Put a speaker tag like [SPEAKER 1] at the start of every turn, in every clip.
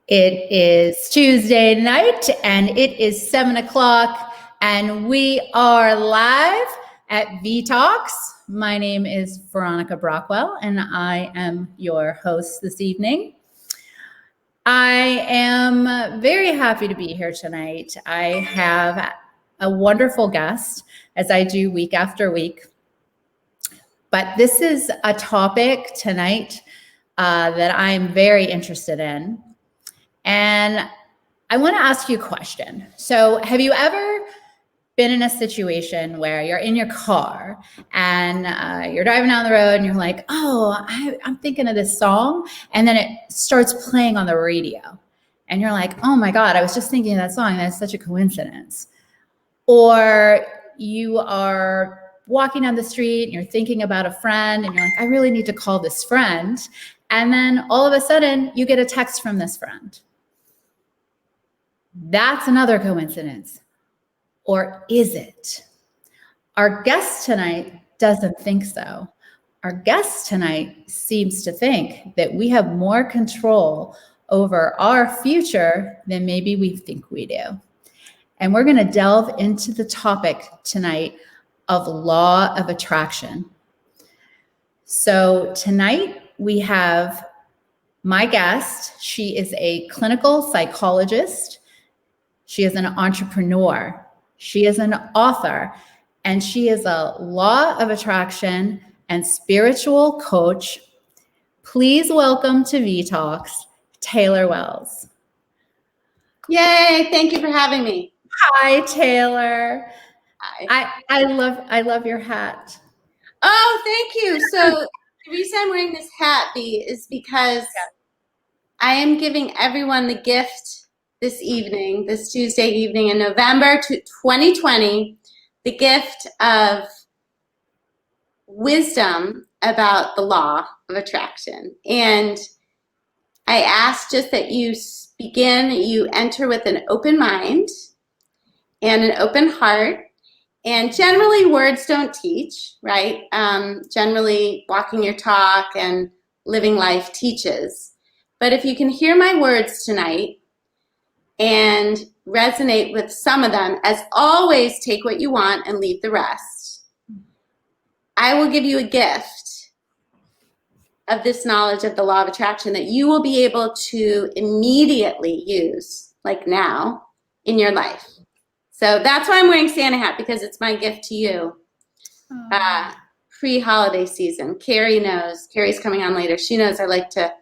[SPEAKER 1] It is Tuesday night and it is 7 o'clock and we are live at VTalks. My name is Veronica Brockwell and I am your host this evening. I am very happy to be here tonight. I have a wonderful guest, as I do week after week. But this is a topic tonight that I'm very interested in. And I want to ask you a question. So have you ever been in a situation where you're in your car and you're driving down the road and you're like, oh, I'm thinking of this song. And then it starts playing on the radio. And you're like, oh my God, I was just thinking of that song. That's such a coincidence. Or you are walking down the street and you're thinking about a friend and you're like, I really need to call this friend. And then all of a sudden you get a text from this friend. That's another coincidence. Or is it? Our guest tonight doesn't think so. Our guest tonight seems to think that we have more control over our future than maybe we think we do. And we're going to delve into the topic tonight of law of attraction. So tonight we have my guest. She is a clinical psychologist. She is an entrepreneur. She is an author, and she is a law of attraction and spiritual coach. Please welcome to VTalks, Taylor Wells.
[SPEAKER 2] Yay, thank you for having me.
[SPEAKER 1] Hi, Taylor.
[SPEAKER 2] Hi.
[SPEAKER 1] I love your hat.
[SPEAKER 2] Oh, thank you. So the reason I'm wearing this hat is because I am giving everyone the gift this evening, this Tuesday evening in November 2020, the gift of wisdom about the law of attraction. And I ask just that you enter with an open mind and an open heart. And generally words don't teach, right? Generally walking your talk and living life teaches. But if you can hear my words tonight and resonate with some of them, as always, take what you want and leave the rest. I will give you a gift of this knowledge of the law of attraction that you will be able to immediately use, like now, in your life. So that's why I'm wearing Santa hat, because it's my gift to you. Pre-holiday season. Carrie knows. Carrie's coming on later. She knows I like to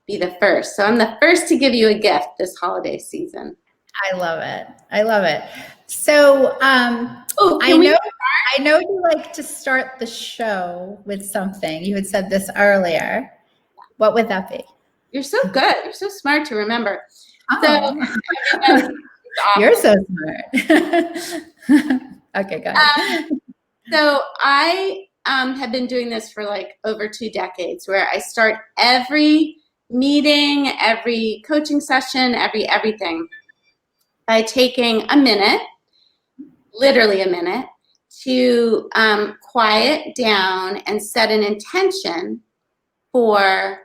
[SPEAKER 2] be the first. So I'm the first to give you a gift this holiday season.
[SPEAKER 1] I love it. I love it. So I know you like to start the show with something. You had said this earlier. What would that be?
[SPEAKER 2] You're so good. You're so smart to remember.
[SPEAKER 1] Oh.
[SPEAKER 2] So
[SPEAKER 1] you're so smart. Okay, go ahead.
[SPEAKER 2] So I have been doing this for like over 2 decades, where I start every meeting, every coaching session, everything by taking a minute, literally a minute, to quiet down and set an intention for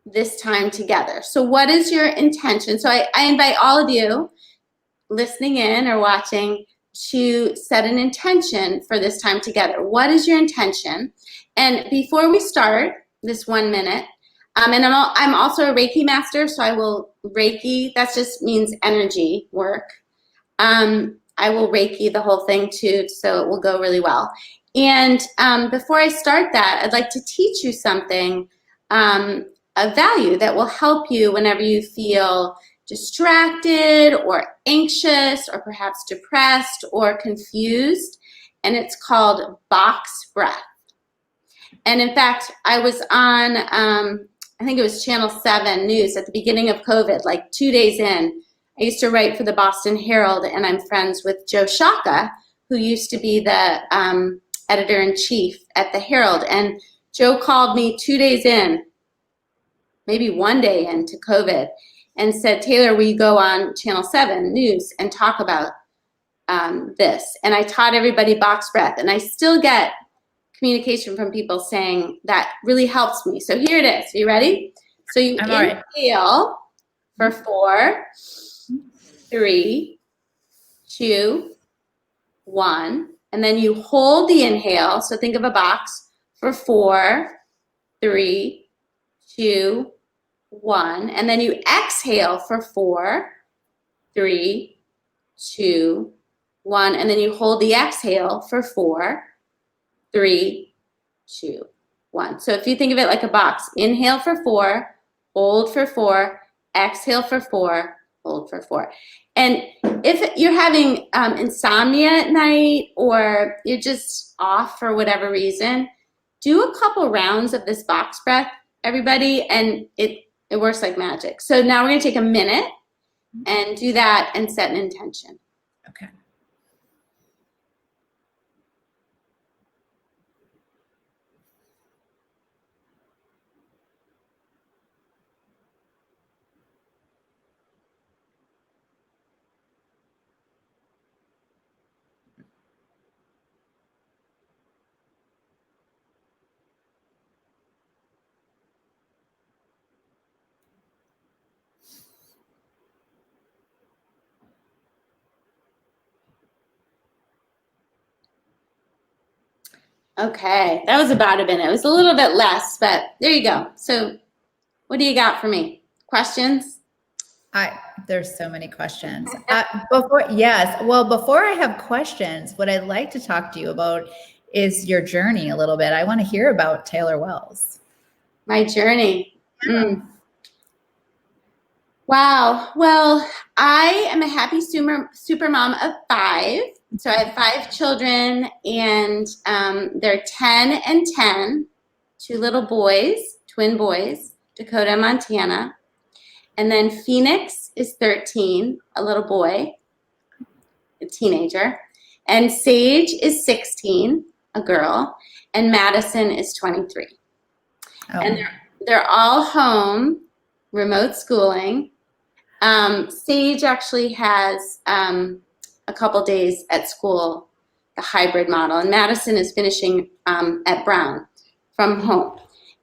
[SPEAKER 2] this time together. So what is your intention? So I invite all of you listening in or watching to set an intention for this time together. What is your intention? And before we start this 1 minute, and I'm also a Reiki master, so I will Reiki, that just means energy work. I will Reiki the whole thing too, so it will go really well. And before I start that, I'd like to teach you something of value that will help you whenever you feel distracted or anxious or perhaps depressed or confused. And it's called box breath. And in fact, I was on, I think it was Channel 7 News at the beginning of COVID, like 2 days in. I used to write for the Boston Herald, and I'm friends with Joe Shaka, who used to be the editor-in-chief at the Herald. And Joe called me 2 days in, maybe 1 day into COVID, and said, Taylor, will you go on Channel 7 News and talk about this? And I taught everybody box breath, and I still get communication from people saying that really helps me. So here it is. Are you ready? So you inhale for 4, 3, 2, 1. And then you hold the inhale. So think of a box for 4, 3, 2, 1. And then you exhale for 4, 3, 2, 1. And then you hold the exhale for 4, 3, 2, 1. So if you think of it like a box, inhale for 4, hold for 4, exhale for 4, hold for 4. And if you're having insomnia at night or you're just off for whatever reason, do a couple rounds of this box breath, everybody, and it works like magic. So now we're going to take a minute and do that and set an intention.
[SPEAKER 1] Okay.
[SPEAKER 2] Okay, that was about a minute. It was a little bit less, but there you go. So what do you got for me? Questions?
[SPEAKER 1] There's so many questions. Before I have questions, what I'd like to talk to you about is your journey a little bit. I want to hear about Taylor Wells.
[SPEAKER 2] My journey. Wow. Well, I am a happy super mom of 5. So I have 5 children, and they're 10 and 10, 2 little boys, twin boys, Dakota and Montana. And then Phoenix is 13, a little boy, a teenager. And Sage is 16, a girl. And Madison is 23.
[SPEAKER 1] Oh.
[SPEAKER 2] And they're all home, remote schooling. Sage actually has a couple days at school, the hybrid model. And Madison is finishing at Brown from home.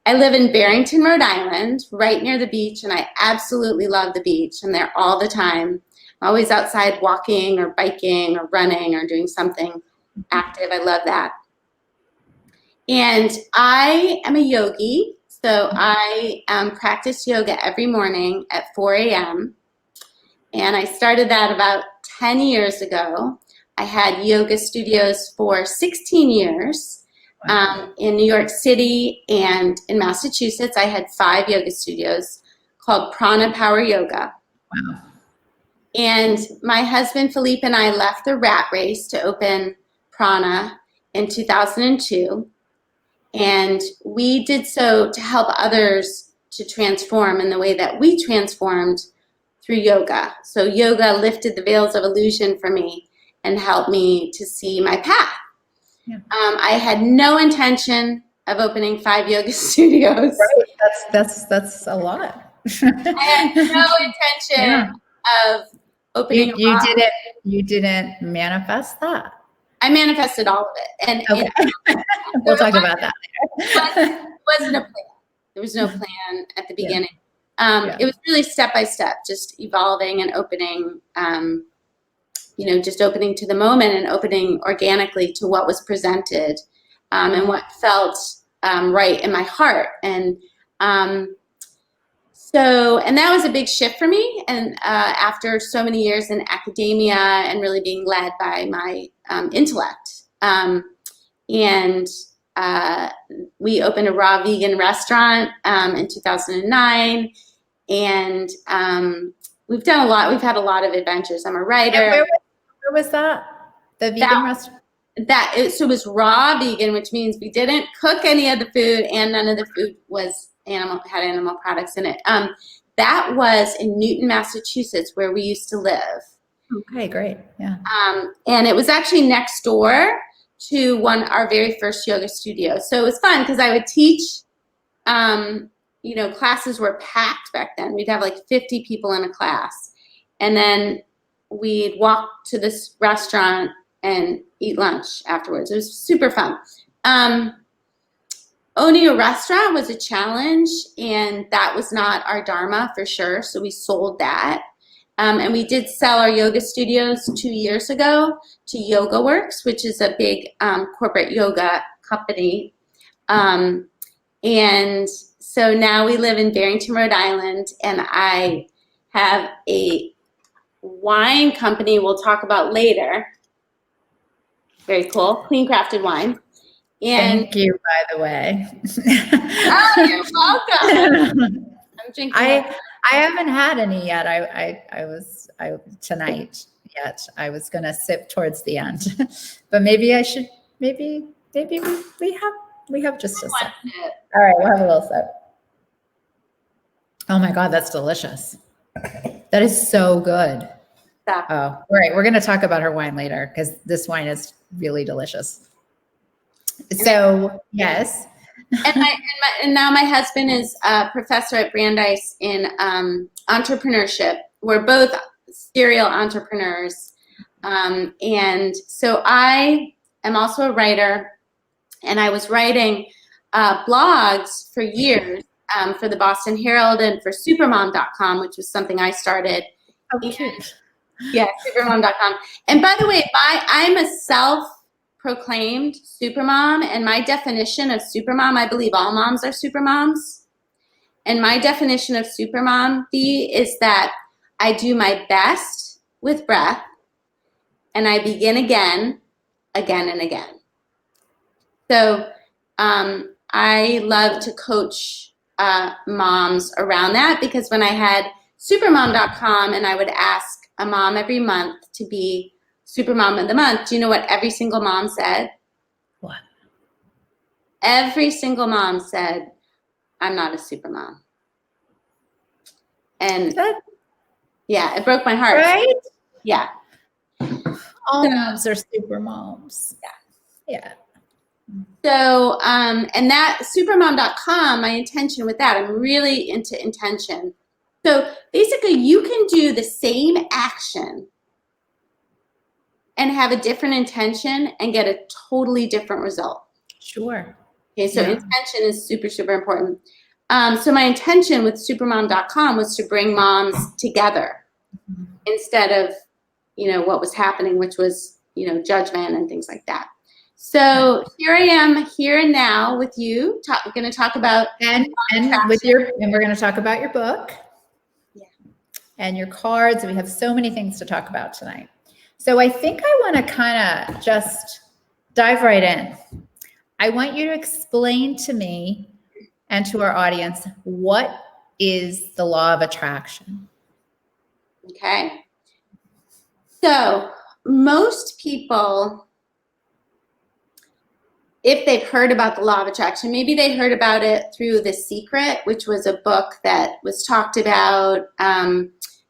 [SPEAKER 2] I live in Barrington, Rhode Island, right near the beach, and I absolutely love the beach. I'm there all the time. I'm always outside walking or biking or running or doing something active. I love that. And I am a yogi, so I practice yoga every morning at 4 a.m. And I started that about 10 years ago. I had yoga studios for 16 years. In New York City and in Massachusetts. I had 5 yoga studios called Prana Power Yoga.
[SPEAKER 1] Wow.
[SPEAKER 2] And my husband, Philippe, and I left the rat race to open Prana in 2002. And we did so to help others to transform in the way that we transformed through yoga. So yoga lifted the veils of illusion for me and helped me to see my path. Yeah. I had no intention of opening 5 yoga studios.
[SPEAKER 1] Right. That's a lot.
[SPEAKER 2] I had no intention of opening.
[SPEAKER 1] You didn't manifest that.
[SPEAKER 2] I manifested all of it, and
[SPEAKER 1] okay. We'll talk about that later.
[SPEAKER 2] It wasn't a plan. There was no plan at the beginning. It was really step by step, just evolving and opening. Just opening to the moment and opening organically to what was presented and what felt right in my heart. And and that was a big shift for me. And after so many years in academia and really being led by my intellect. We opened a raw vegan restaurant in 2009. And we've done a lot. We've had a lot of adventures. I'm a writer.
[SPEAKER 1] Where was that? The vegan restaurant?
[SPEAKER 2] So it was raw vegan, which means we didn't cook any of the food, and none of the food was had animal products in it. That was in Newton, Massachusetts, where we used to live.
[SPEAKER 1] Okay, great. Yeah.
[SPEAKER 2] And it was actually next door to our very first yoga studio. So it was fun because I would teach. Classes were packed back then. We'd have like 50 people in a class, and then we'd walk to this restaurant and eat lunch afterwards. It was super fun. owning a restaurant was a challenge, and that was not our dharma for sure. So we sold that. And we did sell our yoga studios 2 years ago to Yoga Works, which is a big corporate yoga company. And so now we live in Barrington, Rhode Island, and I have a wine company we'll talk about later. Very cool. Clean Crafted Wine. And
[SPEAKER 1] Thank you, by the way.
[SPEAKER 2] oh, you're welcome. I'm drinking.
[SPEAKER 1] I haven't had any yet. I tonight yet. I was gonna sip towards the end, but maybe I should. Maybe we have just a sip. All right, we'll have a little sip. Oh my God, that's delicious. That is so good.
[SPEAKER 2] Stop.
[SPEAKER 1] Oh, all right. We're gonna talk about her wine later because this wine is really delicious. So yes.
[SPEAKER 2] And now my husband is a professor at Brandeis in entrepreneurship. We're both serial entrepreneurs. And so I am also a writer, and I was writing blogs for years for the Boston Herald and for supermom.com, which was something I started.
[SPEAKER 1] Oh, cute.
[SPEAKER 2] Yeah, supermom.com. And by the way, I'm a self-proclaimed supermom, and my definition of supermom, I believe all moms are supermoms. And my definition of supermom, B, is that I do my best with breath, and I begin again and again. So I love to coach moms around that, because when I had supermom.com and I would ask a mom every month to be supermom of the month, do you know what every single mom said?
[SPEAKER 1] What?
[SPEAKER 2] Every single mom said, I'm not a supermom. And yeah, it broke my heart.
[SPEAKER 1] Right?
[SPEAKER 2] Yeah.
[SPEAKER 1] All moms are super moms. Yeah.
[SPEAKER 2] So, and that supermom.com, my intention with that, I'm really into intention. So basically you can do the same action and have a different intention and get a totally different result.
[SPEAKER 1] Sure.
[SPEAKER 2] Okay, so intention is super, super important. So my intention with supermom.com was to bring moms together instead of, what was happening, which was, judgment and things like that. So here I am, here and now with you. We're going to talk about
[SPEAKER 1] and we're going to talk about your book, and your cards. We have so many things to talk about tonight. So I think I want to kind of just dive right in. I want you to explain to me and to our audience, what is the law of attraction?
[SPEAKER 2] Okay. So most people, if they've heard about the law of attraction, maybe they heard about it through The Secret, which was a book that was talked about.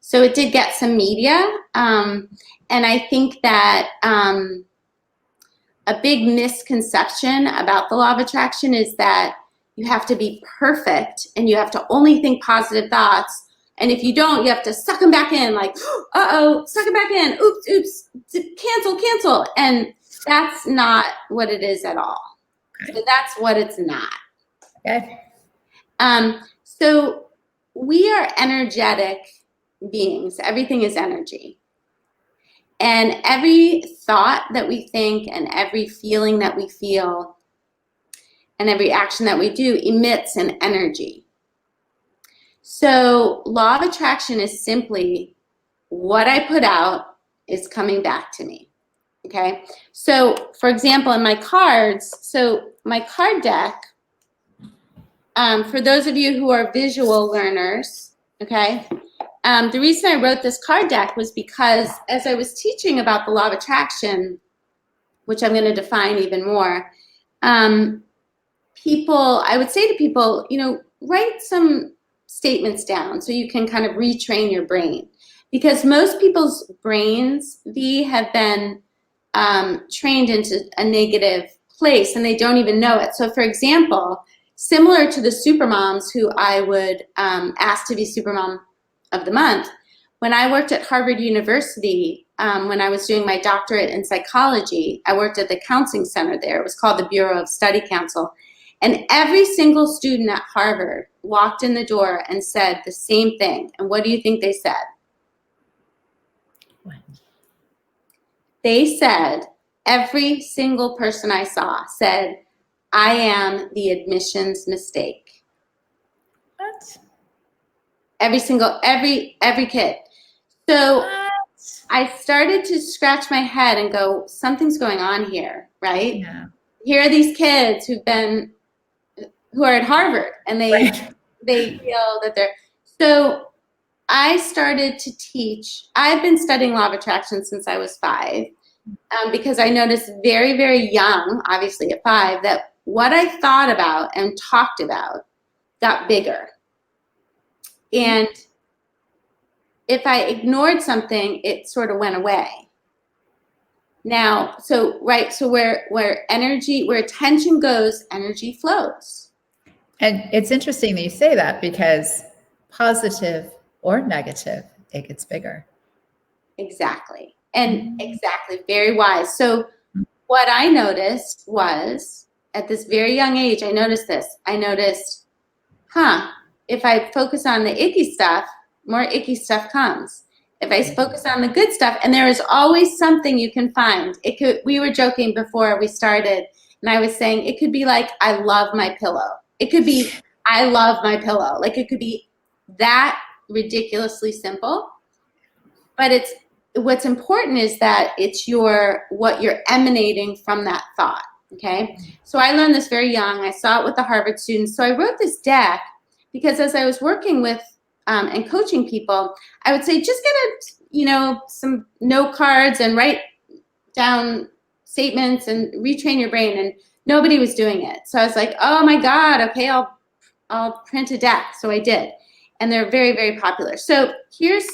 [SPEAKER 2] So it did get some media. And I think that a big misconception about the law of attraction is that you have to be perfect and you have to only think positive thoughts. And if you don't, you have to suck them back in, like, uh-oh, suck it back in, oops, cancel. And that's not what it is at all. Okay. So that's what it's not.
[SPEAKER 1] Okay.
[SPEAKER 2] So we are energetic beings. Everything is energy. And every thought that we think and every feeling that we feel and every action that we do emits an energy. So law of attraction is simply what I put out is coming back to me. Okay. So for example, in my cards, so my card deck, for those of you who are visual learners, okay, the reason I wrote this card deck was because as I was teaching about the law of attraction, which I'm going to define even more, I would say to people, write some statements down so you can kind of retrain your brain. Because most people's brains, have been trained into a negative place and they don't even know it. So for example, similar to the supermoms who I would ask to be supermom of the month, when I worked at Harvard University, when I was doing my doctorate in psychology, I worked at the counseling center there. It was called the Bureau of Study Council. And every single student at Harvard walked in the door and said the same thing. And what do you think they said?
[SPEAKER 1] What?
[SPEAKER 2] They said, every single person I saw said, I am the admissions mistake.
[SPEAKER 1] What?
[SPEAKER 2] Every kid. So
[SPEAKER 1] What?
[SPEAKER 2] I started to scratch my head and go, something's going on here, right?
[SPEAKER 1] Yeah.
[SPEAKER 2] Here are these kids who are at Harvard, and they feel that they're, so I started to teach. I've been studying law of attraction since I was 5, because I noticed very, very young, obviously at 5, that what I thought about and talked about got bigger. And if I ignored something, it sort of went away. Now, so where attention goes, energy flows.
[SPEAKER 1] And it's interesting that you say that, because positive or negative, it gets bigger.
[SPEAKER 2] Exactly. And exactly, very wise. So what I noticed was, at this very young age, I noticed, if I focus on the icky stuff, more icky stuff comes. If I focus on the good stuff, and there is always something you can find. We were joking before we started, and I was saying it could be like, I love my pillow. It could be, I love my pillow. Like, it could be that ridiculously simple. But what's important is that it's what you're emanating from that thought. Okay. So I learned this very young. I saw it with the Harvard students. So I wrote this deck because as I was working with and coaching people, I would say, just get some note cards and write down statements and retrain your brain. And nobody was doing it. So I was like, oh my God, okay, I'll print a deck. So I did. And they're very, very popular. So here's,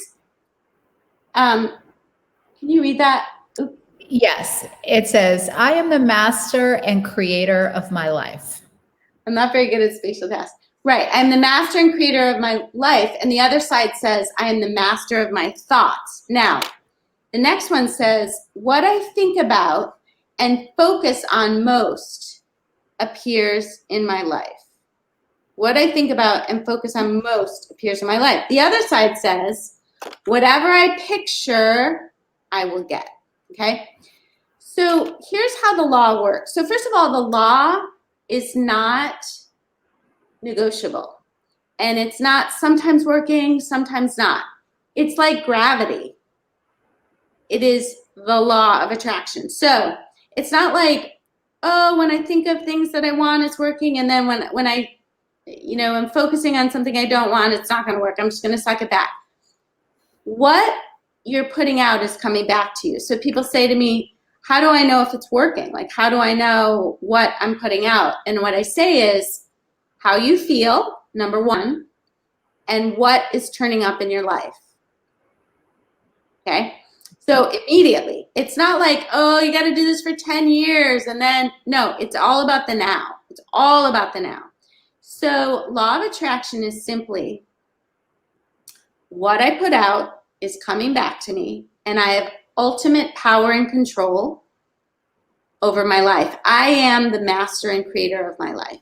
[SPEAKER 2] can you read that? Oops.
[SPEAKER 1] Yes. It says, I am the master and creator of my life.
[SPEAKER 2] I'm not very good at spatial tasks. Right. I'm the master and creator of my life. And the other side says, I am the master of my thoughts. Now, the next one says, what I think about and focus on most appears in my life. What I think about and focus on most appears in my life. The other side says, whatever I picture, I will get. Okay? So here's how the law works. So first of all, the law is not negotiable. And it's not sometimes working, sometimes not. It's like gravity. It is the law of attraction. So it's not like, oh, when I think of things that I want, it's working. And then when I, I'm focusing on something I don't want, it's not going to work. I'm just going to suck it back. What you're putting out is coming back to you. So people say to me, how do I know if it's working? Like, how do I know what I'm putting out? And what I say is, how you feel, number one, and what is turning up in your life. Okay? So immediately, it's not like, oh, you got to do this for 10 years. And then, no, it's all about the now. It's all about the now. So law of attraction is simply what I put out is coming back to me, and I have ultimate power and control over my life. I am the master and creator of my life.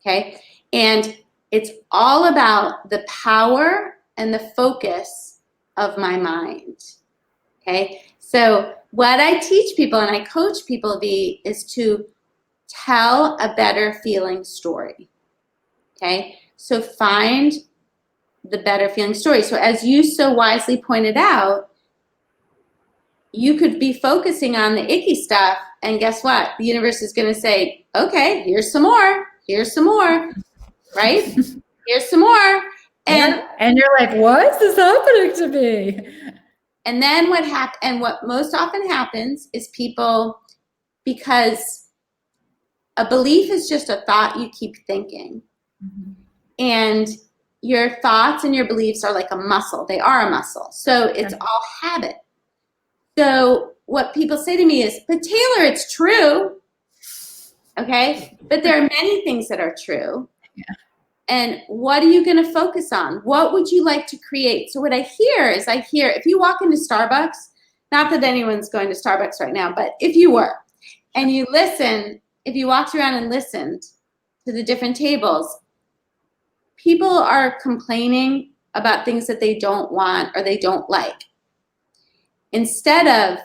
[SPEAKER 2] Okay? And it's all about the power and the focus of my mind. Okay? So what I teach people and I coach people is to tell a better feeling story. Okay? So find the better feeling story. So as you so wisely pointed out, you could be focusing on the icky stuff, and guess what? The universe is going to say, okay, here's some more. Here's some more, right? Here's some more.
[SPEAKER 1] And you're like, what is happening to me?
[SPEAKER 2] And then what most often happens is people, because a belief is just a thought you keep thinking. Mm-hmm. And your thoughts and your beliefs are like a muscle. They are a muscle. So it's all habit. So what people say to me is, but Taylor, it's true. Okay? But there are many things that are true.
[SPEAKER 1] Yeah.
[SPEAKER 2] And what are you going to focus on? What would you like to create? So what I hear, if you walk into Starbucks, not that anyone's going to Starbucks right now, but if you were, and you listen if you walked around and listened to the different tables, people are complaining about things that they don't want or they don't like. Instead of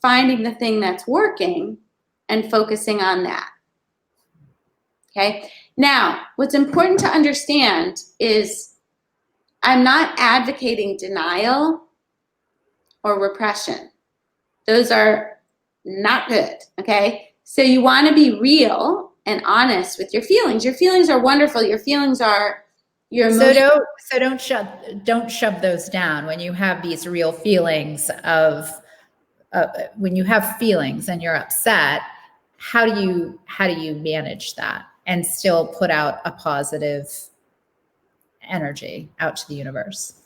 [SPEAKER 2] finding the thing that's working and focusing on that. Okay? Now, what's important to understand is I'm not advocating denial or repression. Those are not good, okay? So you want to be real and honest with your feelings. Your feelings are wonderful. Your feelings are your emotions.
[SPEAKER 1] So don't shove those down when you have these real feelings of when you have feelings and you're upset. How do you manage that and still put out a positive energy out to the universe?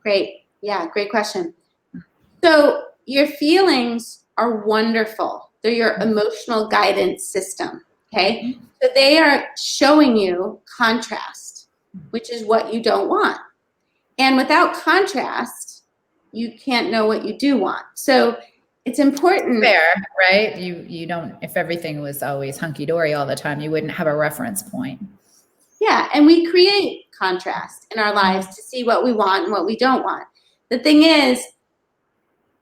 [SPEAKER 2] Great. Yeah, great question. So your feelings are wonderful. They're your emotional guidance system, okay? So they are showing you contrast, which is what you don't want. And without contrast, you can't know what you do want. So it's important.
[SPEAKER 1] Fair, right? You don't, if everything was always hunky-dory all the time, you wouldn't have a reference point.
[SPEAKER 2] Yeah, and we create contrast in our lives to see what we want and what we don't want. The thing is,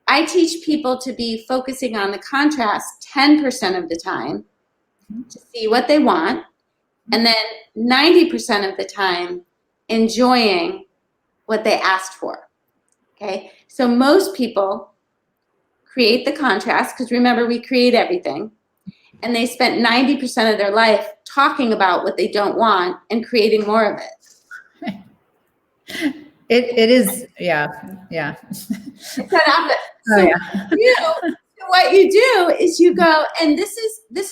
[SPEAKER 2] I teach people to be focusing on the contrast 10% of the time to see what they want, and then 90% of the time enjoying what they asked for. Okay, so most people create the contrast, because remember, we create everything, and they spent 90% of their life talking about what they don't want and creating more of it.
[SPEAKER 1] It is, yeah.
[SPEAKER 2] It's that opposite. So
[SPEAKER 1] yeah.
[SPEAKER 2] what you do is you go, and this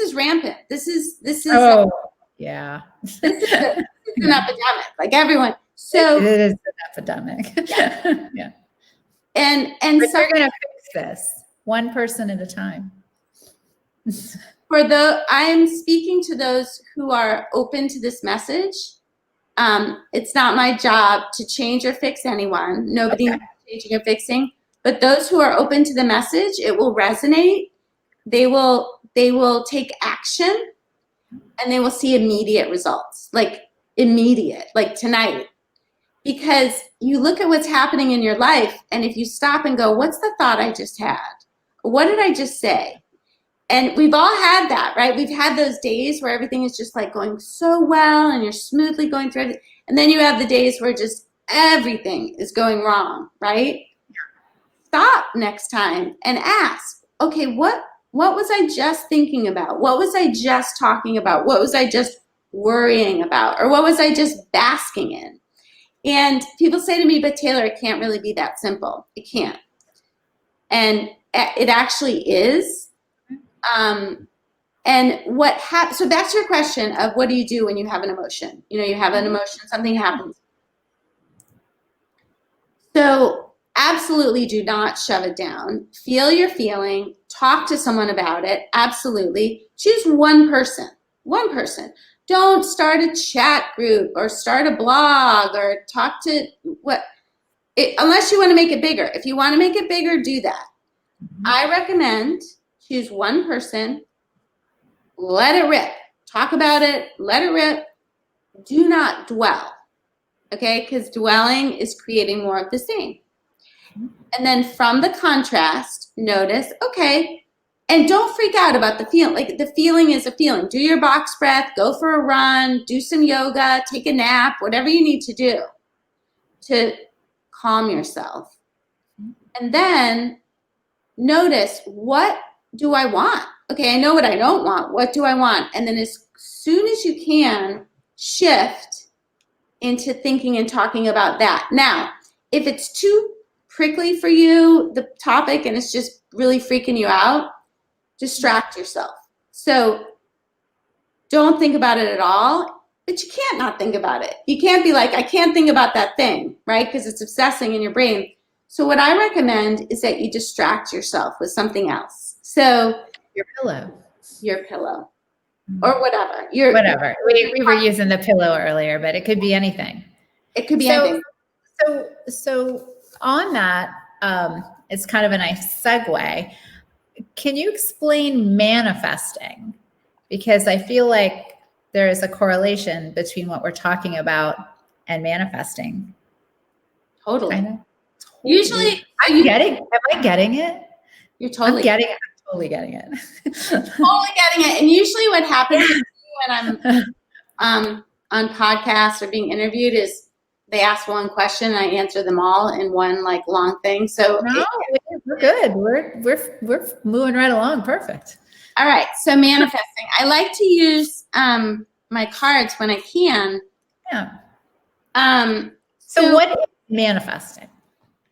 [SPEAKER 2] is rampant. This is
[SPEAKER 1] yeah.
[SPEAKER 2] This is an epidemic, like everyone. So
[SPEAKER 1] it is an epidemic.
[SPEAKER 2] Yeah.
[SPEAKER 1] Yeah.
[SPEAKER 2] And
[SPEAKER 1] but
[SPEAKER 2] so
[SPEAKER 1] you're gonna fix this one person at a time.
[SPEAKER 2] I'm speaking to those who are open to this message. It's not my job to change or fix anyone. Nobody needs changing or fixing. But those who are open to the message, it will resonate. They will take action, and they will see immediate results, like immediate, like tonight. Because you look at what's happening in your life, and if you stop and go, what's the thought I just had? What did I just say? And we've all had that, right? We've had those days where everything is just like going so well and you're smoothly going through everything. And then you have the days where just everything is going wrong, right? Stop next time and ask, okay, what was I just thinking about? What was I just talking about? What was I just worrying about? Or what was I just basking in? And people say to me, but Taylor, it can't really be that simple. It can't. And it actually is. And what happens, so back to your question of what do you do when you have an emotion? You know, you have an emotion, something happens. So absolutely do not shove it down. Feel your feeling, talk to someone about it, absolutely. Choose one person. Don't start a chat group or start a blog or talk to unless you want to make it bigger. If you want to make it bigger, do that. I recommend choose one person, let it rip. Talk about it, let it rip. Do not dwell, okay? Because dwelling is creating more of the same. And then from the contrast, notice, okay, and don't freak out about the feeling. Like the feeling is a feeling. Do your box breath, go for a run, do some yoga, take a nap, whatever you need to do to calm yourself. And then notice, what do I want? Okay, I know what I don't want. What do I want? And then as soon as you can, shift into thinking and talking about that. Now, if it's too prickly for you, the topic, and it's just really freaking you out, distract yourself. So don't think about it at all, but you can't not think about it. You can't be like, I can't think about that thing, right? Because it's obsessing in your brain. So what I recommend is that you distract yourself with something else. So
[SPEAKER 1] your pillow,
[SPEAKER 2] or whatever.
[SPEAKER 1] Whatever. We were using the pillow earlier, but it could be anything.
[SPEAKER 2] It could be anything.
[SPEAKER 1] So on that, it's kind of a nice segue. Can you explain manifesting? because I feel like there is a correlation between what we're talking about and manifesting.
[SPEAKER 2] Totally.
[SPEAKER 1] Kind of.
[SPEAKER 2] Usually,
[SPEAKER 1] Am I getting it?
[SPEAKER 2] You're totally
[SPEAKER 1] I'm totally getting it.
[SPEAKER 2] totally getting it. And usually what happens to me when I'm on podcasts or being interviewed is they ask one question and I answer them all in one like long thing. So
[SPEAKER 1] no, we're good. We're moving right along. Perfect.
[SPEAKER 2] All right. So manifesting. I like to use my cards when I can.
[SPEAKER 1] Yeah. So what is manifesting?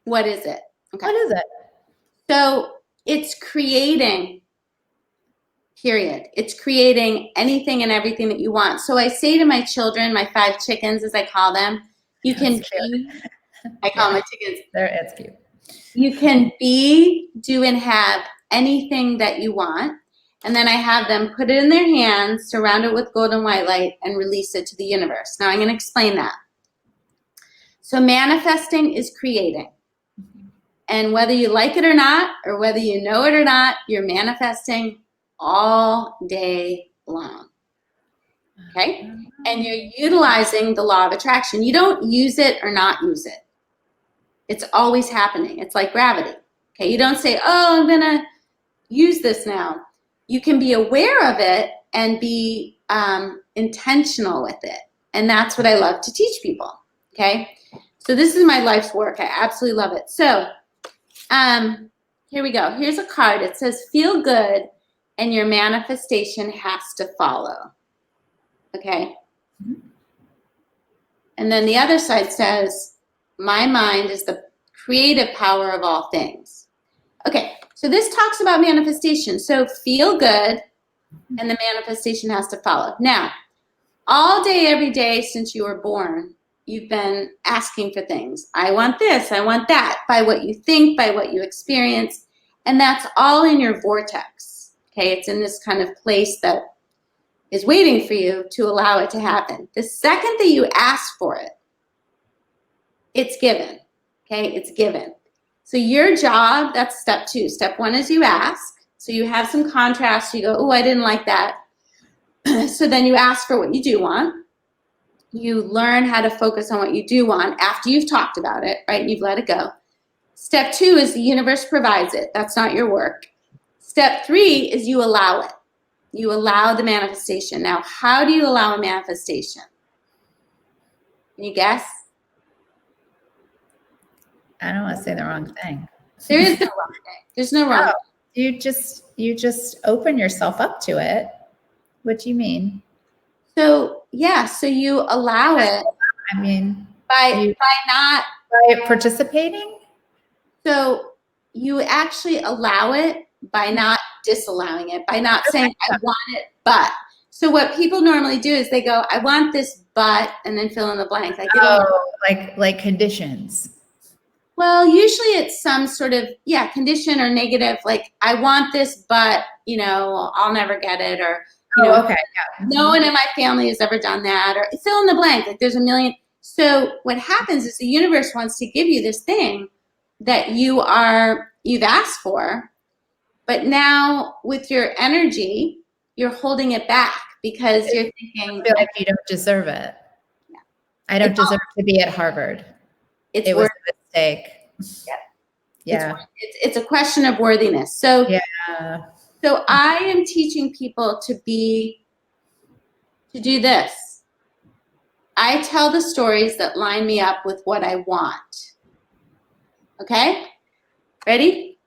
[SPEAKER 2] What is it?
[SPEAKER 1] Okay. What is it?
[SPEAKER 2] So it's creating, period. It's creating anything and everything that you want. So I say to my children, my 5 chickens, as I call them, you can be, I call my chickens.
[SPEAKER 1] It's cute.
[SPEAKER 2] You can be, do, and have anything that you want. And then I have them put it in their hands, surround it with golden white light, and release it to the universe. Now I'm going to explain that. So manifesting is creating. And whether you like it or not, or whether you know it or not, you're manifesting all day long. Okay? And you're utilizing the law of attraction. You don't use it or not use it. It's always happening. It's like gravity. Okay? You don't say, oh, I'm going to use this now. You can be aware of it and be intentional with it. And that's what I love to teach people. Okay? So this is my life's work. I absolutely love it. So here we go. Here's a card. It says, feel good and your manifestation has to follow. Okay? And then the other side says, my mind is the creative power of all things. Okay, so this talks about manifestation. So feel good and the manifestation has to follow. Now, all day, every day since you were born, you've been asking for things. I want this, I want that, by what you think, by what you experience, and that's all in your vortex. Okay, it's in this kind of place that is waiting for you to allow it to happen. The second that you ask for it, it's given. Okay, it's given. So your job, that's step 2. Step 1 is you ask. So you have some contrast. You go, oh, I didn't like that. So then you ask for what you do want. You learn how to focus on what you do want after you've talked about it, right? You've let it go. Step 2 is the universe provides it. That's not your work. Step 3 is you allow it. You allow the manifestation. Now, how do you allow a manifestation? Can you guess?
[SPEAKER 1] I don't want to say the wrong thing.
[SPEAKER 2] There is no wrong thing. There's no wrong thing.
[SPEAKER 1] You just open yourself up to it. What do you mean?
[SPEAKER 2] So yeah, so you allow it.
[SPEAKER 1] I mean,
[SPEAKER 2] by
[SPEAKER 1] participating.
[SPEAKER 2] So you actually allow it by not disallowing it, by not saying I want it, but. So what people normally do is they go, I want this, but, and then fill in the blank.
[SPEAKER 1] Like conditions.
[SPEAKER 2] Well, usually it's some sort of, condition or negative, like I want this, but, I'll never get it, or,
[SPEAKER 1] okay. Yeah.
[SPEAKER 2] No one in my family has ever done that, or fill in the blank, like there's a million. So what happens is the universe wants to give you this thing that you've asked for, but now with your energy, you're holding it back because you're thinking,
[SPEAKER 1] I feel like you don't deserve it. Yeah. I don't deserve to be at Harvard. It was a mistake. Yeah.
[SPEAKER 2] It's a question of worthiness. So So I am teaching people to do this. I tell the stories that line me up with what I want. Okay? Ready?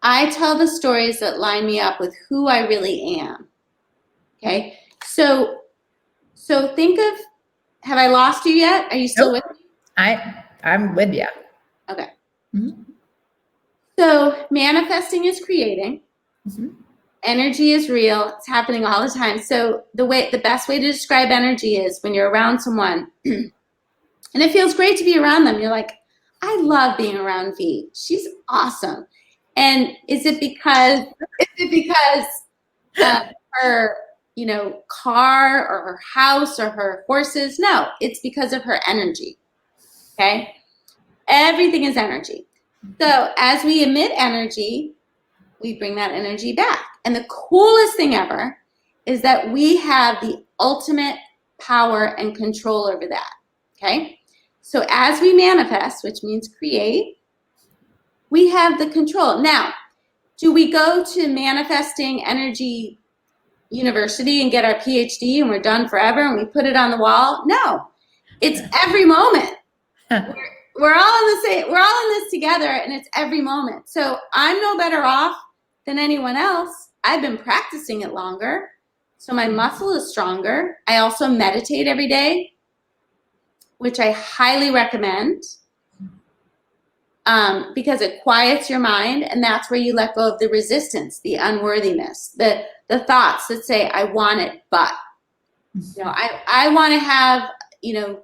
[SPEAKER 2] I tell the stories that line me up with who I really am. Okay? So think of, have I lost you yet? Are you still with me?
[SPEAKER 1] I'm with you.
[SPEAKER 2] Okay.
[SPEAKER 1] Mm-hmm.
[SPEAKER 2] So manifesting is creating.
[SPEAKER 1] Mm-hmm.
[SPEAKER 2] Energy is real. It's happening all the time. So the best way to describe energy is when you're around someone and it feels great to be around them. You're like, I love being around V. She's awesome. And is it because her, car or her house or her horses? No, it's because of her energy. Okay? Everything is energy. So as we emit energy, we bring that energy back. And the coolest thing ever is that we have the ultimate power and control over that, okay? So as we manifest, which means create, we have the control. Now, do we go to Manifesting Energy University and get our PhD and we're done forever and we put it on the wall? No, it's every moment. We're all in the same, we're all in this together, and it's every moment. So I'm no better off than anyone else. I've been practicing it longer, so my muscle is stronger. I also meditate every day, which I highly recommend, because it quiets your mind, and that's where you let go of the resistance, the unworthiness, the thoughts that say, I want it, but, you know, I want to have, you know,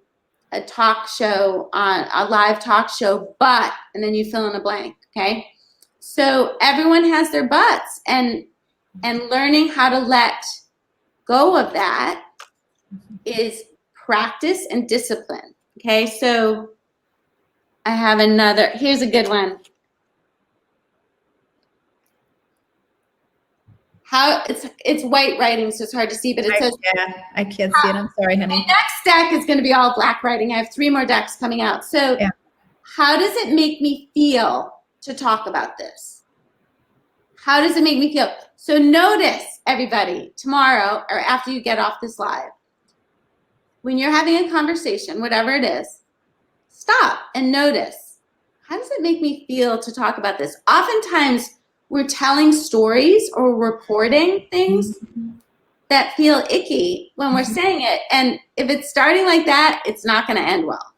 [SPEAKER 2] a talk show, on a live talk show, but, and then you fill in a blank, okay? So everyone has their buts, and learning how to let go of that is practice and discipline, okay? So I have another, here's a good one. How, it's white writing, so it's hard to see, but it says,
[SPEAKER 1] yeah, I can't see it. I'm sorry, honey.
[SPEAKER 2] the next deck is going to be all black writing. I have 3 more decks coming out. So
[SPEAKER 1] Yeah.
[SPEAKER 2] How does it make me feel to talk about this? How does it make me feel? So notice, everybody, tomorrow or after you get off this live, when you're having a conversation, whatever it is, stop and notice. How does it make me feel to talk about this? Oftentimes, we're telling stories or reporting things that feel icky when we're saying it. And if it's starting like that, it's not going to end well.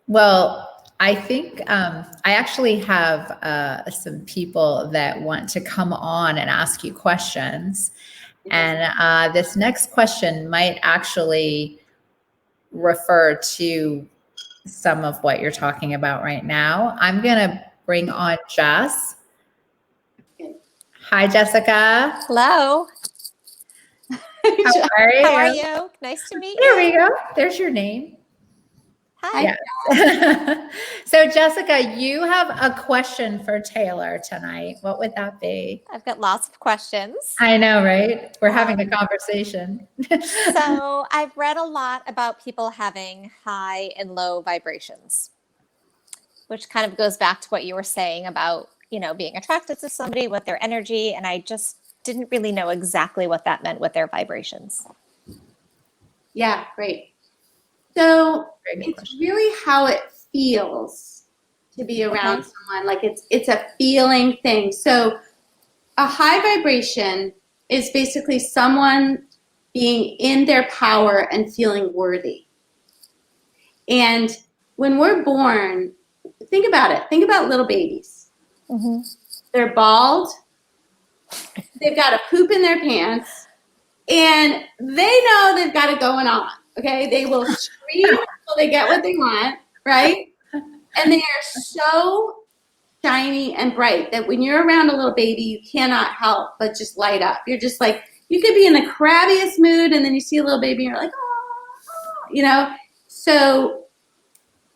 [SPEAKER 1] Well, I think I actually have some people that want to come on and ask you questions. And this next question might actually refer to some of what you're talking about right now. I'm going to bring on Jess. Hi, Jessica.
[SPEAKER 3] Hello.
[SPEAKER 1] How are you?
[SPEAKER 3] How are you? Nice to meet
[SPEAKER 1] There
[SPEAKER 3] you.
[SPEAKER 1] we go. There's your name.
[SPEAKER 3] Hi.
[SPEAKER 1] Yeah. So, Jessica, you have a question for Taylor tonight. What would that be?
[SPEAKER 3] I've got lots of questions.
[SPEAKER 1] I know, right? We're having a conversation.
[SPEAKER 3] So I've read a lot about people having high and low vibrations, which kind of goes back to what you were saying about, you know, being attracted to somebody with their energy. And I just didn't really know exactly what that meant with their vibrations.
[SPEAKER 2] Yeah, great. So
[SPEAKER 1] Very good
[SPEAKER 2] it's
[SPEAKER 1] question.
[SPEAKER 2] really how it feels to be around someone. Like it's a feeling thing. So a high vibration is basically someone being in their power and feeling worthy. And when we're born, think about it. Think about little babies.
[SPEAKER 3] Mm-hmm.
[SPEAKER 2] They're bald. They've got a poop in their pants. And they know they've got it going on. Okay, they will scream until they get what they want, right? And they are so shiny and bright that when you're around a little baby, you cannot help but just light up. You're just like, you could be in the crabbiest mood, and then you see a little baby, and you're like, oh, you know? So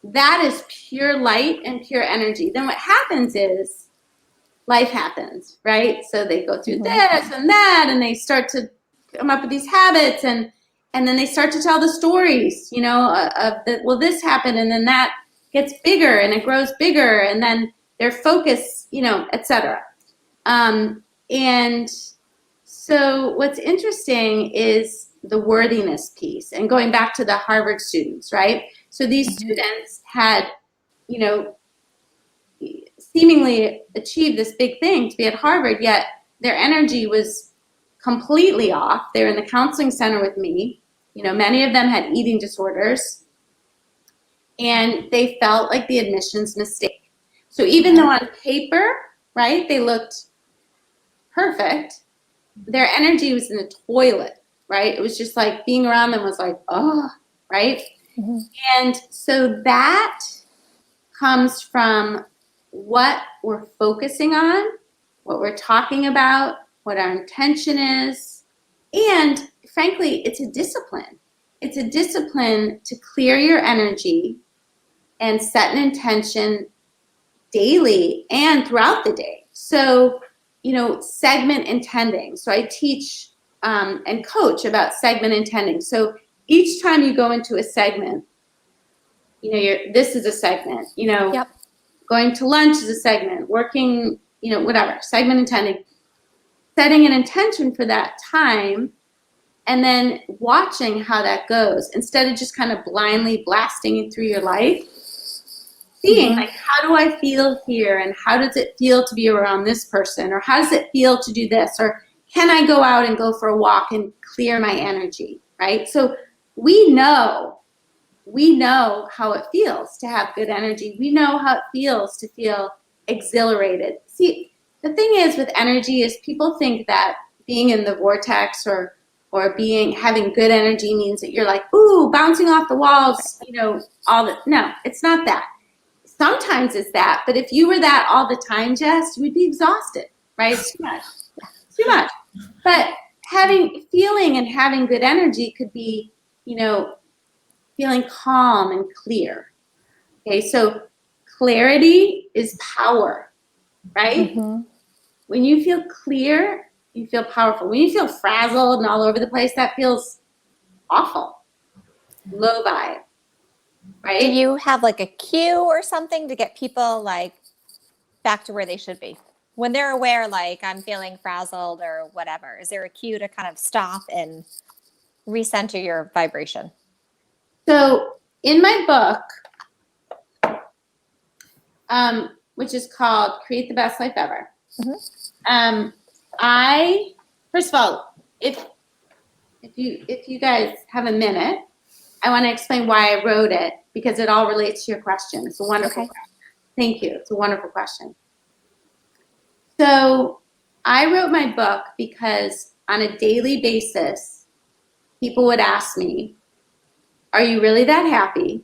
[SPEAKER 2] that is pure light and pure energy. Then what happens is life happens, right? So they go through this and that, and they start to come up with these habits, and then they start to tell the stories, you know, of the, well, this happened, and then that gets bigger, and it grows bigger, and then their focus, you know, etc. And so what's interesting is the worthiness piece, and going back to the Harvard students, right? So these students had, you know, seemingly achieved this big thing to be at Harvard, yet their energy was completely off. They were in the counseling center with me. You know, many of them had eating disorders, and they felt like the admissions mistake. So even though on paper, right, they looked perfect, their energy was in the toilet, right? It was just like being around them was like, oh, right? Mm-hmm. And so that comes from what we're focusing on, what we're talking about, what our intention is, and frankly, it's a discipline. It's a discipline to clear your energy and set an intention daily and throughout the day. So, you know, segment intending. So I teach and coach about segment intending. So each time you go into a segment, this is a segment,
[SPEAKER 3] Yep.
[SPEAKER 2] going to lunch is a segment, working, whatever, segment intending, setting an intention for that time, and then watching how that goes instead of just kind of blindly blasting it through your life. Seeing like, how do I feel here, and how does it feel to be around this person, or how does it feel to do this, or can I go out and go for a walk and clear my energy, right? So we know how it feels to have good energy. We know how it feels to feel exhilarated. See, the thing is with energy is people think that being in the vortex or having good energy means that you're like, ooh, bouncing off the walls, no, it's not that. Sometimes it's that, but if you were that all the time, Jess, you would be exhausted, right? It's too much. It's too much. But feeling and having good energy could be, feeling calm and clear. Okay, so clarity is power, right?
[SPEAKER 3] Mm-hmm.
[SPEAKER 2] When you feel clear, you feel powerful. When you feel frazzled and all over the place, that feels awful. Low vibe, right?
[SPEAKER 3] Do you have like a cue or something to get people like back to where they should be? When they're aware, like I'm feeling frazzled or whatever, is there a cue to kind of stop and recenter your vibration?
[SPEAKER 2] So in my book, which is called Create the Best Life Ever, I, first of all, if you guys have a minute, I want to explain why I wrote it, because it all relates to your question. It's a wonderful question. Thank you. It's a wonderful question. So I wrote my book because on a daily basis, people would ask me, are you really that happy?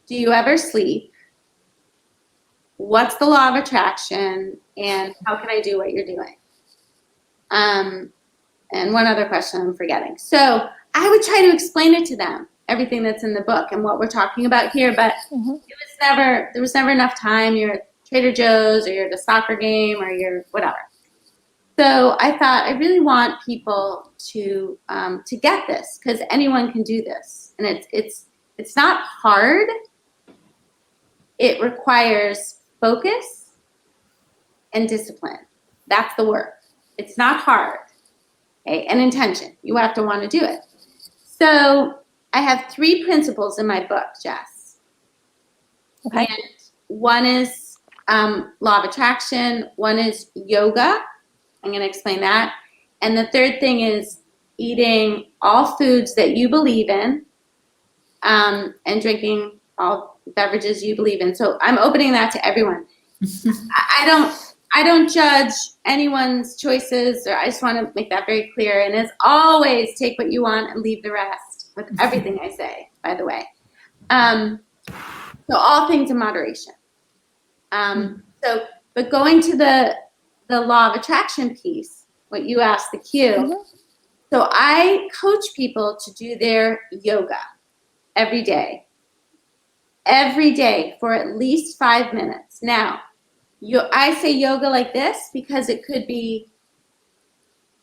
[SPEAKER 2] Do you ever sleep? What's the law of attraction? And how can I do what you're doing? And one other question I'm forgetting. So I would try to explain it to them, everything that's in the book and what we're talking about here, but there was never enough time. You're at Trader Joe's, or you're at a soccer game, or you're whatever. So I thought I really want people to get this, because anyone can do this, and it's not hard. It requires focus and discipline. That's the work. It's not hard. Okay? And intention. You have to want to do it. So I have 3 principles in my book, Jess.
[SPEAKER 3] Okay.
[SPEAKER 2] And one is law of attraction. One is yoga. I'm going to explain that. And the third thing is eating all foods that you believe in, and drinking all beverages you believe in. So I'm opening that to everyone. I don't judge anyone's choices, or I just want to make that very clear. And as always, take what you want and leave the rest, with everything I say, by the way. So all things in moderation. But going to the law of attraction piece, what you asked, the cue. So I coach people to do their yoga every day for at least 5 minutes. Now, I say yoga like this because it could be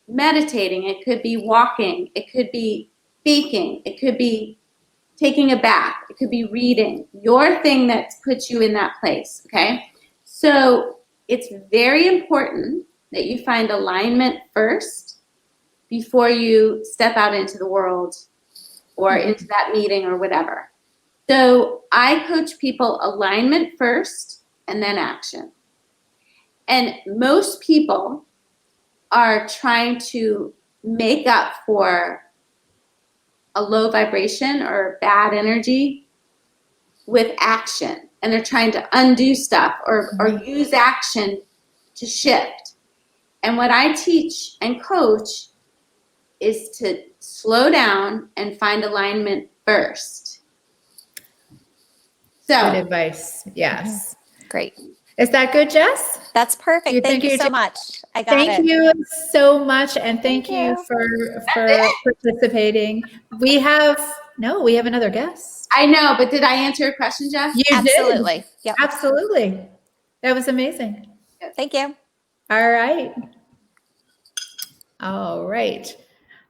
[SPEAKER 2] meditating, it could be walking, it could be baking, it could be taking a bath, it could be reading, your thing that puts you in that place, okay? So it's very important that you find alignment first before you step out into the world or into that meeting or whatever. So I coach people alignment first and then action. And most people are trying to make up for a low vibration or bad energy with action. And they're trying to undo stuff or use action to shift. And what I teach and coach is to slow down and find alignment first. So,
[SPEAKER 1] good advice. Yes.
[SPEAKER 3] Great.
[SPEAKER 1] Is that good, Jess?
[SPEAKER 3] That's perfect. Thank you so much. I got it.
[SPEAKER 1] Thank you so much, and thank you for participating. We have another guest.
[SPEAKER 2] I know, but did I answer your question, Jess?
[SPEAKER 1] You
[SPEAKER 3] Absolutely.
[SPEAKER 1] did.
[SPEAKER 3] Yep.
[SPEAKER 1] Absolutely. That was amazing.
[SPEAKER 3] Thank you.
[SPEAKER 1] All right. All right.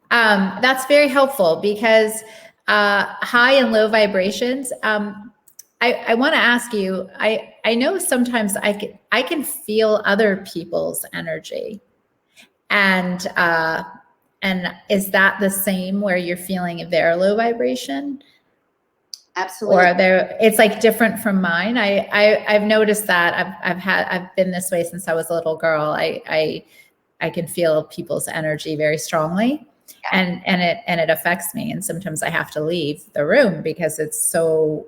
[SPEAKER 1] That's very helpful because high and low vibrations. I want to ask you. I know sometimes I can feel other people's energy, and is that the same where you're feeling their low vibration?
[SPEAKER 2] Absolutely.
[SPEAKER 1] Or it's like different from mine. I've noticed that I've been this way since I was a little girl. I can feel people's energy very strongly, and it affects me. And sometimes I have to leave the room because it's so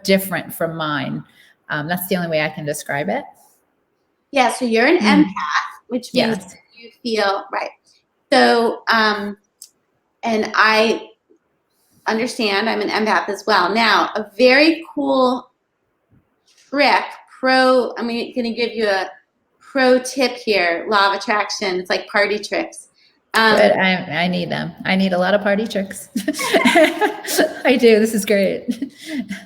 [SPEAKER 1] different from mine. That's the only way I can describe it.
[SPEAKER 2] Yeah. So you're an empath, which means
[SPEAKER 1] Yes.
[SPEAKER 2] that you feel right. So, and I understand I'm an empath as well. Now, a very cool trick, I'm going to give you a pro tip here, law of attraction. It's like party tricks.
[SPEAKER 1] Good. I need them. I need a lot of party tricks. I do. This is great.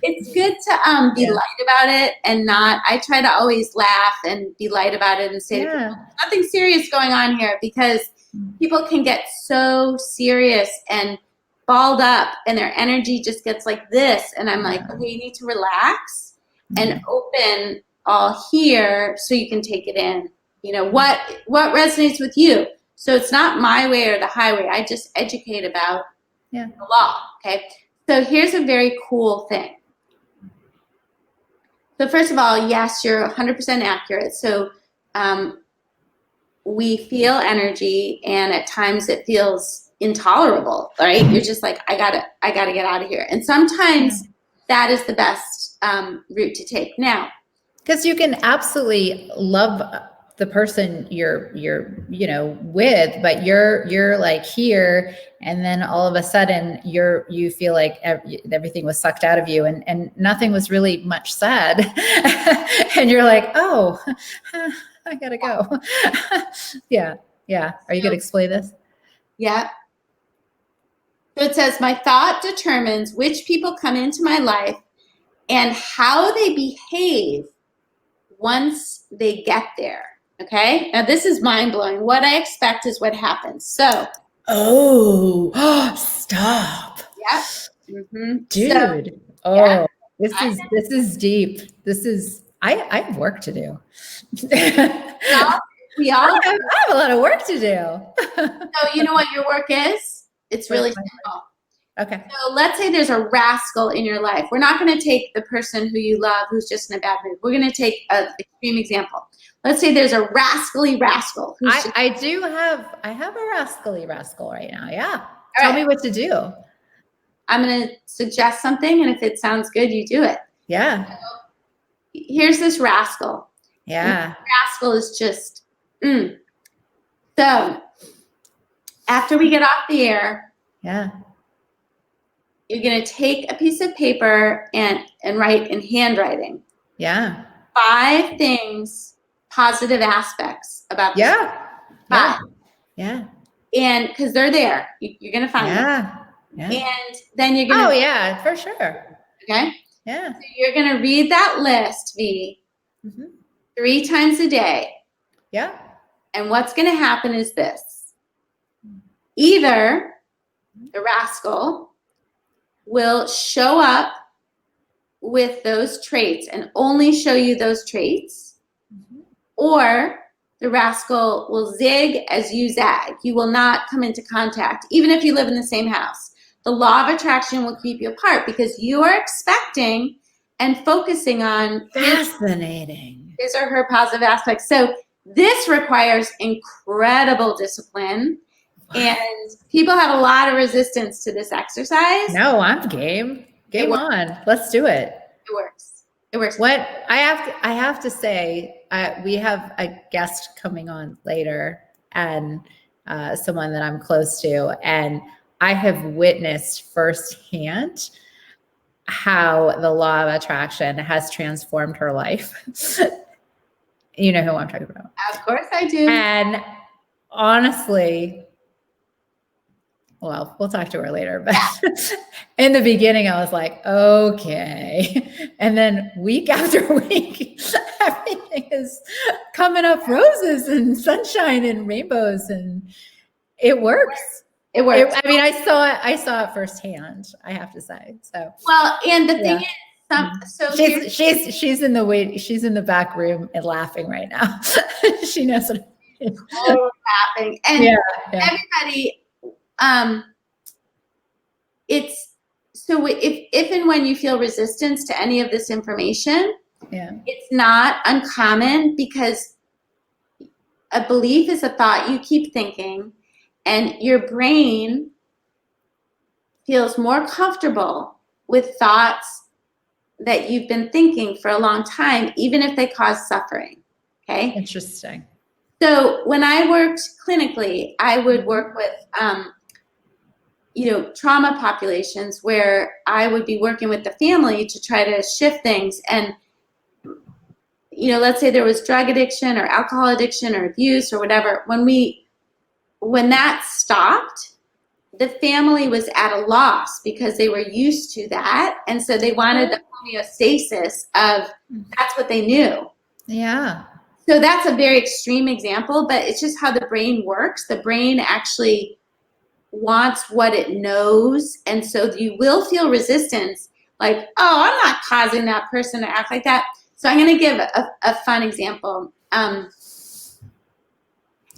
[SPEAKER 2] It's good to be light about it and I try to always laugh and be light about it and say, nothing serious going on here, because people can get so serious and balled up and their energy just gets like this. And I'm like, okay, you need to relax and open all here so you can take it in. You know, what resonates with you? So it's not my way or the highway. I just educate about the law. Okay. So here's a very cool thing. So first of all, yes, you're 100% accurate. So we feel energy, and at times it feels intolerable, right? You're just like, I gotta get out of here. And sometimes that is the best route to take. Now,
[SPEAKER 1] because you can absolutely love the person you're with, but you're like here, and then all of a sudden you feel like everything was sucked out of you, and nothing was really much said, and you're like, oh, I gotta go. Yeah. Are you gonna explain this?
[SPEAKER 2] Yeah. So it says, my thought determines which people come into my life and how they behave once they get there. Okay. Now this is mind blowing. What I expect is what happens. So.
[SPEAKER 1] Oh, stop.
[SPEAKER 2] Yep. Mm-hmm.
[SPEAKER 1] Dude. So, this is deep. I have work to do.
[SPEAKER 2] We all
[SPEAKER 1] I have a lot of work to do.
[SPEAKER 2] So you know what your work is? It's really simple.
[SPEAKER 1] Okay.
[SPEAKER 2] So let's say there's a rascal in your life. We're not going to take the person who you love who's just in a bad mood. We're going to take an extreme example. Let's say there's a rascally rascal.
[SPEAKER 1] I have a rascally rascal right now. Yeah. Tell me what to do.
[SPEAKER 2] I'm going to suggest something, and if it sounds good, you do it.
[SPEAKER 1] Yeah.
[SPEAKER 2] So, here's this rascal.
[SPEAKER 1] Yeah.
[SPEAKER 2] And the rascal is just, So after we get off the air, you're going to take a piece of paper and write in handwriting.
[SPEAKER 1] Yeah.
[SPEAKER 2] 5 things, positive aspects about this. 5.
[SPEAKER 1] Yeah.
[SPEAKER 2] And because they're there, you're going to find them. Yeah. And then you're going to.
[SPEAKER 1] Oh, yeah, for sure.
[SPEAKER 2] Okay.
[SPEAKER 1] Yeah.
[SPEAKER 2] So you're going to read that list, V, 3 times a day.
[SPEAKER 1] Yeah.
[SPEAKER 2] And what's going to happen is this. Either the rascal will show up with those traits and only show you those traits, or the rascal will zig as you zag. You will not come into contact, even if you live in the same house. The law of attraction will keep you apart because you are expecting and focusing on
[SPEAKER 1] fascinating
[SPEAKER 2] his or her positive aspects. So this requires incredible discipline, and people have a lot of resistance to this exercise.
[SPEAKER 1] No, I'm game. Game on. Let's do it.
[SPEAKER 2] It works. It works.
[SPEAKER 1] What I have to say, we have a guest coming on later, and someone that I'm close to, and I have witnessed firsthand how the law of attraction has transformed her life. You know who I'm talking about.
[SPEAKER 2] Of course I do.
[SPEAKER 1] And honestly, well, we'll talk to her later, but in the beginning I was like, okay. And then week after week, everything is coming up roses and sunshine and rainbows, and it works.
[SPEAKER 2] It works.
[SPEAKER 1] I mean, I saw it firsthand, I have to say. So,
[SPEAKER 2] well, and the thing is, so
[SPEAKER 1] she's in the back room and laughing right now. She knows what
[SPEAKER 2] laughing. And everybody, it's so if and when you feel resistance to any of this information, it's not uncommon, because a belief is a thought you keep thinking, and your brain feels more comfortable with thoughts that you've been thinking for a long time, even if they cause suffering. Okay.
[SPEAKER 1] Interesting.
[SPEAKER 2] So when I worked clinically, I would work with, trauma populations where I would be working with the family to try to shift things. And, let's say there was drug addiction or alcohol addiction or abuse or whatever. When that stopped, the family was at a loss because they were used to that. And so they wanted the homeostasis of that's what they knew.
[SPEAKER 1] Yeah.
[SPEAKER 2] So that's a very extreme example, but it's just how the brain works. The brain actually wants what it knows. And so you will feel resistance, like, oh, I'm not causing that person to act like that. So I'm going to give a fun example.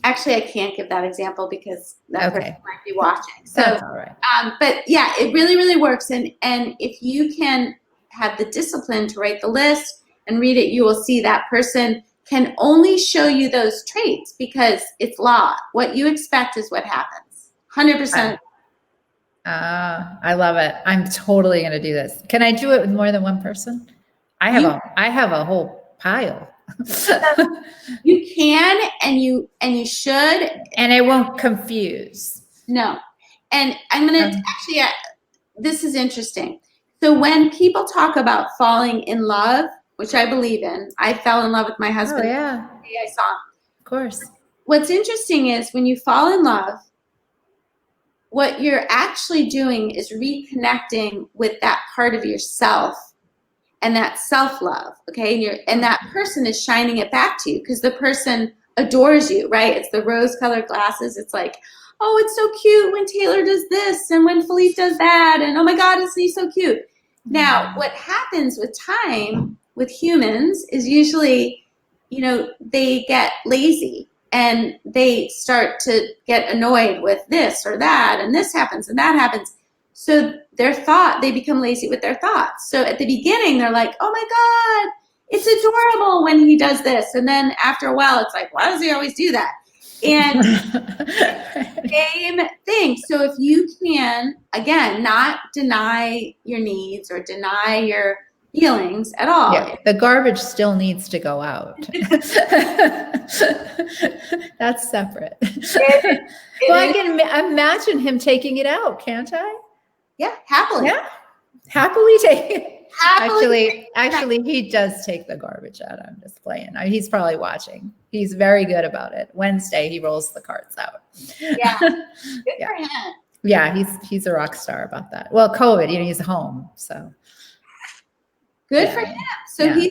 [SPEAKER 2] Actually, I can't give that example because that person might be watching. So,
[SPEAKER 1] that's all right.
[SPEAKER 2] But yeah, it really, really works. And if you can have the discipline to write the list and read it, you will see that person can only show you those traits because it's law. What you expect is what happens. 100%.
[SPEAKER 1] I love it. I'm totally going to do this. Can I do it with more than one person? I have a whole pile.
[SPEAKER 2] You can, and you should,
[SPEAKER 1] and it won't confuse.
[SPEAKER 2] No. And I'm going to actually, this is interesting. So when people talk about falling in love, which I believe in, I fell in love with my husband.
[SPEAKER 1] Oh, yeah.
[SPEAKER 2] The day I saw him.
[SPEAKER 1] Of course.
[SPEAKER 2] What's interesting is when you fall in love, what you're actually doing is reconnecting with that part of yourself and that self-love, okay? And that person is shining it back to you because the person adores you, right? It's the rose-colored glasses. It's like, oh, it's so cute when Taylor does this and when Philippe does that, and oh my God, isn't he so cute? Now, what happens with time with humans is usually, they get lazy and they start to get annoyed with this or that, and this happens and that happens. So they become lazy with their thoughts. So at the beginning, they're like, oh my God, it's adorable when he does this. And then after a while, it's like, why does he always do that? And same thing. So if you can, again, not deny your needs or deny your feelings at all.
[SPEAKER 1] Yeah, the garbage still needs to go out. That's separate. I can imagine him taking it out, can't I?
[SPEAKER 2] Yeah, happily.
[SPEAKER 1] Yeah, happily take it. Actually, he does take the garbage out. I'm just playing. He's probably watching. He's very good about it. Wednesday, he rolls the carts out.
[SPEAKER 2] Yeah, good for him.
[SPEAKER 1] Yeah, he's a rock star about that. Well, COVID, he's home, so.
[SPEAKER 2] Good for him. So he's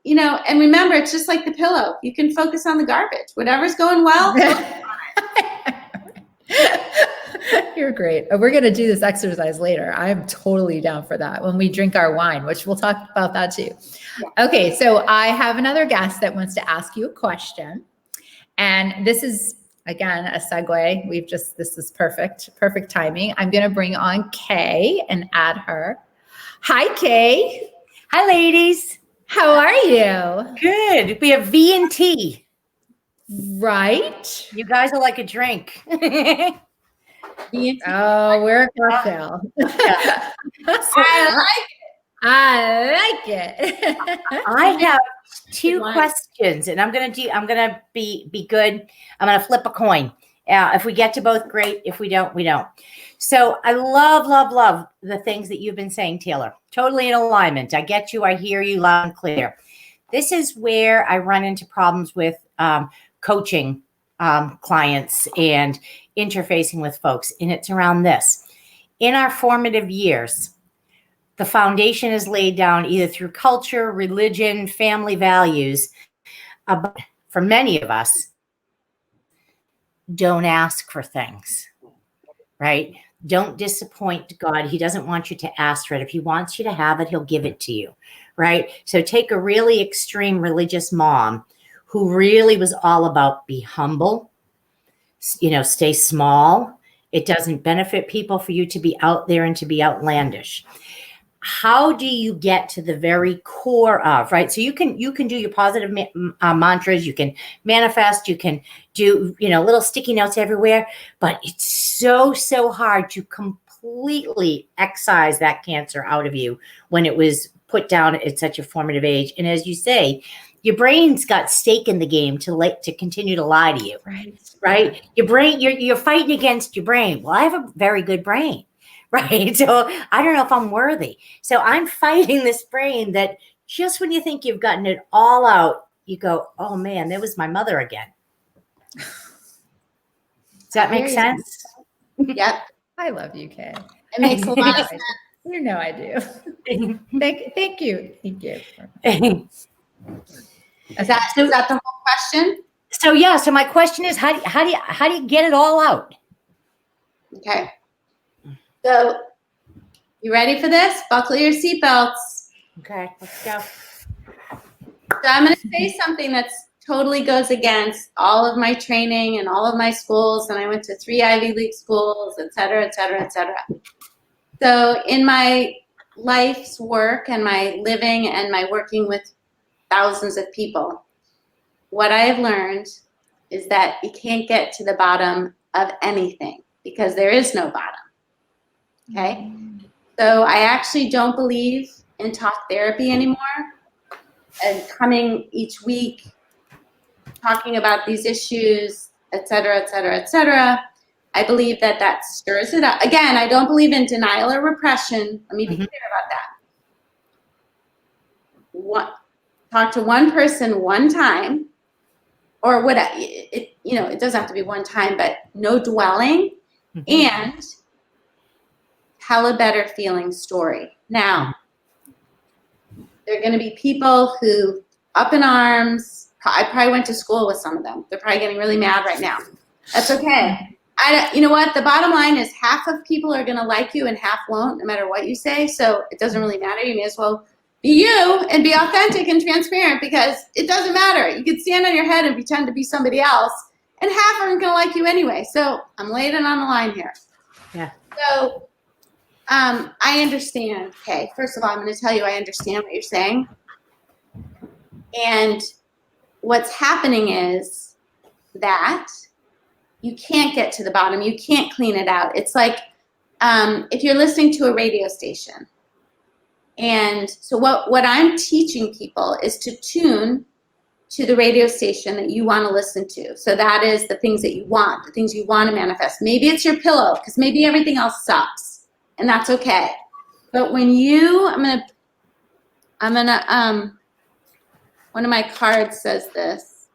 [SPEAKER 2] and remember, it's just like the pillow. You can focus on the garbage. Whatever's going well, focus on it.
[SPEAKER 1] You're great. We're going to do this exercise later. I'm totally down for that when we drink our wine, which we'll talk about that too. Yeah. Okay, so I have another guest that wants to ask you a question. And this is, again, a segue. This is perfect timing. I'm going to bring on Kay and add her. Hi, Kay.
[SPEAKER 4] Hi, ladies.
[SPEAKER 1] How are you?
[SPEAKER 4] Good. We have V and T.
[SPEAKER 1] Right.
[SPEAKER 4] You guys are like a drink.
[SPEAKER 1] Oh, we're a cocktail.
[SPEAKER 4] Yeah.
[SPEAKER 1] I like it.
[SPEAKER 4] I have two questions, and I'm gonna be good. I'm gonna flip a coin. If we get to both, great. If we don't, we don't. So I love the things that you've been saying, Taylor. Totally in alignment. I get you. I hear you loud and clear. This is where I run into problems with coaching clients and interfacing with folks. And it's around this. In our formative years, the foundation is laid down either through culture, religion, family values. But for many of us, don't ask for things, right? Don't disappoint God. He doesn't want you to ask for it. If he wants you to have it, he'll give it to you, right? So take a really extreme religious mom who really was all about be humble, stay small. It doesn't benefit people for you to be out there and to be outlandish. How do you get to the very core of, right? So you can do your positive mantras, you can manifest, you can do, little sticky notes everywhere, but it's so hard to completely excise that cancer out of you when it was put down at such a formative age. And as you say, your brain's got stake in the game to continue to lie to you, right? Your brain, you're fighting against your brain. Well, I have a very good brain. Right. So I don't know if I'm worthy. So I'm fighting this brain that just when you think you've gotten it all out, you go, oh man, there was my mother again. Does that make sense?
[SPEAKER 2] Yep.
[SPEAKER 1] I love you, Kay.
[SPEAKER 2] It makes a lot of sense.
[SPEAKER 1] You know I do. Thank you.
[SPEAKER 2] Is that the whole question?
[SPEAKER 4] So yeah. So my question is, how do you get it all out?
[SPEAKER 2] Okay. So, you ready for this? Buckle your seatbelts.
[SPEAKER 4] Okay, let's go.
[SPEAKER 2] So I'm going to say something that totally goes against all of my training and all of my schools, and I went to 3 Ivy League schools, et cetera, et cetera, et cetera. So in my life's work and my living and my working with thousands of people, what I have learned is that you can't get to the bottom of anything because there is no bottom. Okay, so I actually don't believe in talk therapy anymore and coming each week talking about these issues, et cetera, et cetera, et cetera. I believe that stirs it up. Again, I don't believe in denial or repression. Let me be clear about that. Talk to one person one time, or what? It doesn't have to be one time, but no dwelling and tell a better feeling story. Now, there are going to be people who up in arms. I probably went to school with some of them. They're probably getting really mad right now. That's okay. You know what? The bottom line is half of people are going to like you and half won't, no matter what you say. So it doesn't really matter. You may as well be you and be authentic and transparent because it doesn't matter. You can stand on your head and pretend to be somebody else, and half aren't going to like you anyway. So I'm laying it on the line here.
[SPEAKER 4] Yeah.
[SPEAKER 2] So I understand. Okay, first of all, I'm going to tell you I understand what you're saying. And what's happening is that you can't get to the bottom. You can't clean it out. It's like if you're listening to a radio station. And so what I'm teaching people is to tune to the radio station that you want to listen to. So that is the things that you want, the things you want to manifest. Maybe it's your pillow because maybe everything else sucks. And that's okay. But when I'm gonna one of my cards says this.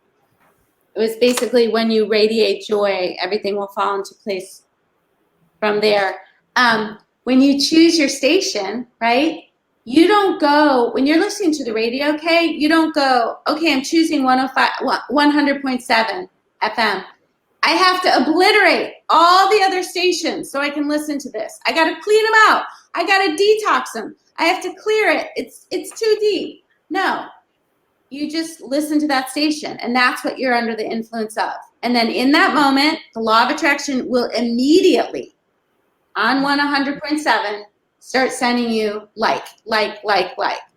[SPEAKER 2] It was basically when you radiate joy, everything will fall into place from there. When you choose your station, right? You don't go, when you're listening to the radio, okay, you don't go, okay, I'm choosing 100.7 FM. I have to obliterate all the other stations so I can listen to this. I got to clean them out. I got to detox them. I have to clear it. It's too deep. No, you just listen to that station, and that's what you're under the influence of. And then in that moment, the law of attraction will immediately, on 100.7, start sending you like,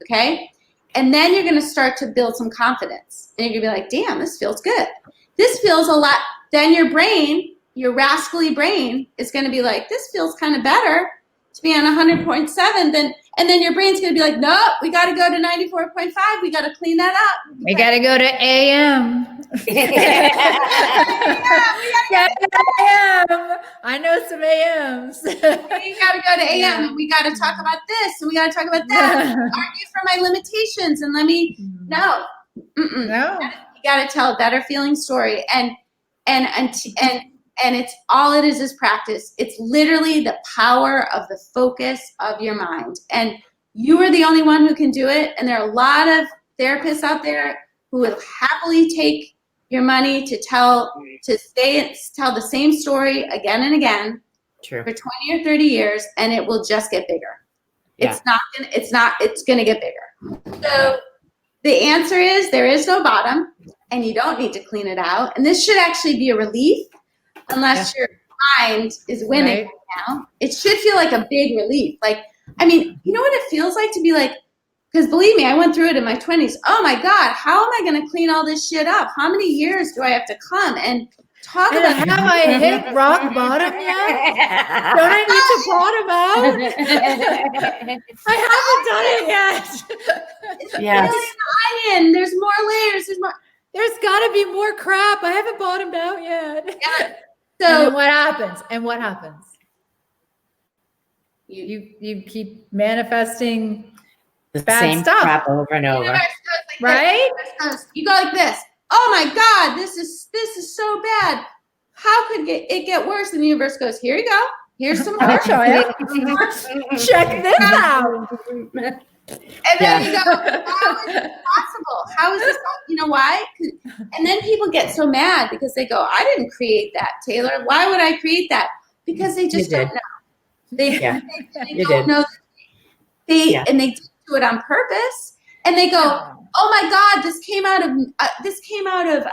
[SPEAKER 2] okay? And then you're going to start to build some confidence. And you're going to be like, damn, this feels good. This feels a lot. Then your brain, your rascally brain, is going to be like, this feels kind of better to be on 100.7 than, and then your brain's going to be like, no, we got to go to 94.5. We got to clean that up.
[SPEAKER 1] We got to go to AM. AM. I know some AMs.
[SPEAKER 2] We got to go to AM, and we got to talk about this, and we got to talk about that. Argue for my limitations, and let me, no.
[SPEAKER 1] No.
[SPEAKER 2] You got to tell a better feeling story. And And it's all it is practice. It's literally the power of the focus of your mind. And you are the only one who can do it. And there are a lot of therapists out there who will happily take your money to tell the same story again and again.
[SPEAKER 4] True.
[SPEAKER 2] For 20 or 30 years, and it will just get bigger.
[SPEAKER 4] Yeah.
[SPEAKER 2] It's going to get bigger. So the answer is there is no bottom, and you don't need to clean it out. And this should actually be a relief, unless your mind is winning right now. It should feel like a big relief. Like, I mean, you know what it feels like to be like, because believe me, I went through it in my 20s. Oh my God, how am I going to clean all this shit up? How many years do I have to come and talk about?
[SPEAKER 1] Have I hit rock bottom yet? Don't I need to bottom out? I haven't done it yet.
[SPEAKER 2] Yes. An onion. There's more layers.
[SPEAKER 1] There's got to be more crap. I haven't bottomed out yet.
[SPEAKER 2] Yeah.
[SPEAKER 1] So what happens? You keep manifesting
[SPEAKER 4] the
[SPEAKER 1] bad
[SPEAKER 4] same
[SPEAKER 1] stuff
[SPEAKER 4] crap over and over.
[SPEAKER 2] Right? You go like this. Oh my God, this is so bad. How could it get worse? And the universe goes, here you go. Here's some more.
[SPEAKER 1] Check this out.
[SPEAKER 2] And then you go, how is this possible? How is this? You know why? And then people get so mad because they go, I didn't create that, Taylor. Why would I create that? Because they just don't know. They don't know. And they do it on purpose. And they go, oh my God, this came out of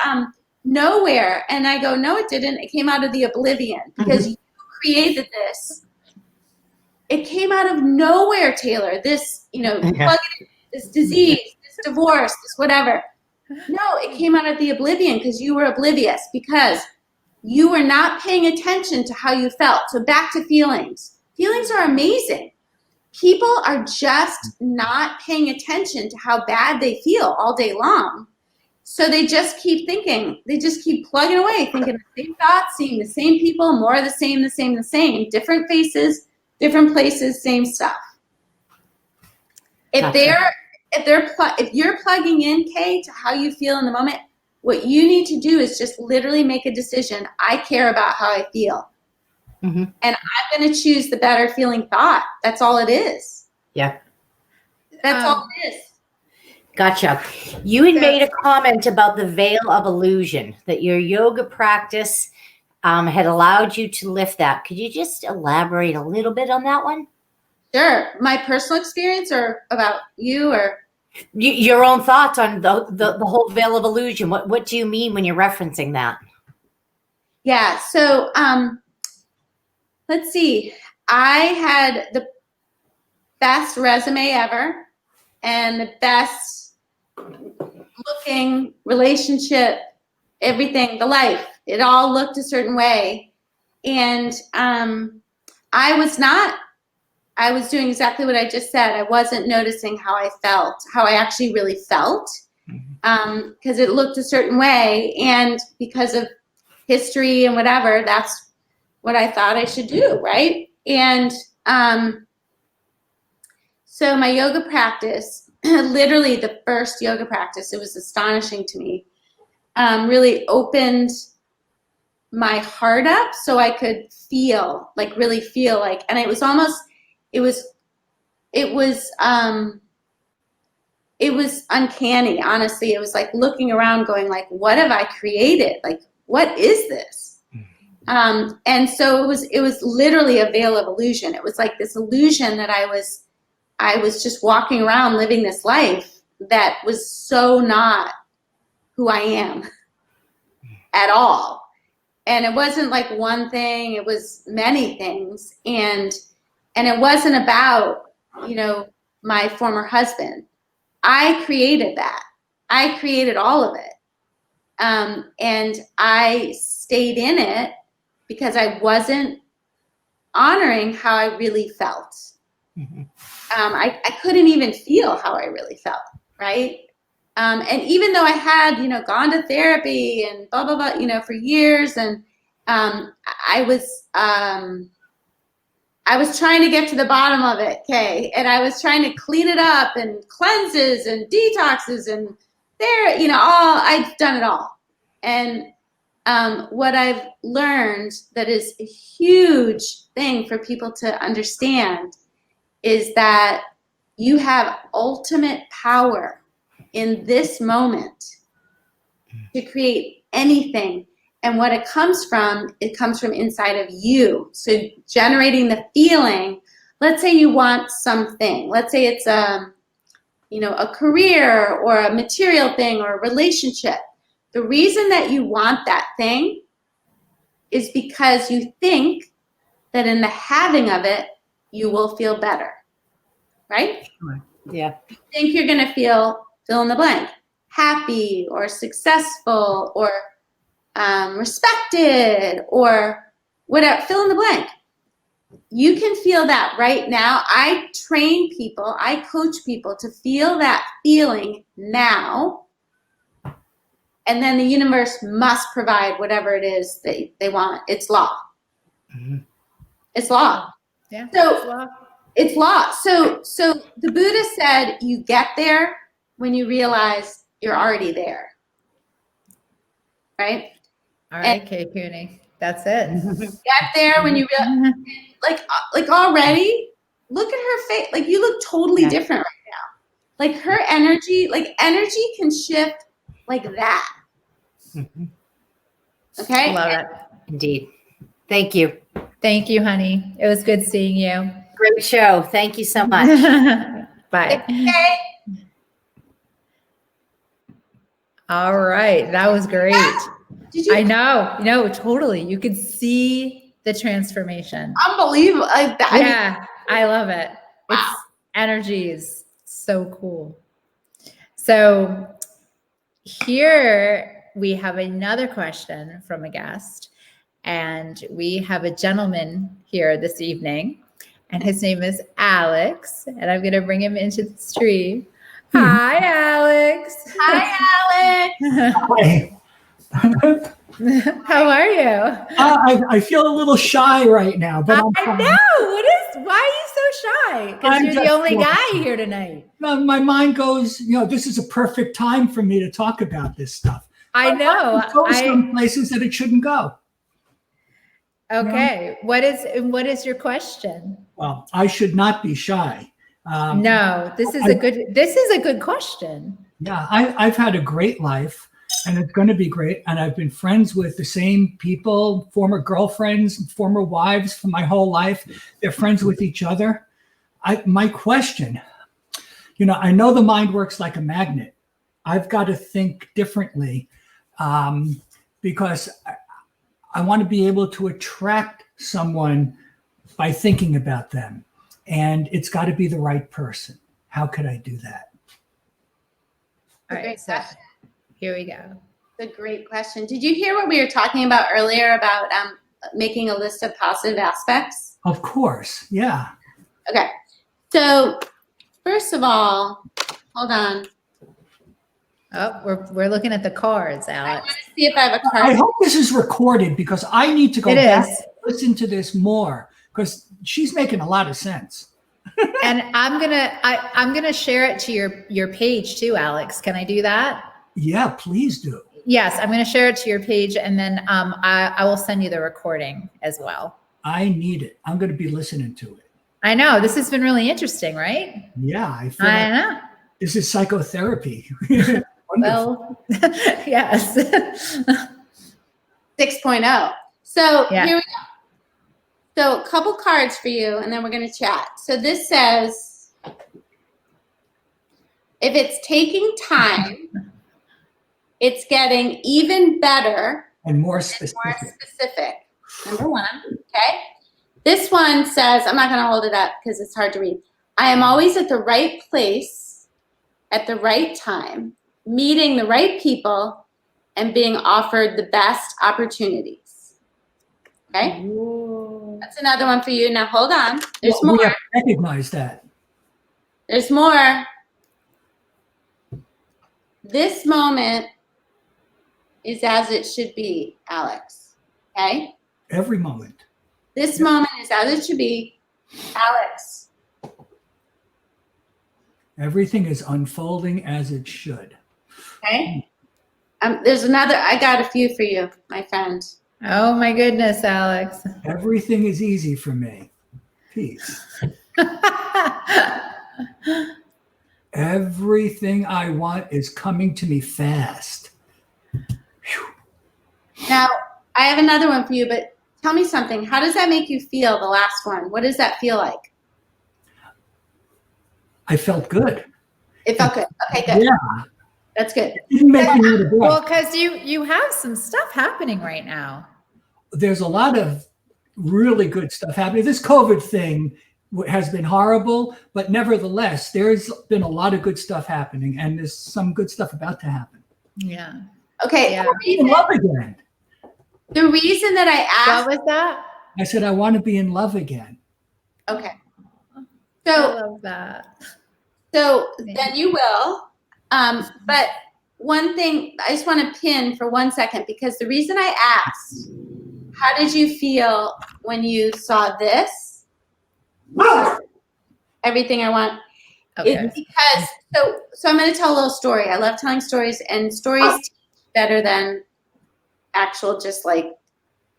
[SPEAKER 2] nowhere. And I go, no, it didn't. It came out of the oblivion because you created this. It came out of nowhere, Taylor. This, this disease, this divorce, this whatever. No, it came out of the oblivion because you were oblivious, because you were not paying attention to how you felt. So back to feelings. Feelings are amazing. People are just not paying attention to how bad they feel all day long. So they just keep thinking. They just keep plugging away, thinking the same thoughts, seeing the same people, more of the same, different faces, different places, same stuff. If you're plugging in, Kay, to how you feel in the moment, what you need to do is just literally make a decision. I care about how I feel. And I'm going to choose the better feeling thought. That's all it is.
[SPEAKER 4] Yeah.
[SPEAKER 2] That's all it is.
[SPEAKER 4] Gotcha. You had made a comment about the veil of illusion, that your yoga practice had allowed you to lift that. Could you just elaborate a little bit on that one?
[SPEAKER 2] Sure. My personal experience, or about you, or
[SPEAKER 4] your own thoughts on the whole veil of illusion. What do you mean when you're referencing that?
[SPEAKER 2] Yeah. So let's see. I had the best resume ever and the best looking relationship, everything, the life. It all looked a certain way. And I was doing exactly what I just said. I wasn't noticing how I felt, how I actually really felt, because it looked a certain way. And because of history and whatever, that's what I thought I should do, right? And so my yoga practice, literally the first yoga practice, it was astonishing to me, really opened my heart up so I could feel, like really feel like, and it was uncanny, honestly. It was like looking around going like, what have I created? Like, what is this? And so it was literally a veil of illusion. It was like this illusion that I was just walking around living this life that was so not who I am at all. And it wasn't like one thing, it was many things. And it wasn't about, my former husband. I created that. I created all of it. And I stayed in it because I wasn't honoring how I really felt. I couldn't even feel how I really felt, right? And even though I had, gone to therapy and blah, blah, blah, for years, and I was trying to get to the bottom of it, Kay, and I was trying to clean it up and cleanses and detoxes and I'd done it all. And what I've learned that is a huge thing for people to understand is that you have ultimate power in this moment to create anything. And what it comes from inside of you. So generating the feeling, let's say you want something. Let's say it's a career or a material thing or a relationship. The reason that you want that thing is because you think that in the having of it, you will feel better, right?
[SPEAKER 4] Yeah.
[SPEAKER 2] You think you're going to fill in the blank, happy or successful or respected or whatever, fill in the blank. You can feel that right now. I train people, I coach people to feel that feeling now. And then the universe must provide whatever it is they want. It's law.
[SPEAKER 4] Mm-hmm.
[SPEAKER 2] It's law.
[SPEAKER 1] Yeah.
[SPEAKER 2] So it's law. So the Buddha said you get there when you realize you're already there. Right?
[SPEAKER 1] All right, Kay Cooney. That's it.
[SPEAKER 2] Get there when you realize, like already, look at her face. Like you look totally different right now. Like her energy can shift like that. Okay?
[SPEAKER 1] Love it.
[SPEAKER 4] Indeed. Thank you.
[SPEAKER 1] Thank you, honey. It was good seeing you.
[SPEAKER 4] Great show. Thank you so much.
[SPEAKER 1] Bye.
[SPEAKER 2] Okay.
[SPEAKER 1] All right. That was great.
[SPEAKER 2] Did you?
[SPEAKER 1] I know. No, totally. You could see the transformation.
[SPEAKER 2] Unbelievable.
[SPEAKER 1] Yeah, I love it.
[SPEAKER 2] Wow.
[SPEAKER 1] It's energy is so cool. So here we have another question from a guest, and we have a gentleman here this evening, and his name is Alex, and I'm going to bring him into the stream. Hi, Alex.
[SPEAKER 2] Hi, Alex.
[SPEAKER 5] Hi.
[SPEAKER 1] How are you?
[SPEAKER 5] I feel a little shy right now, but I'm
[SPEAKER 1] I
[SPEAKER 5] fine.
[SPEAKER 1] know. Why are you so shy? Because
[SPEAKER 5] I'm
[SPEAKER 1] you're the
[SPEAKER 5] just
[SPEAKER 1] only
[SPEAKER 5] joking.
[SPEAKER 1] guy here tonight.
[SPEAKER 5] My mind goes, this is a perfect time for me to talk about this stuff.
[SPEAKER 1] I know.
[SPEAKER 5] It goes some places that it shouldn't go.
[SPEAKER 1] Okay. What is your question?
[SPEAKER 5] Well, I should not be shy.
[SPEAKER 1] No, this is a good question.
[SPEAKER 5] Yeah, I've had a great life, and it's going to be great. And I've been friends with the same people, former girlfriends, former wives for my whole life. They're friends with each other. My question, I know the mind works like a magnet. I've got to think differently because I want to be able to attract someone by thinking about them. And it's got to be the right person. How could I do that?
[SPEAKER 1] All right, so here we go.
[SPEAKER 2] It's a great question. Did you hear what we were talking about earlier about making a list of positive aspects?
[SPEAKER 5] Of course, yeah.
[SPEAKER 2] Okay. So first of all, hold on.
[SPEAKER 1] Oh, we're looking at the cards,
[SPEAKER 2] I
[SPEAKER 1] Alex.
[SPEAKER 2] want to see if I have a
[SPEAKER 5] I
[SPEAKER 2] card.
[SPEAKER 5] hope this is recorded because I need to go
[SPEAKER 1] It
[SPEAKER 5] back
[SPEAKER 1] is.
[SPEAKER 5] and listen to this more because she's making a lot of sense.
[SPEAKER 1] And I'm gonna share it to your page too, Alex. Can I do that?
[SPEAKER 5] Yeah, please do.
[SPEAKER 1] Yes, I'm gonna share it to your page, and then I will send you the recording as well.
[SPEAKER 5] I need it. I'm going to be listening to it.
[SPEAKER 1] I know this has been really interesting, right?
[SPEAKER 5] Yeah, I feel
[SPEAKER 1] I
[SPEAKER 5] like
[SPEAKER 1] know.
[SPEAKER 5] this is psychotherapy. Wonderful.
[SPEAKER 1] Well, yes.
[SPEAKER 2] 6.0. So
[SPEAKER 1] Yeah.
[SPEAKER 2] here we go. So a couple cards for you, and then we're going to chat. So this says, if it's taking time, it's getting even better
[SPEAKER 5] And more
[SPEAKER 2] and
[SPEAKER 5] specific.
[SPEAKER 2] more specific. Number one, okay? This one says, I'm not going to hold it up because it's hard to read. I am always at the right place at the right time, meeting the right people, and being offered the best opportunities. Okay? That's another one for you. Now, hold on. There's
[SPEAKER 5] Well, we
[SPEAKER 2] more.
[SPEAKER 5] have to recognize that.
[SPEAKER 2] There's more. This moment is as it should be, Alex. Okay?
[SPEAKER 5] Every moment.
[SPEAKER 2] This moment is as it should be, Alex.
[SPEAKER 5] Everything is unfolding as it should.
[SPEAKER 2] Okay? There's another. I got a few for you, my friend.
[SPEAKER 1] Oh my goodness, Alex.
[SPEAKER 5] Everything is easy for me. Peace. Everything I want is coming to me fast.
[SPEAKER 2] Now, I have another one for you, but tell me something. How does that make you feel, the last one? What does that feel like?
[SPEAKER 5] I felt good.
[SPEAKER 2] It felt good. Okay, good.
[SPEAKER 5] Yeah.
[SPEAKER 2] That's good.
[SPEAKER 5] It didn't make me out of breath.
[SPEAKER 1] Well, because you have some stuff happening right now.
[SPEAKER 5] There's a lot of really good stuff happening. This COVID thing has been horrible, but nevertheless, there's been a lot of good stuff happening, and there's some good stuff about to happen.
[SPEAKER 1] Yeah.
[SPEAKER 2] Okay.
[SPEAKER 1] Yeah.
[SPEAKER 5] In love again.
[SPEAKER 2] The reason that I asked.
[SPEAKER 1] What was that?
[SPEAKER 5] I said I want to be in love again.
[SPEAKER 2] Okay.
[SPEAKER 1] I
[SPEAKER 2] So
[SPEAKER 1] love that.
[SPEAKER 2] then you will. But one thing I just want to pin for 1 second, because the reason I asked, how did you feel when you saw this? Everything I want.
[SPEAKER 1] Okay.
[SPEAKER 2] It's because so I'm going to tell a little story. I love telling stories, and stories teach better than actual just like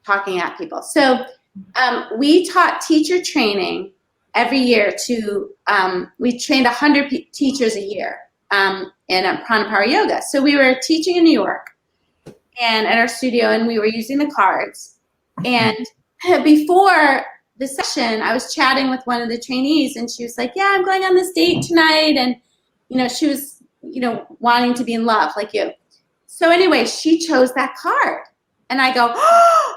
[SPEAKER 2] talking at people. So we taught teacher training every year to we trained 100 teachers a year in Prana Power Yoga. So we were teaching in New York and at our studio, and we were using the cards. And before the session, I was chatting with one of the trainees, and she was like, yeah, I'm going on this date tonight. And, she was, wanting to be in love like you. So anyway, she chose that card. And I go, oh,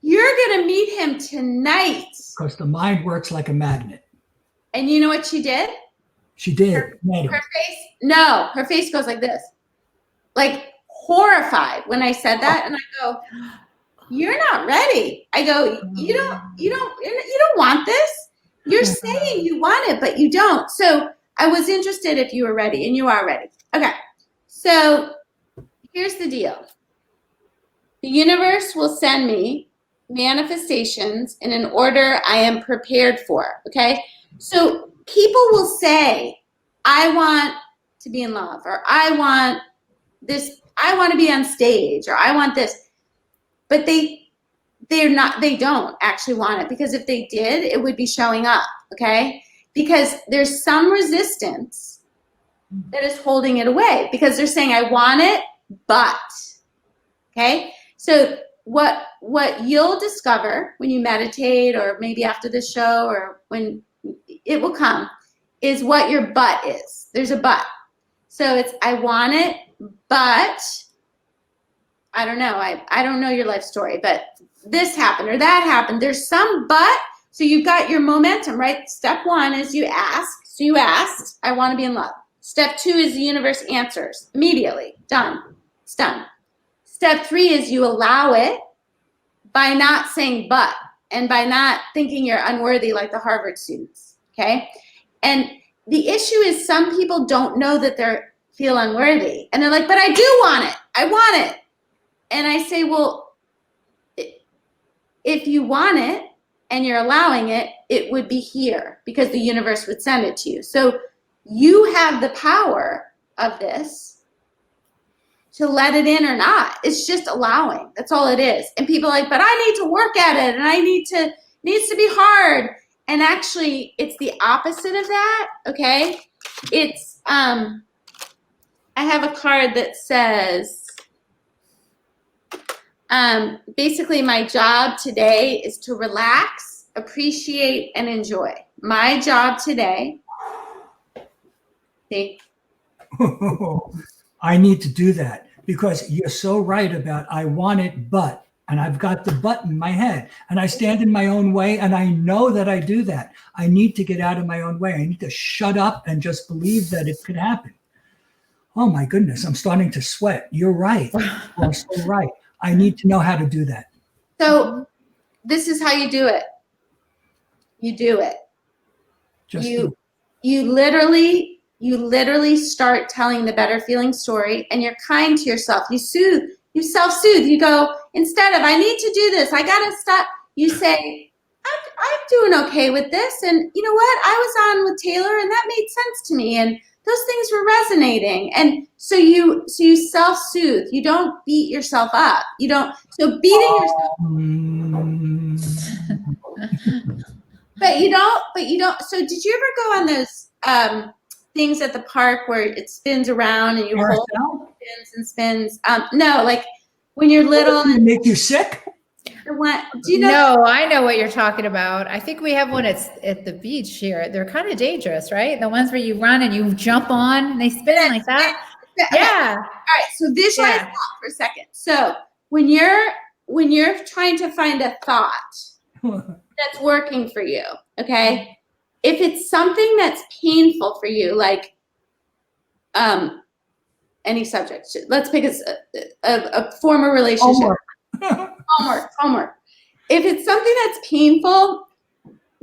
[SPEAKER 2] you're going to meet him tonight.
[SPEAKER 5] Because the mind works like a magnet.
[SPEAKER 2] And you know what she did?
[SPEAKER 5] She did.
[SPEAKER 2] Her face goes like this, like horrified when I said that. And I go, you're not ready. I go, you don't want this. You're saying you want it, but you don't. So I was interested if you were ready, and you are ready. Okay. So here's the deal. The universe will send me manifestations in an order I am prepared for. Okay. So people will say, I want to be in love, or I want this, I want to be on stage, or I want this. But they don't actually want it, because if they did, it would be showing up, okay? Because there's some resistance that is holding it away, because they're saying, I want it, but, okay? So what you'll discover when you meditate, or maybe after the show, or when it will come, is what your but is. There's a but. So it's, I want it, but I don't know. I don't know your life story, but this happened or that happened. There's some but. So you've got your momentum, right? Step one is you ask. So you asked, I want to be in love. Step two is the universe answers immediately. Done. It's done. Step three is you allow it by not saying but, and by not thinking you're unworthy like the Harvard students, okay? And the issue is some people don't know that they feel unworthy. And they're like, but I do want it. I want it. And I say, well, if you want it and you're allowing it, it would be here, because the universe would send it to you. So you have the power of this to let it in or not. It's just allowing. That's all it is. And people are like, but I need to work at it, and needs to be hard. And actually, it's the opposite of that, okay? It's, I have a card that says, basically my job today is to relax, appreciate, and enjoy. My job today, see?
[SPEAKER 5] I need to do that, because you're so right about I want it, but, and I've got the but in my head, and I stand in my own way, and I know that I do that. I need to get out of my own way. I need to shut up and just believe that it could happen. Oh my goodness, I'm starting to sweat. You're right. You're so right. I need to know how to do that.
[SPEAKER 2] So this is how you do it. You do it. You literally start telling the better feeling story, and you're kind to yourself. You soothe, you self-soothe. You go, instead of I need to do this, I gotta stop, you say, I'm doing okay with this. And you know what? I was on with Taylor, and that made sense to me. And those things were resonating. And so you self-soothe. You don't beat yourself up. So beating yourself. But you don't. So did you ever go on those things at the park where it spins around and you hold it, spins and spins? No, like when you're little.
[SPEAKER 5] Does it make you sick?
[SPEAKER 2] Do you know?
[SPEAKER 1] No, I know what you're talking about. I think we have one at the beach here. They're kind of dangerous, right? The ones where you run and you jump on and they spin like that. Yeah.
[SPEAKER 2] All right. So visualize that for a second. So when you're trying to find a thought that's working for you, okay? If it's something that's painful for you, like any subject, let's pick a former relationship. Homework. If it's something that's painful,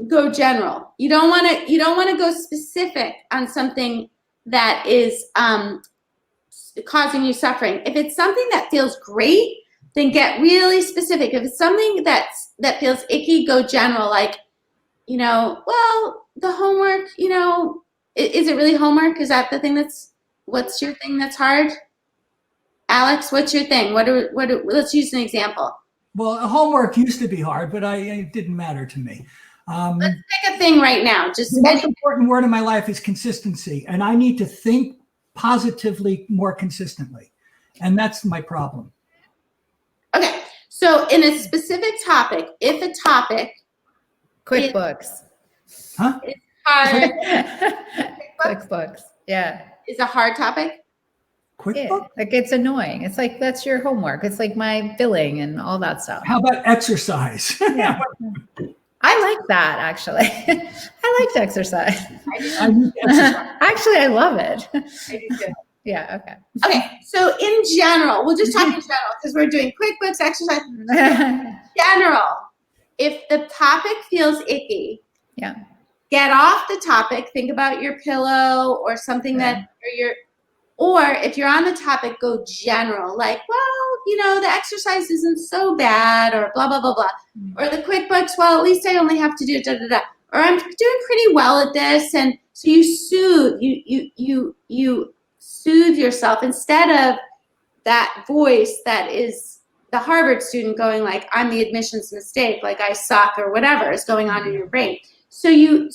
[SPEAKER 2] go general. You don't want to go specific on something that is causing you suffering. If it's something that feels great, then get really specific. If it's something that feels icky, go general. Like, well, the homework, is it really homework? Is that the thing what's your thing that's hard? Alex, what's your thing? Let's use an example.
[SPEAKER 5] Well, homework used to be hard, but it didn't matter to me.
[SPEAKER 2] Let's pick a thing right now. Just
[SPEAKER 5] the most important word in my life is consistency, and I need to think positively more consistently, and that's my problem.
[SPEAKER 2] Okay, so in a specific topic, if a topic
[SPEAKER 1] QuickBooks.
[SPEAKER 2] is hard,
[SPEAKER 1] QuickBooks. Yeah.
[SPEAKER 2] is a hard topic.
[SPEAKER 5] QuickBooks?
[SPEAKER 1] Yeah, like it's annoying. It's like, that's your homework. It's like my billing and all that stuff.
[SPEAKER 5] How about exercise?
[SPEAKER 1] Yeah. I like that, actually. I like to exercise.
[SPEAKER 5] I need exercise.
[SPEAKER 1] Actually, I love it.
[SPEAKER 2] I do too.
[SPEAKER 1] Yeah, okay.
[SPEAKER 2] Okay, so in general, we'll just talk in general because we're doing QuickBooks, exercise. General, if the topic feels icky,
[SPEAKER 1] Yeah.
[SPEAKER 2] get off the topic. Think about your pillow or something or if you're on the topic, go general. Like, well, the exercise isn't so bad, or blah, blah, blah, blah. Or the QuickBooks, well, at least I only have to do da-da-da. Or I'm doing pretty well at this. And so you soothe, you soothe yourself instead of that voice that is the Harvard student going like, I'm the admissions mistake, like I suck or whatever is going on in your brain. So you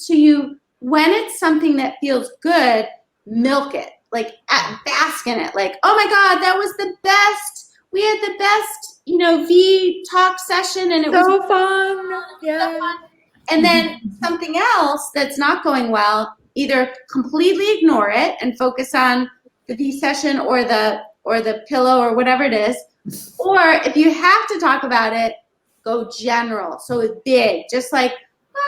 [SPEAKER 2] when it's something that feels good, milk it. Like bask in it, like, oh my God, that was the best. We had the best, V talk session, and it was
[SPEAKER 1] so fun. Yeah.
[SPEAKER 2] So fun. And then something else that's not going well, either completely ignore it and focus on the V session or the pillow or whatever it is, or if you have to talk about it, go general. So it's big, just like, well,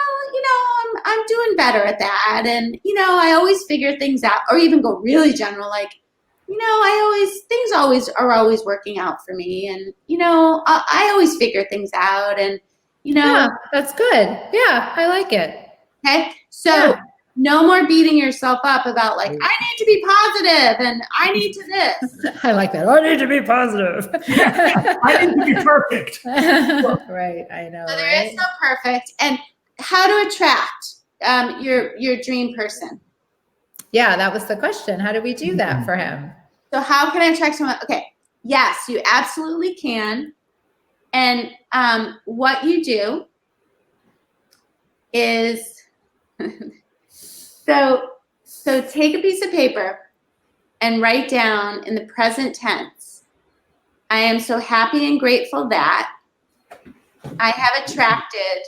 [SPEAKER 2] I'm doing better at that. And, I always figure things out, or even go really general, like, things are always working out for me. And, I always figure things out and,
[SPEAKER 1] Yeah, that's good. Yeah, I like it.
[SPEAKER 2] Okay. So no more beating yourself up about like, I need to be positive and I need to this.
[SPEAKER 1] I like that. I need to be positive.
[SPEAKER 5] I need to be perfect.
[SPEAKER 1] Right, I know.
[SPEAKER 2] So there is no perfect. And how to attract your dream person.
[SPEAKER 1] Yeah, that was the question. How do we do that for him?
[SPEAKER 2] So how can I attract someone? Okay. Yes, you absolutely can. And what you do is so take a piece of paper and write down in the present tense, I am so happy and grateful that I have attracted,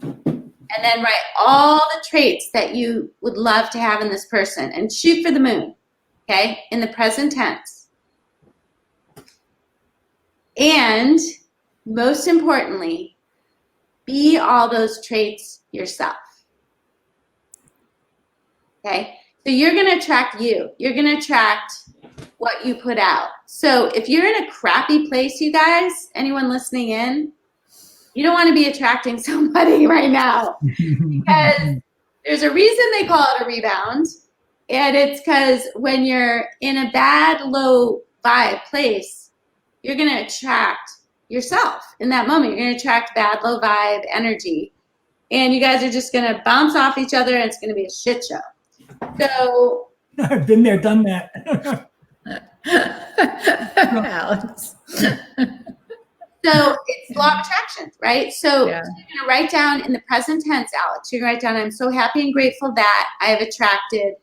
[SPEAKER 2] and then write all the traits that you would love to have in this person and shoot for the moon, okay, in the present tense. And most importantly, be all those traits yourself. Okay? So you're going to attract you. You're going to attract what you put out. So if you're in a crappy place, you guys, anyone listening in, you don't want to be attracting somebody right now because there's a reason they call it a rebound. And it's because when you're in a bad, low vibe place, you're going to attract yourself in that moment. You're going to attract bad, low vibe energy. And you guys are just going to bounce off each other and it's going to be a shit show. So
[SPEAKER 5] I've been there, done that.
[SPEAKER 1] Alex.
[SPEAKER 2] So it's law of attraction, right? So
[SPEAKER 1] Yeah.
[SPEAKER 2] you're going to write down in the present tense, Alex, you're going to write down, I'm so happy and grateful that I have attracted,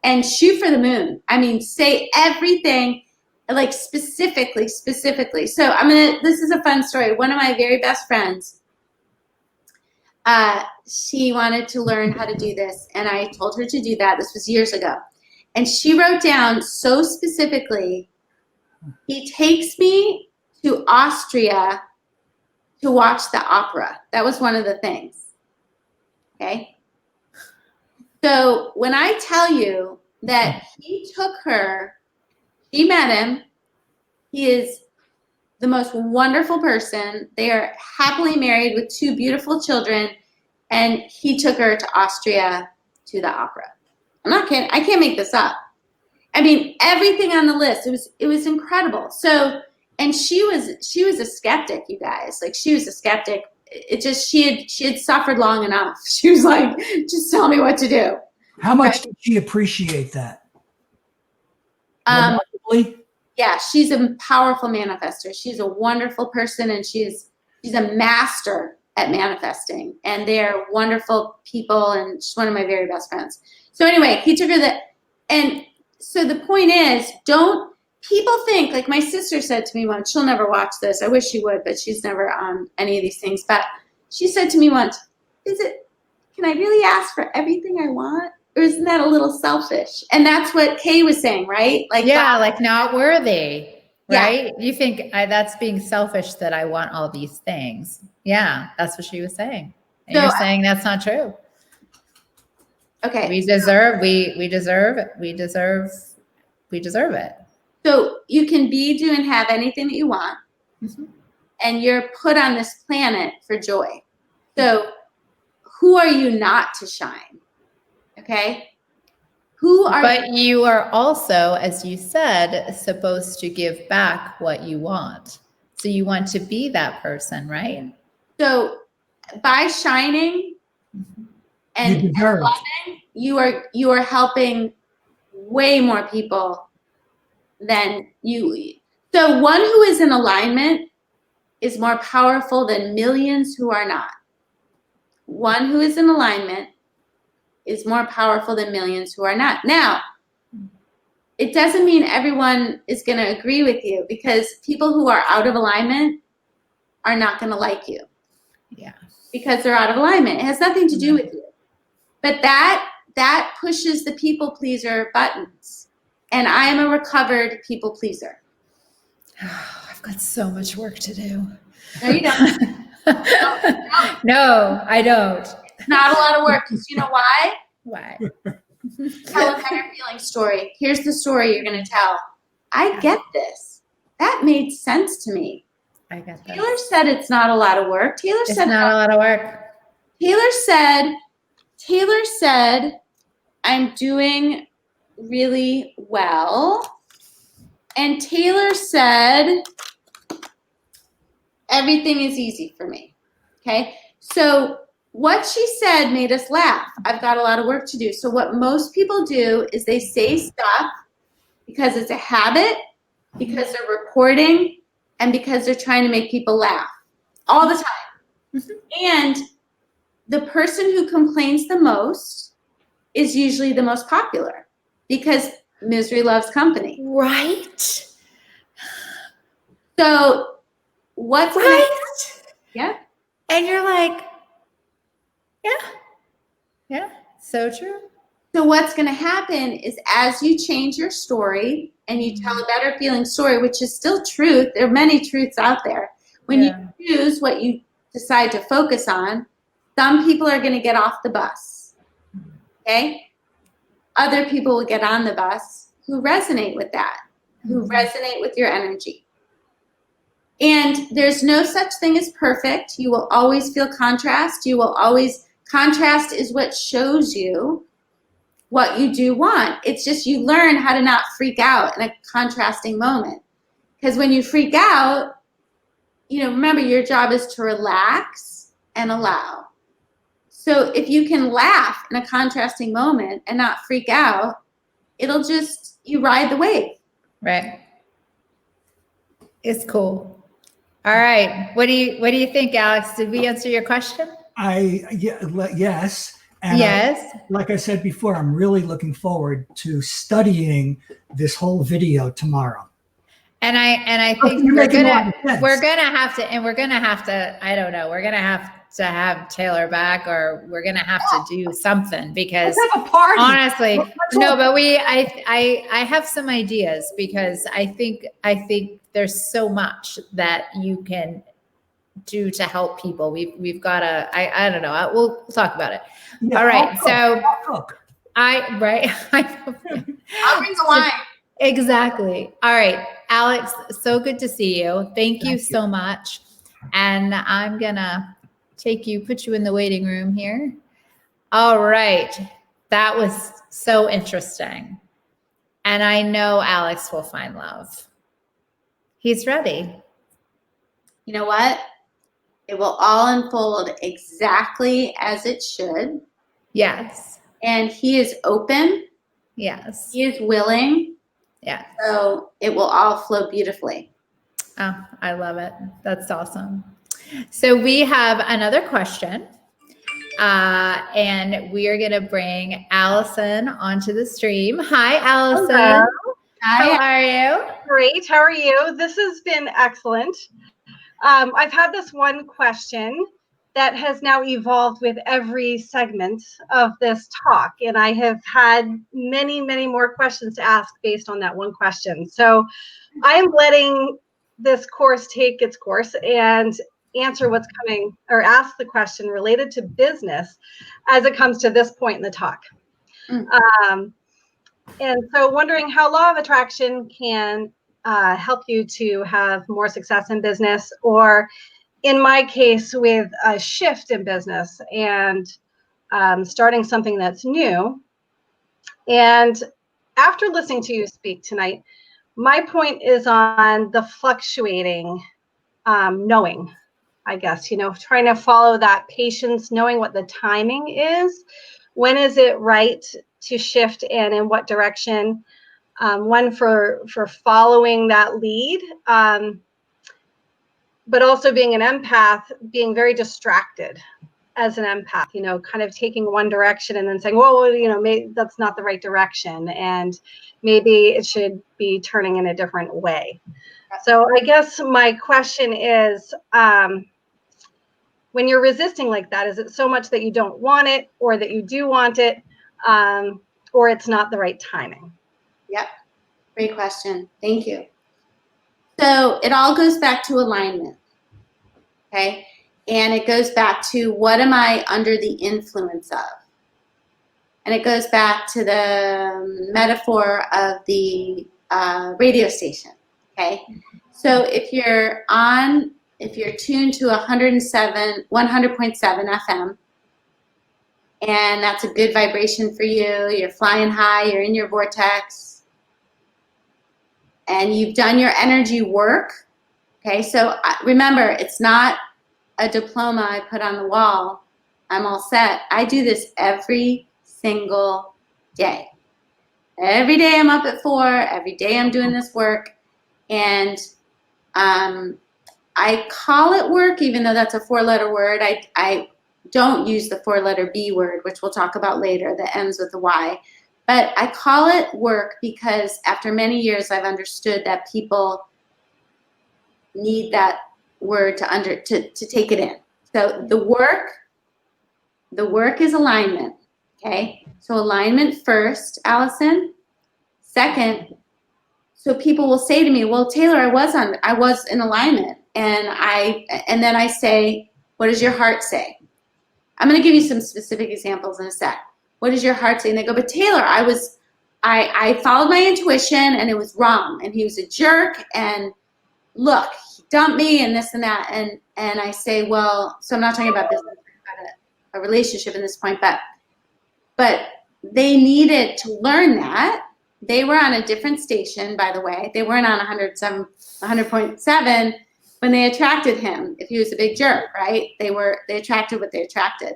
[SPEAKER 2] and shoot for the moon. I mean, say everything like specifically. So this is a fun story. One of my very best friends, she wanted to learn how to do this, and I told her to do that. This was years ago. And she wrote down so specifically, he takes me to Austria to watch the opera. That was one of the things. Okay. So when I tell you that he took her, she met him, he is the most wonderful person. They are happily married with 2 beautiful children, and he took her to Austria to the opera. I'm not kidding. I can't make this up. I mean, everything on the list. It was incredible. So, and she was a skeptic, you guys. Like, she was a skeptic. It just, she had suffered long enough. She was like, just tell me what to do.
[SPEAKER 5] How much did she appreciate that? Remarkably?
[SPEAKER 2] Yeah, she's a powerful manifester. She's a wonderful person, and she's a master at manifesting. And they're wonderful people, and she's one of my very best friends. So anyway, he took her and so the point is, people think, like my sister said to me once, she'll never watch this. I wish she would, but she's never on any of these things. But she said to me once, can I really ask for everything I want? Or isn't that a little selfish? And that's what Kay was saying, right? Like,
[SPEAKER 1] Yeah, like not worthy,
[SPEAKER 2] Yeah.
[SPEAKER 1] right? You think that's being selfish that I want all these things. Yeah, that's what she was saying. And
[SPEAKER 2] So-
[SPEAKER 1] you're saying that's not true.
[SPEAKER 2] okay.
[SPEAKER 1] We deserve it.
[SPEAKER 2] So you can be, do, and have anything that you want.
[SPEAKER 1] Mhm.
[SPEAKER 2] And you're put on this planet for joy. So who are you not to shine? Okay?
[SPEAKER 1] But you are also, as you said, supposed to give back what you want. So you want to be that person, right?
[SPEAKER 2] So by shining and
[SPEAKER 5] You deserve.
[SPEAKER 2] loving, you are helping way more people than you. So one who is in alignment is more powerful than millions who are not. One who is in alignment is more powerful than millions who are not. Now, it doesn't mean everyone is going to agree with you, because people who are out of alignment are not going to like you.
[SPEAKER 1] Yeah.
[SPEAKER 2] Because they're out of alignment. It has nothing to do with you. But that pushes the people pleaser buttons. And I am a recovered people pleaser.
[SPEAKER 1] I've got so much work to do.
[SPEAKER 2] No, you don't.
[SPEAKER 1] No, I don't.
[SPEAKER 2] It's not a lot of work, because you know why?
[SPEAKER 1] Why?
[SPEAKER 2] Tell a better feeling story. Here's the story you're going to tell. I get this. That made sense to me.
[SPEAKER 1] I get that.
[SPEAKER 2] Taylor said it's not a lot of work.
[SPEAKER 1] It's not a lot of work.
[SPEAKER 2] Taylor said, I'm doing really well. And Taylor said, everything is easy for me. Okay. So what she said made us laugh. I've got a lot of work to do. So what most people do is they say stuff because it's a habit, because they're reporting, and because they're trying to make people laugh all the time. Mm-hmm. And the person who complains the most is usually the most popular, because misery loves company.
[SPEAKER 1] Right.
[SPEAKER 2] So what's
[SPEAKER 1] right?
[SPEAKER 2] Yeah.
[SPEAKER 1] And you're like, yeah, so true.
[SPEAKER 2] So what's going to happen is, as you change your story and you tell a better feeling story, which is still truth, there are many truths out there. When you choose what you decide to focus on, some people are going to get off the bus. Okay? Other people will get on the bus who resonate with that, who resonate with your energy. And there's no such thing as perfect. You will always feel contrast. Contrast is what shows you what you do want. It's just you learn how to not freak out in a contrasting moment. Because when you freak out, remember, your job is to relax and allow. So if you can laugh in a contrasting moment and not freak out, it'll just, you ride the wave.
[SPEAKER 1] Right. It's cool. All right. What do you think, Alex? Did we answer your question?
[SPEAKER 5] Yes. And
[SPEAKER 1] Yes.
[SPEAKER 5] like I said before, I'm really looking forward to studying this whole video tomorrow.
[SPEAKER 1] And I think we're gonna have to, I don't know, we're gonna have to have Taylor back, or we're gonna have to do something, because
[SPEAKER 5] Let's have a party.
[SPEAKER 1] honestly, no, but I have some ideas, because I think there's so much that you can do to help people. We've got to, I don't know. We'll talk about it.
[SPEAKER 5] Yeah,
[SPEAKER 1] all right.
[SPEAKER 5] I'll cook.
[SPEAKER 2] I'll bring the wine.
[SPEAKER 1] Exactly. All right, Alex, so good to see you. Thank you so much. And I'm gonna put you in the waiting room here. All right. That was so interesting. And I know Alex will find love. He's ready.
[SPEAKER 2] You know what? It will all unfold exactly as it should.
[SPEAKER 1] Yes.
[SPEAKER 2] And he is open.
[SPEAKER 1] Yes.
[SPEAKER 2] He is willing.
[SPEAKER 1] Yeah.
[SPEAKER 2] So it will all flow beautifully.
[SPEAKER 1] Oh, I love it. That's awesome. So we have another question. And we are going to bring Allison onto the stream. Hi, Allison.
[SPEAKER 6] Hello.
[SPEAKER 1] How are you?
[SPEAKER 6] Great. How are you? This has been excellent. I've had this one question that has now evolved with every segment of this talk. And I have had many, many more questions to ask based on that one question. So I'm letting this course take its course and answer what's coming, or ask the question related to business as it comes to this point in the talk. And so wondering how law of attraction can help you to have more success in business, or in my case, with a shift in business and starting something that's new. And after listening to you speak tonight, my point is on the fluctuating knowing, I guess, trying to follow that patience, knowing what the timing is. When is it right to shift, and in what direction? One for following that lead, but also being an empath, being very distracted as an empath, kind of taking one direction and then saying, well, maybe that's not the right direction, and maybe it should be turning in a different way. So I guess my question is, when you're resisting like that, is it so much that you don't want it, or that you do want it, or it's not the right timing?
[SPEAKER 2] Yep. Great question. Thank you. So it all goes back to alignment. Okay. And it goes back to, what am I under the influence of? And it goes back to the metaphor of the radio station. Okay. So if you're tuned to 100.7 FM, and that's a good vibration for you, you're flying high, you're in your vortex, and you've done your energy work. Okay, so remember, it's not a diploma I put on the wall, I'm all set. I do this every single day. Every day I'm up at 4, every day I'm doing this work, and I call it work, even though that's a 4-letter word. I don't use the 4-letter B word, which we'll talk about later, that ends with a Y. But I call it work because after many years, I've understood that people need that word to take it in. So the work is alignment. Okay. So alignment first, Allison. Second, so people will say to me, well, Taylor, I was in alignment. And then I say, what does your heart say? I'm going to give you some specific examples in a sec. What does your heart say? And they go, but Taylor, I followed my intuition and it was wrong. And he was a jerk. And look, he dumped me and this and that. And I say, well, so I'm not talking about business, I'm talking about a relationship in this point, but they needed to learn that. They were on a different station, by the way. They weren't on 100.7 when they attracted him. If he was a big jerk, right? They attracted what they attracted.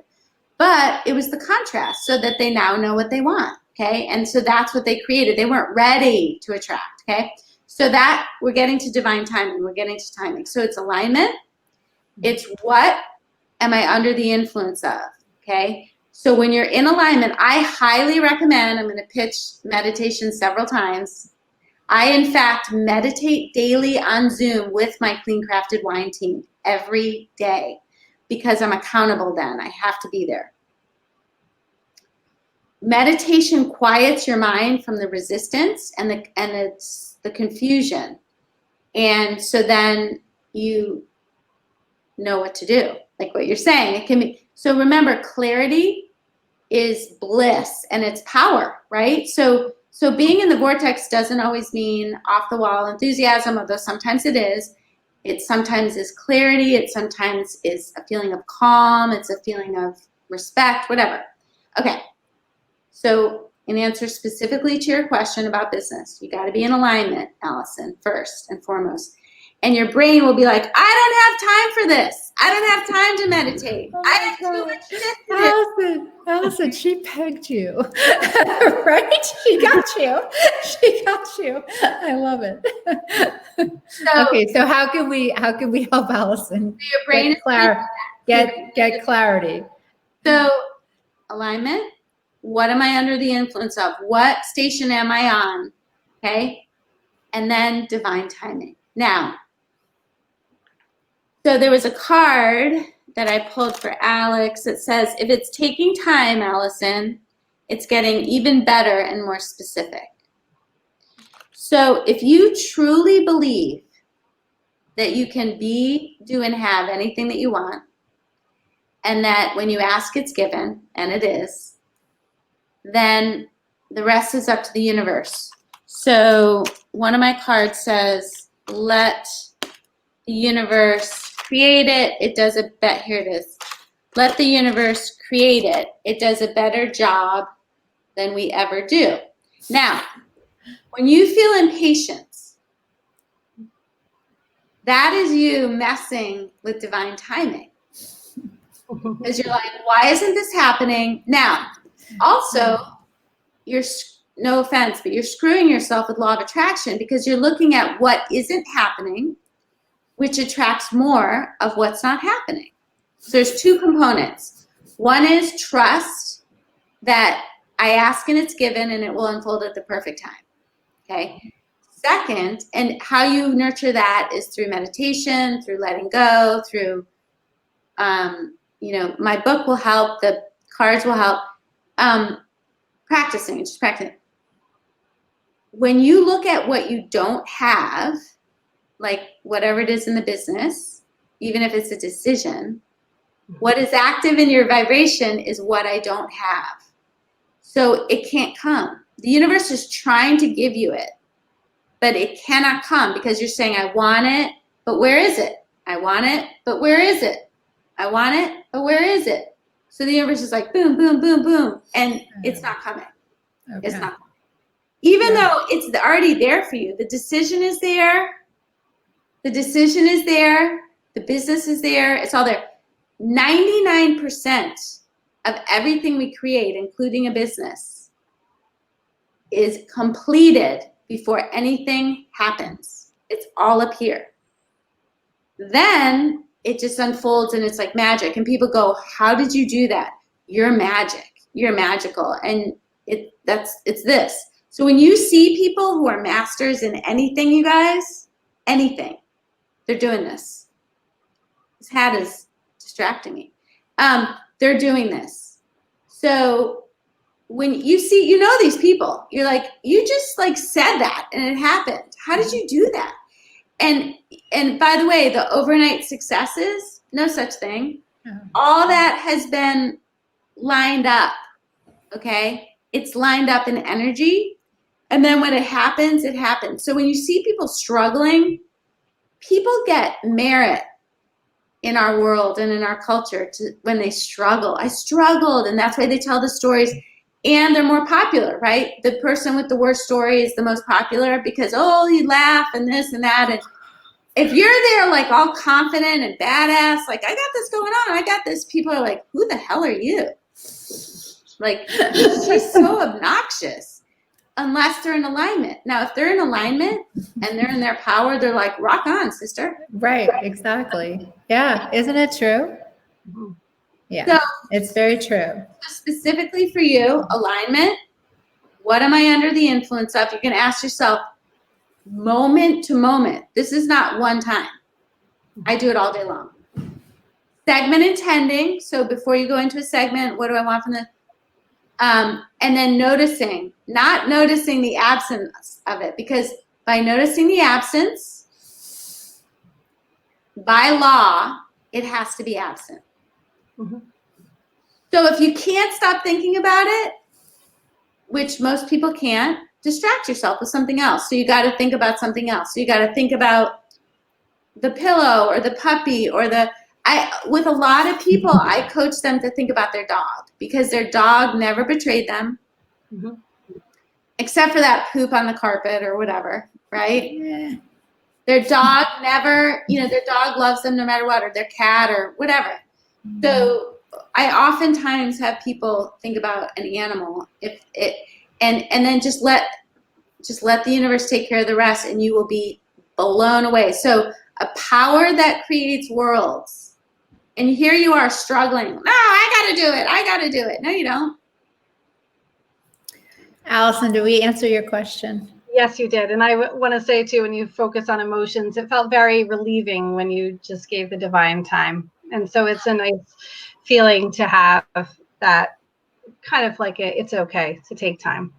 [SPEAKER 2] But it was the contrast, so that they now know what they want. Okay. And so that's what they created. They weren't ready to attract. Okay. So that we're getting to divine timing. We're getting to timing. So it's alignment. It's what am I under the influence of? Okay. So when you're in alignment, I highly recommend, I'm going to pitch meditation several times. I, in fact, meditate daily on Zoom with my Clean Crafted Wine team every day because I'm accountable then. I have to be there. Meditation quiets your mind from the resistance and the confusion. And so then you know what to do, like what you're saying. It can be, so remember, clarity is bliss and it's power, right? So being in the vortex doesn't always mean off the wall enthusiasm, although sometimes it is. It sometimes is clarity. It sometimes is a feeling of calm. It's a feeling of respect, whatever. Okay. So in answer specifically to your question about business, you got to be in alignment, Allison, first and foremost. And your brain will be like, I don't have time for this. I don't have time to meditate. I have too much shit to do.
[SPEAKER 1] Allison, she pegged you, right? She got you. She got you. I love it. Okay, so how can we help Allison
[SPEAKER 2] Your brain
[SPEAKER 1] get clarity?
[SPEAKER 2] So alignment. What am I under the influence of? What station am I on? Okay, and then divine timing. Now. So there was a card that I pulled for Alex that says, if it's taking time, Allison, it's getting even better and more specific. So if you truly believe that you can be, do, and have anything that you want, and that when you ask, it's given, and it is, then the rest is up to the universe. So one of my cards says, let the universe create it. It does a bet. Here it is. Let the universe create it. It does a better job than we ever do. Now, when you feel impatience, that is you messing with divine timing. Because you're like, why isn't this happening? Now, also, you're, no offense, but you're screwing yourself with law of attraction because you're looking at what isn't happening, which attracts more of what's not happening. So there's two components. One is trust that I ask and it's given and it will unfold at the perfect time. Okay. Second, and how you nurture that is through meditation, through letting go, through, my book will help, the cards will help, practicing, just practicing. When you look at what you don't have, like whatever it is in the business, even if it's a decision, what is active in your vibration is what I don't have. So it can't come. The universe is trying to give you it, but it cannot come because you're saying, I want it, but where is it? I want it, but where is it? I want it, but where is it? So the universe is like, boom, boom, boom, boom, and it's not coming. Okay. It's not coming. Even though it's already there for you, the decision is there. The decision is there. The business is there. It's all there. 99% of everything we create, including a business, is completed before anything happens. It's all up here. Then it just unfolds and it's like magic. And people go, how did you do that? You're magic. You're magical. And it's this. So when you see people who are masters in anything, you guys, anything, they're doing this. This hat is distracting me. They're doing this. So when you see, these people, you're like, you just like said that and it happened. How did you do that? And by the way, the overnight successes, no such thing. All that has been lined up. Okay. It's lined up in energy. And then when it happens, it happens. So when you see people struggling, people get merit in our world and in our culture when they struggle. I struggled, and that's why they tell the stories, and they're more popular, right? The person with the worst story is the most popular because, you laugh and this and that. And if you're there like all confident and badass, like, I got this going on, I got this, people are like, who the hell are you? Like, she's so obnoxious unless they're in alignment. Now, if they're in alignment and they're in their power, they're like, rock on, sister.
[SPEAKER 1] Right, exactly. Yeah, isn't it true? Yeah,
[SPEAKER 2] So,
[SPEAKER 1] it's very true.
[SPEAKER 2] specifically for you, alignment, what am I under the influence of? You can ask yourself moment to moment. This is not one time. I do it all day long. Segment intending. So before you go into a segment, what do I want from the, and then noticing, not noticing the absence of it, because by noticing the absence, by law, it has to be absent.
[SPEAKER 6] Mm-hmm.
[SPEAKER 2] So if you can't stop thinking about it, which most people can't, distract yourself with something else. So you got to think about something else. So you got to think about the pillow or the puppy or with a lot of people, I coach them to think about their dog because their dog never betrayed them, except for that poop on the carpet or whatever, right?
[SPEAKER 1] Yeah.
[SPEAKER 2] Their dog never, their dog loves them no matter what, or their cat or whatever. So I oftentimes have people think about an animal, and then just let the universe take care of the rest, and you will be blown away. So a power that creates worlds. And here you are struggling. No, I got to do it. No, you don't.
[SPEAKER 1] Allison, do we answer your question?
[SPEAKER 6] Yes, you did. And I want to say too, when you focus on emotions, it felt very relieving when you just gave the divine time. And so it's a nice feeling to have that kind of like it's okay to take time.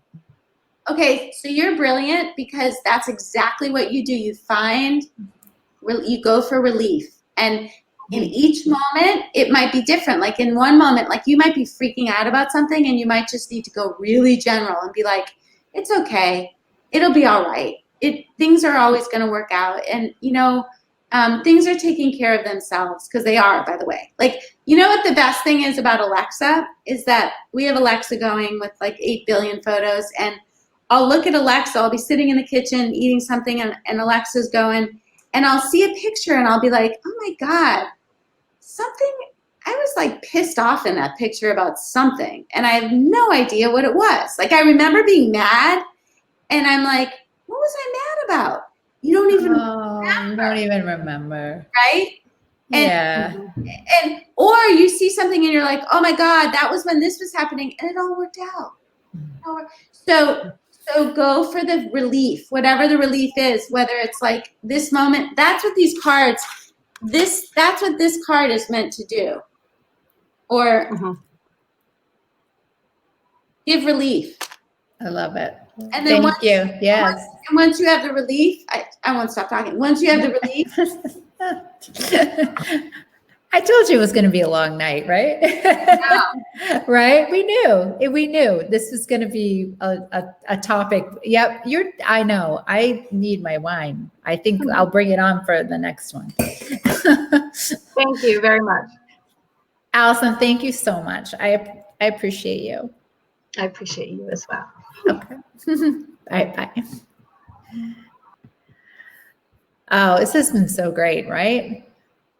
[SPEAKER 2] Okay, so you're brilliant because that's exactly what you do. You go for relief. And in each moment, it might be different. Like in one moment, like you might be freaking out about something and you might just need to go really general and be like, it's okay. It'll be all right. Things are always going to work out. And, things are taking care of themselves because they are, by the way. Like, what the best thing is about Alexa is that we have Alexa going with like 8 billion photos. And I'll look at Alexa. I'll be sitting in the kitchen eating something and Alexa's going. And I'll see a picture and I'll be like, oh my God, I was like pissed off in that picture about something. And I have no idea what it was. Like I remember being mad and I'm like, what was I mad about? You don't even
[SPEAKER 1] remember.
[SPEAKER 2] Right? Or you see something and you're like, oh my God, that was when this was happening and it all worked out. So go for the relief, whatever the relief is, whether it's like this moment, that's what these cards, that's what this card is meant to do. Or give relief.
[SPEAKER 1] I love it.
[SPEAKER 2] And then
[SPEAKER 1] Thank you. Yes.
[SPEAKER 2] Once you have the relief, I won't stop talking. Once you have the relief.
[SPEAKER 1] I told you it was going to be a long night, right?
[SPEAKER 2] Yeah.
[SPEAKER 1] Right? We knew this was going to be a topic. Yep. I know. I need my wine. I think I'll bring it on for the next one.
[SPEAKER 6] Thank you very much.
[SPEAKER 1] Allison, thank you so much. I appreciate you.
[SPEAKER 6] I appreciate you as well.
[SPEAKER 1] Okay. Bye. Oh, this has been so great, right?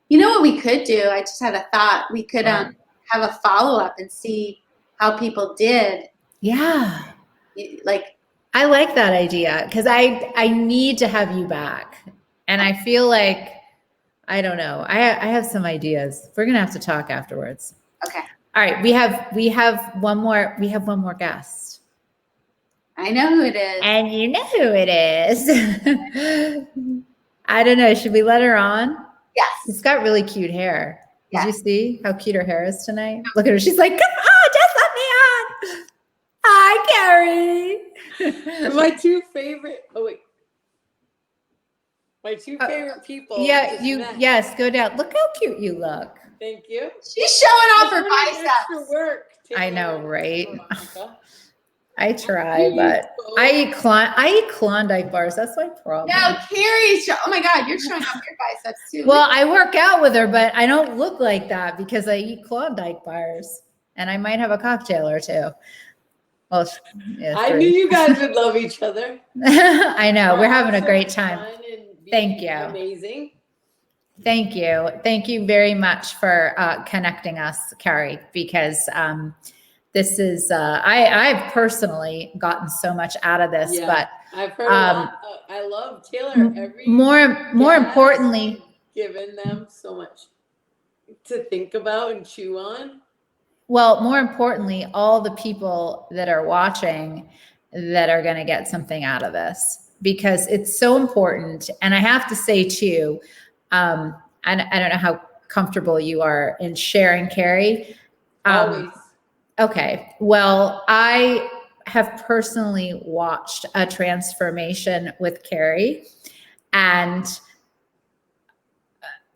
[SPEAKER 2] You know what we could do? I just had a thought. We could have a follow-up and see how people did.
[SPEAKER 1] Yeah.
[SPEAKER 2] Like,
[SPEAKER 1] I like that idea because I need to have you back. And I feel like, I don't know. I have some ideas. We're going to have to talk afterwards.
[SPEAKER 2] okay.
[SPEAKER 1] All right. We have one more guest.
[SPEAKER 2] I know who it is.
[SPEAKER 1] And you know who it is. I don't know. Should we let her on?
[SPEAKER 2] Yes.
[SPEAKER 1] It's got really cute hair. Did
[SPEAKER 2] Yes.
[SPEAKER 1] you see how cute her hair is tonight? Look at her. She's like, come on, just let me on. Hi, Carrie.
[SPEAKER 7] My two favorite. Oh wait. My two favorite people.
[SPEAKER 1] Yeah,
[SPEAKER 7] just
[SPEAKER 1] you.
[SPEAKER 7] met.
[SPEAKER 1] Yes, go down. Look how cute you look.
[SPEAKER 7] Thank you.
[SPEAKER 2] She's showing off her
[SPEAKER 7] Put in extra
[SPEAKER 2] biceps.
[SPEAKER 7] work.
[SPEAKER 1] I know,
[SPEAKER 7] Taking
[SPEAKER 1] right?
[SPEAKER 7] Veronica.
[SPEAKER 1] I try, but I eat Klondike bars. That's my problem.
[SPEAKER 2] No, Carrie's. Oh my God, you're showing off your biceps too.
[SPEAKER 1] Well, I work out with her, but I don't look like that because I eat Klondike bars, and I might have a cocktail or two. Well, yeah,
[SPEAKER 7] I
[SPEAKER 1] 3.
[SPEAKER 7] knew you guys would love each other.
[SPEAKER 1] I know. We're having a great
[SPEAKER 7] Fun
[SPEAKER 1] time.
[SPEAKER 7] and
[SPEAKER 1] Thank
[SPEAKER 7] being
[SPEAKER 1] you.
[SPEAKER 7] Amazing.
[SPEAKER 1] Thank you. Thank you very much for connecting us, Carrie, because this is, I've personally gotten so much out of this,
[SPEAKER 7] Yeah,
[SPEAKER 1] but
[SPEAKER 7] I've heard a lot. I love Taylor. Every
[SPEAKER 1] more
[SPEAKER 7] guest,
[SPEAKER 1] importantly,
[SPEAKER 7] given them so much to think about and chew on.
[SPEAKER 1] well, more importantly, all the people that are watching that are going to get something out of this, because it's so important. And I have to say too, I don't know how comfortable you are in sharing, Carrie.
[SPEAKER 7] Always.
[SPEAKER 1] Okay. Well, I have personally watched a transformation with Carrie, and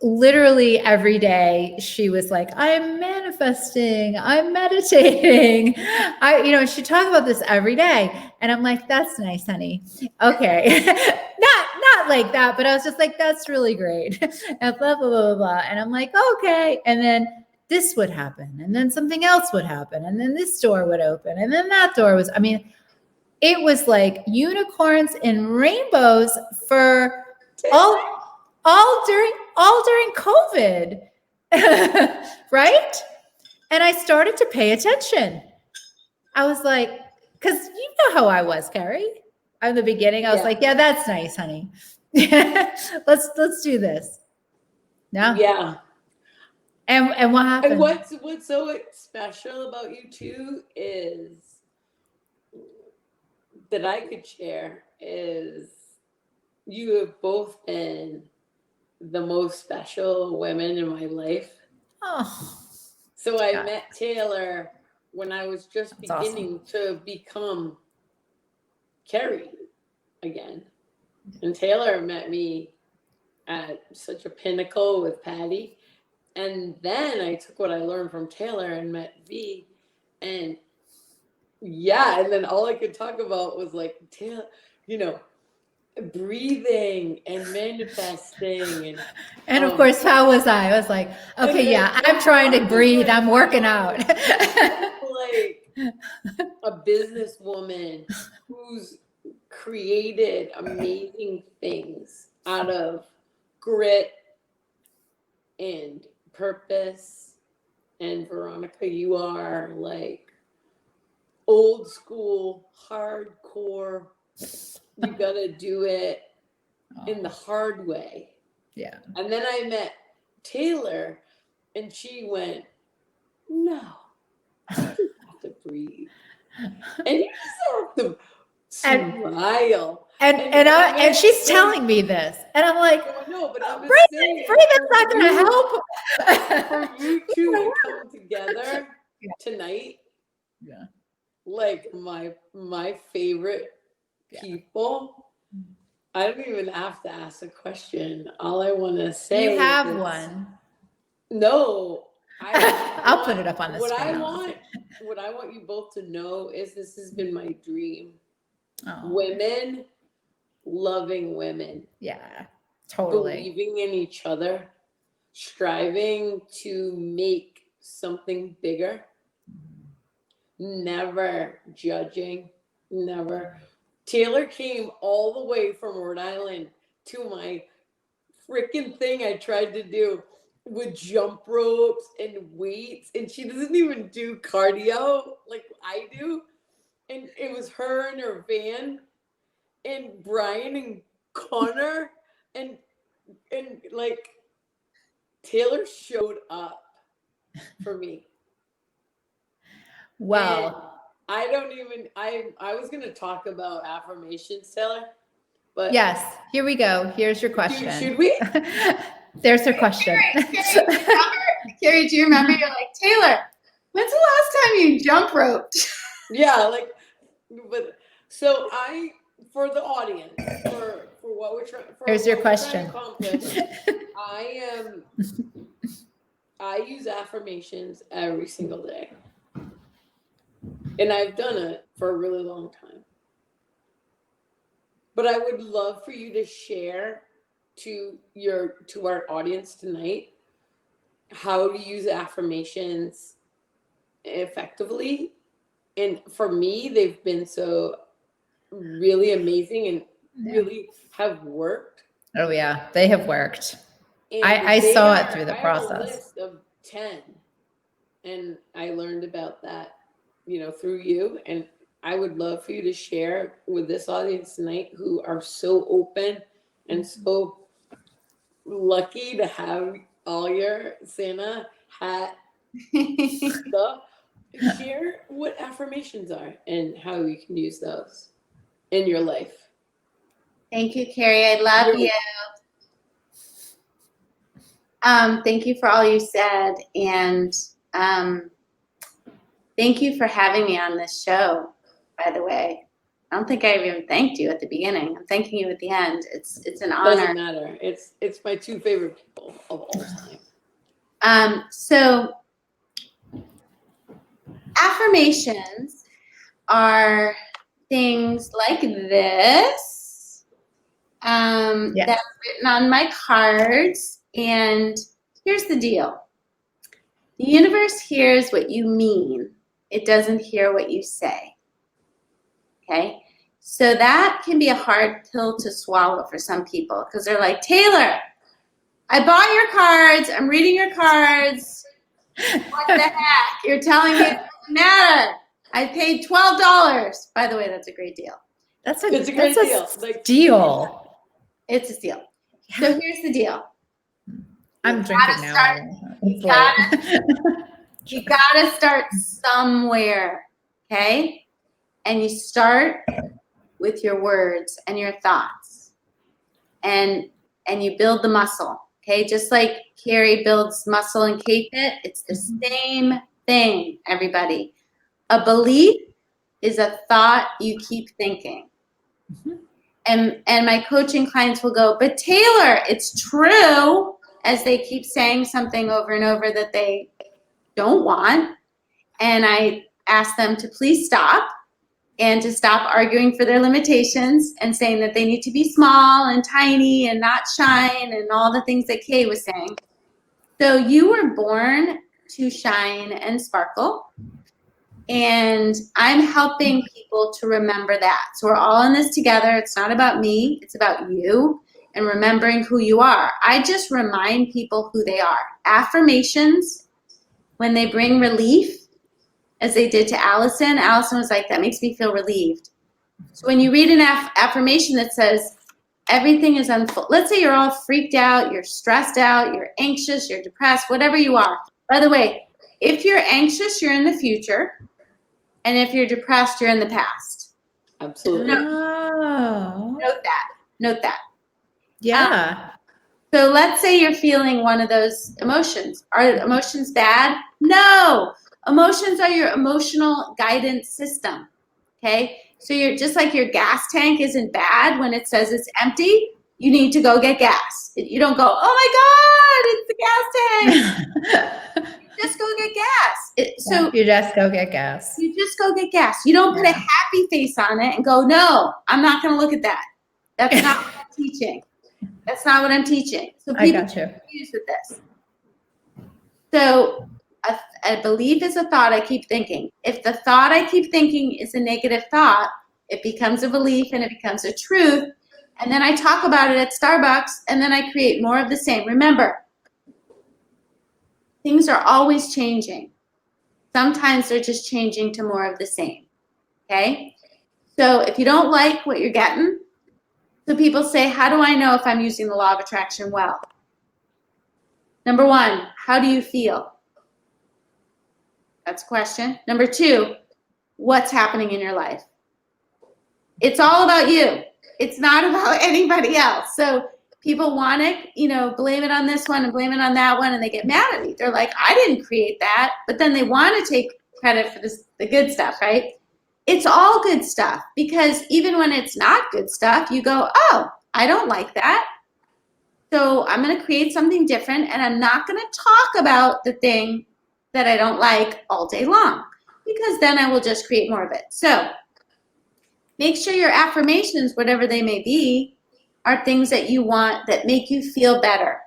[SPEAKER 1] literally every day she was like, I'm manifesting, I'm meditating. She talked about this every day. And I'm like, that's nice, honey. Okay. not like that, but I was just like, that's really great. And blah, blah, blah, blah. And I'm like, okay. And then this would happen. And then something else would happen. And then this door would open. And then that door was, it was like unicorns and rainbows for all during COVID, right? And I started to pay attention. I was like, because you know how I was, Carrie. In the beginning, I was like, yeah, that's nice, honey. let's do this. No.
[SPEAKER 7] Yeah.
[SPEAKER 1] And what happened?
[SPEAKER 7] And what's so special about you two is that I could share is you have both been the most special women in my life.
[SPEAKER 1] Oh.
[SPEAKER 7] So I met Taylor when I was just
[SPEAKER 1] That's
[SPEAKER 7] beginning to become Carrie again. And Taylor met me at such a pinnacle with Patty. And then I took what I learned from Taylor and met V. And and then all I could talk about was like, Taylor, breathing and manifesting.
[SPEAKER 1] And of course, how was I? I was like, okay, I'm trying to breathe. I'm working out.
[SPEAKER 7] Like a businesswoman who's created amazing things out of grit and purpose. And Veronica, you are like old school, hardcore. You gotta do it in the hard way.
[SPEAKER 1] Yeah.
[SPEAKER 7] And then I met Taylor, and she went, "No, you just have to breathe, and you just have to smile."
[SPEAKER 1] And she's telling me this, and I'm like,
[SPEAKER 7] "No, but I'm
[SPEAKER 1] breathing's not going to help."
[SPEAKER 7] For you two to come together tonight, like my favorite people. I don't even have to ask a question. All I want to say
[SPEAKER 1] you have one.
[SPEAKER 7] No,
[SPEAKER 1] I'll put it up on the screen.
[SPEAKER 7] What I want you both to know is this has been my dream.
[SPEAKER 1] Oh.
[SPEAKER 7] Women loving women.
[SPEAKER 1] Yeah, totally.
[SPEAKER 7] Believing in each other, striving to make something bigger, never judging, never. Taylor came all the way from Rhode Island to my freaking thing I tried to do with jump ropes and weights, and she doesn't even do cardio like I do. And it was her and her van and Brian and Connor and like Taylor showed up for me.
[SPEAKER 1] Well,
[SPEAKER 7] and I was gonna talk about affirmations, Taylor, but
[SPEAKER 1] yes, here we go. Here's your question.
[SPEAKER 7] Should we?
[SPEAKER 1] There's her question.
[SPEAKER 2] Carrie, do you remember? You're like, Taylor, when's the last time you jump roped?
[SPEAKER 7] Yeah, but so for the audience, for what we're trying.
[SPEAKER 1] Here's your question.
[SPEAKER 7] I use affirmations every single day. And I've done it for a really long time. But I would love for you to share to our audience tonight how to use affirmations effectively. And for me, they've been so really amazing and really have worked.
[SPEAKER 1] Oh yeah, they have worked.
[SPEAKER 7] And
[SPEAKER 1] I saw it through the process.
[SPEAKER 7] I have a list of 10, and I learned about that through you. And I would love for you to share with this audience tonight, who are so open and so lucky to have all your Santa hat stuff. Share what affirmations are and how you can use those in your life.
[SPEAKER 2] Thank you, Carrie. I love you. Thank you for all you said, and thank you for having me on this show, by the way. I don't think I even thanked you at the beginning. I'm thanking you at the end. It's an honor.
[SPEAKER 7] Doesn't matter. It's my two favorite people of all time.
[SPEAKER 2] So affirmations are things like this that are written on my cards. And here's the deal. The universe hears what you mean. It doesn't hear what you say. Okay? So that can be a hard pill to swallow for some people, because they're like, Taylor, I bought your cards. I'm reading your cards. What the heck? You're telling me it doesn't matter. I paid $12. By the way, that's a great deal.
[SPEAKER 1] That's a
[SPEAKER 7] It's a
[SPEAKER 1] great
[SPEAKER 7] great deal.
[SPEAKER 1] deal.
[SPEAKER 2] It's a steal. So here's the deal.
[SPEAKER 1] I'm drinking now.
[SPEAKER 2] You gotta start somewhere, okay? And you start with your words and your thoughts, and you build the muscle, okay? Just like Carrie builds muscle in K-Fit, it's the same thing, everybody. A belief is a thought you keep thinking. And my coaching clients will go, but Taylor, it's true, as they keep saying something over and over that they don't want. And I ask them to please stop, and to stop arguing for their limitations and saying that they need to be small and tiny and not shine and all the things that Kay was saying. So you were born to shine and sparkle. And I'm helping people to remember that. So we're all in this together. It's not about me. It's about you and remembering who you are. I just remind people who they are. Affirmations, when they bring relief, as they did to Allison was like, that makes me feel relieved. So when you read an affirmation that says, everything is unfold. Let's say you're all freaked out, you're stressed out, you're anxious, you're depressed, whatever you are. By the way, if you're anxious, you're in the future. And if you're depressed, you're in the past.
[SPEAKER 7] Absolutely.
[SPEAKER 1] Oh.
[SPEAKER 2] Note that.
[SPEAKER 1] Yeah.
[SPEAKER 2] So let's say you're feeling one of those emotions. Are emotions bad? No. Emotions are your emotional guidance system. Okay? So you're just like your gas tank isn't bad when it says it's empty. You need to go get gas. You don't go, oh my God, it's the gas tank. You just go get gas.
[SPEAKER 1] You just go get gas.
[SPEAKER 2] You just go get gas. You don't put a happy face on it and go, no, I'm not going to look at that. That's not what I'm teaching. That's not what I'm teaching. So people get confused with this. So a belief is a thought I keep thinking. If the thought I keep thinking is a negative thought, it becomes a belief and it becomes a truth. And then I talk about it at Starbucks, and then I create more of the same. Remember, things are always changing. Sometimes they're just changing to more of the same. Okay? So if you don't like what you're getting, so people say, how do I know if I'm using the law of attraction well? Number one, how do you feel? That's a question. Number two, what's happening in your life? It's all about you. It's not about anybody else. So people want to, blame it on this one and blame it on that one, and they get mad at me. They're like, I didn't create that. But then they want to take credit for the good stuff, right? It's all good stuff, because even when it's not good stuff, you go, oh, I don't like that. So I'm going to create something different, and I'm not going to talk about the thing that I don't like all day long, because then I will just create more of it. So make sure your affirmations, whatever they may be, are things that you want that make you feel better.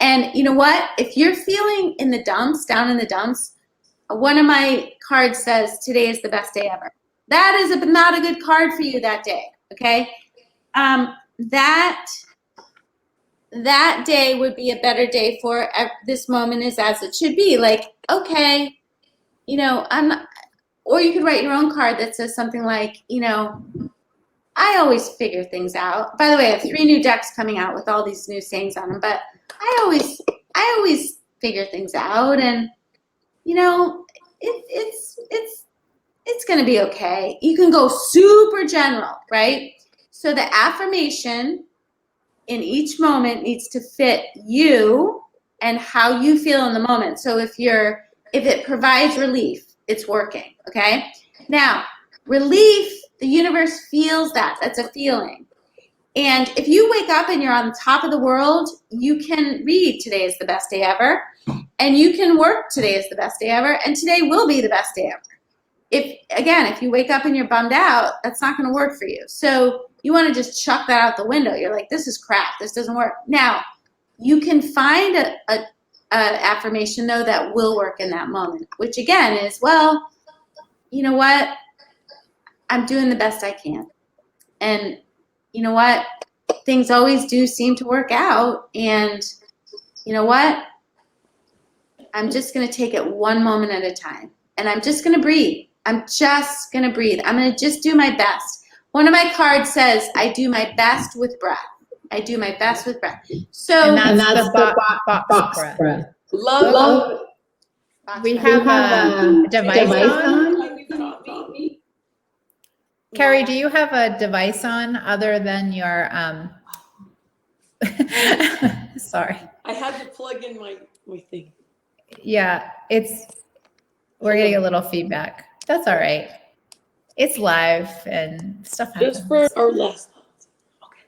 [SPEAKER 2] And you know what? If you're feeling in the dumps, down in the dumps, one of my cards says, today is the best day ever. That is not a good card for you that day, okay? That day would be a better day for this moment is as it should be. Like, okay, or you could write your own card that says something like, I always figure things out. By the way, I have 3 new decks coming out with all these new sayings on them, but I always figure things out, and it's going to be okay. You can go super general, right? So the affirmation in each moment needs to fit you and how you feel in the moment. So if it provides relief, it's working, okay? Now, relief, the universe feels that. That's a feeling. And if you wake up and you're on the top of the world, you can read today is the best day ever. And you can work today is the best day ever. And today will be the best day ever. If you wake up and you're bummed out, that's not going to work for you. So you want to just chuck that out the window. You're like, this is crap. This doesn't work. Now, you can find a affirmation, though, that will work in that moment, which, again, is, well, you know what? I'm doing the best I can. And you know what? Things always do seem to work out. And you know what? I'm just going to take it one moment at a time. And I'm just going to breathe. I'm just going to breathe. I'm going to just do my best. One of my cards says, I do my best with breath. I do my best with breath. So
[SPEAKER 1] And that's the box breath.
[SPEAKER 7] Love.
[SPEAKER 1] We have a device on.
[SPEAKER 7] You taught me.
[SPEAKER 1] Carrie, do you have a device on other than your sorry.
[SPEAKER 7] I had to plug in my thing.
[SPEAKER 1] Yeah, we're getting a little feedback. That's all right. It's live and stuff happens.
[SPEAKER 7] Just for our last thoughts. Okay.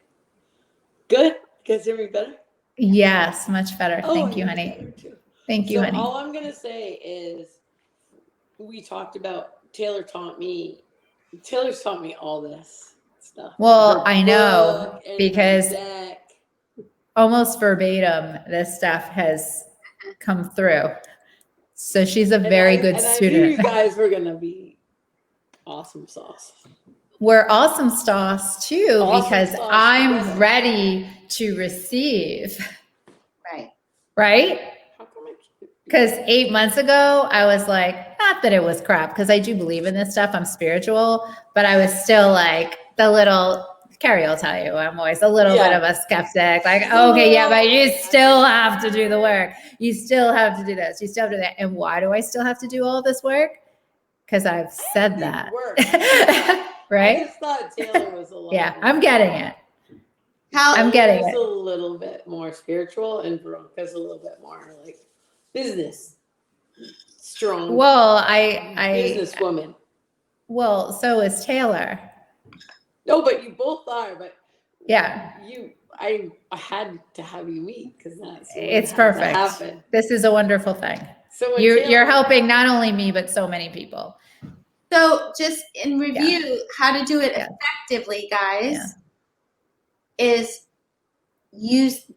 [SPEAKER 7] Good? You guys hear me better?
[SPEAKER 1] Yes, much better. Thank you,
[SPEAKER 7] and
[SPEAKER 1] honey. Thank you,
[SPEAKER 7] so
[SPEAKER 1] honey.
[SPEAKER 7] all I'm going to say is we talked about Taylor's taught me all this stuff.
[SPEAKER 1] Well,
[SPEAKER 7] Her
[SPEAKER 1] I know
[SPEAKER 7] book and
[SPEAKER 1] because
[SPEAKER 7] her deck.
[SPEAKER 1] almost verbatim, this stuff has come through. So she's a very good student.
[SPEAKER 7] I knew you guys were going to be awesome sauce.
[SPEAKER 1] We're awesome sauce too,
[SPEAKER 7] Awesome
[SPEAKER 1] because
[SPEAKER 7] sauce,
[SPEAKER 1] I'm
[SPEAKER 7] yes.
[SPEAKER 1] ready to receive.
[SPEAKER 2] right.
[SPEAKER 1] Right?
[SPEAKER 7] How come I keep
[SPEAKER 1] Because 8 months ago, I was like, not that it was crap, because I do believe in this stuff. I'm spiritual, but I was still like Carrie will tell you, I'm always a little bit of a skeptic. Like, okay, yeah, but you still have to do the work. You still have to do this. You still have to do that. And why do I still have to do all this work? Because I've said that. Right?
[SPEAKER 7] I just thought Taylor was a lot.
[SPEAKER 1] Yeah, I'm getting it. I'm
[SPEAKER 7] Taylor
[SPEAKER 1] getting
[SPEAKER 7] is
[SPEAKER 1] it.
[SPEAKER 7] a little bit more spiritual, and Veronica's a little bit more like business. Strong.
[SPEAKER 1] Well,
[SPEAKER 7] businesswoman.
[SPEAKER 1] Well, so is Taylor.
[SPEAKER 7] No, but you both are. But
[SPEAKER 1] yeah,
[SPEAKER 7] I had to have you meet because
[SPEAKER 1] it's perfect. This is a wonderful thing.
[SPEAKER 7] So
[SPEAKER 1] you're helping not only me but so many people.
[SPEAKER 2] So just in review, how to do it effectively, guys, is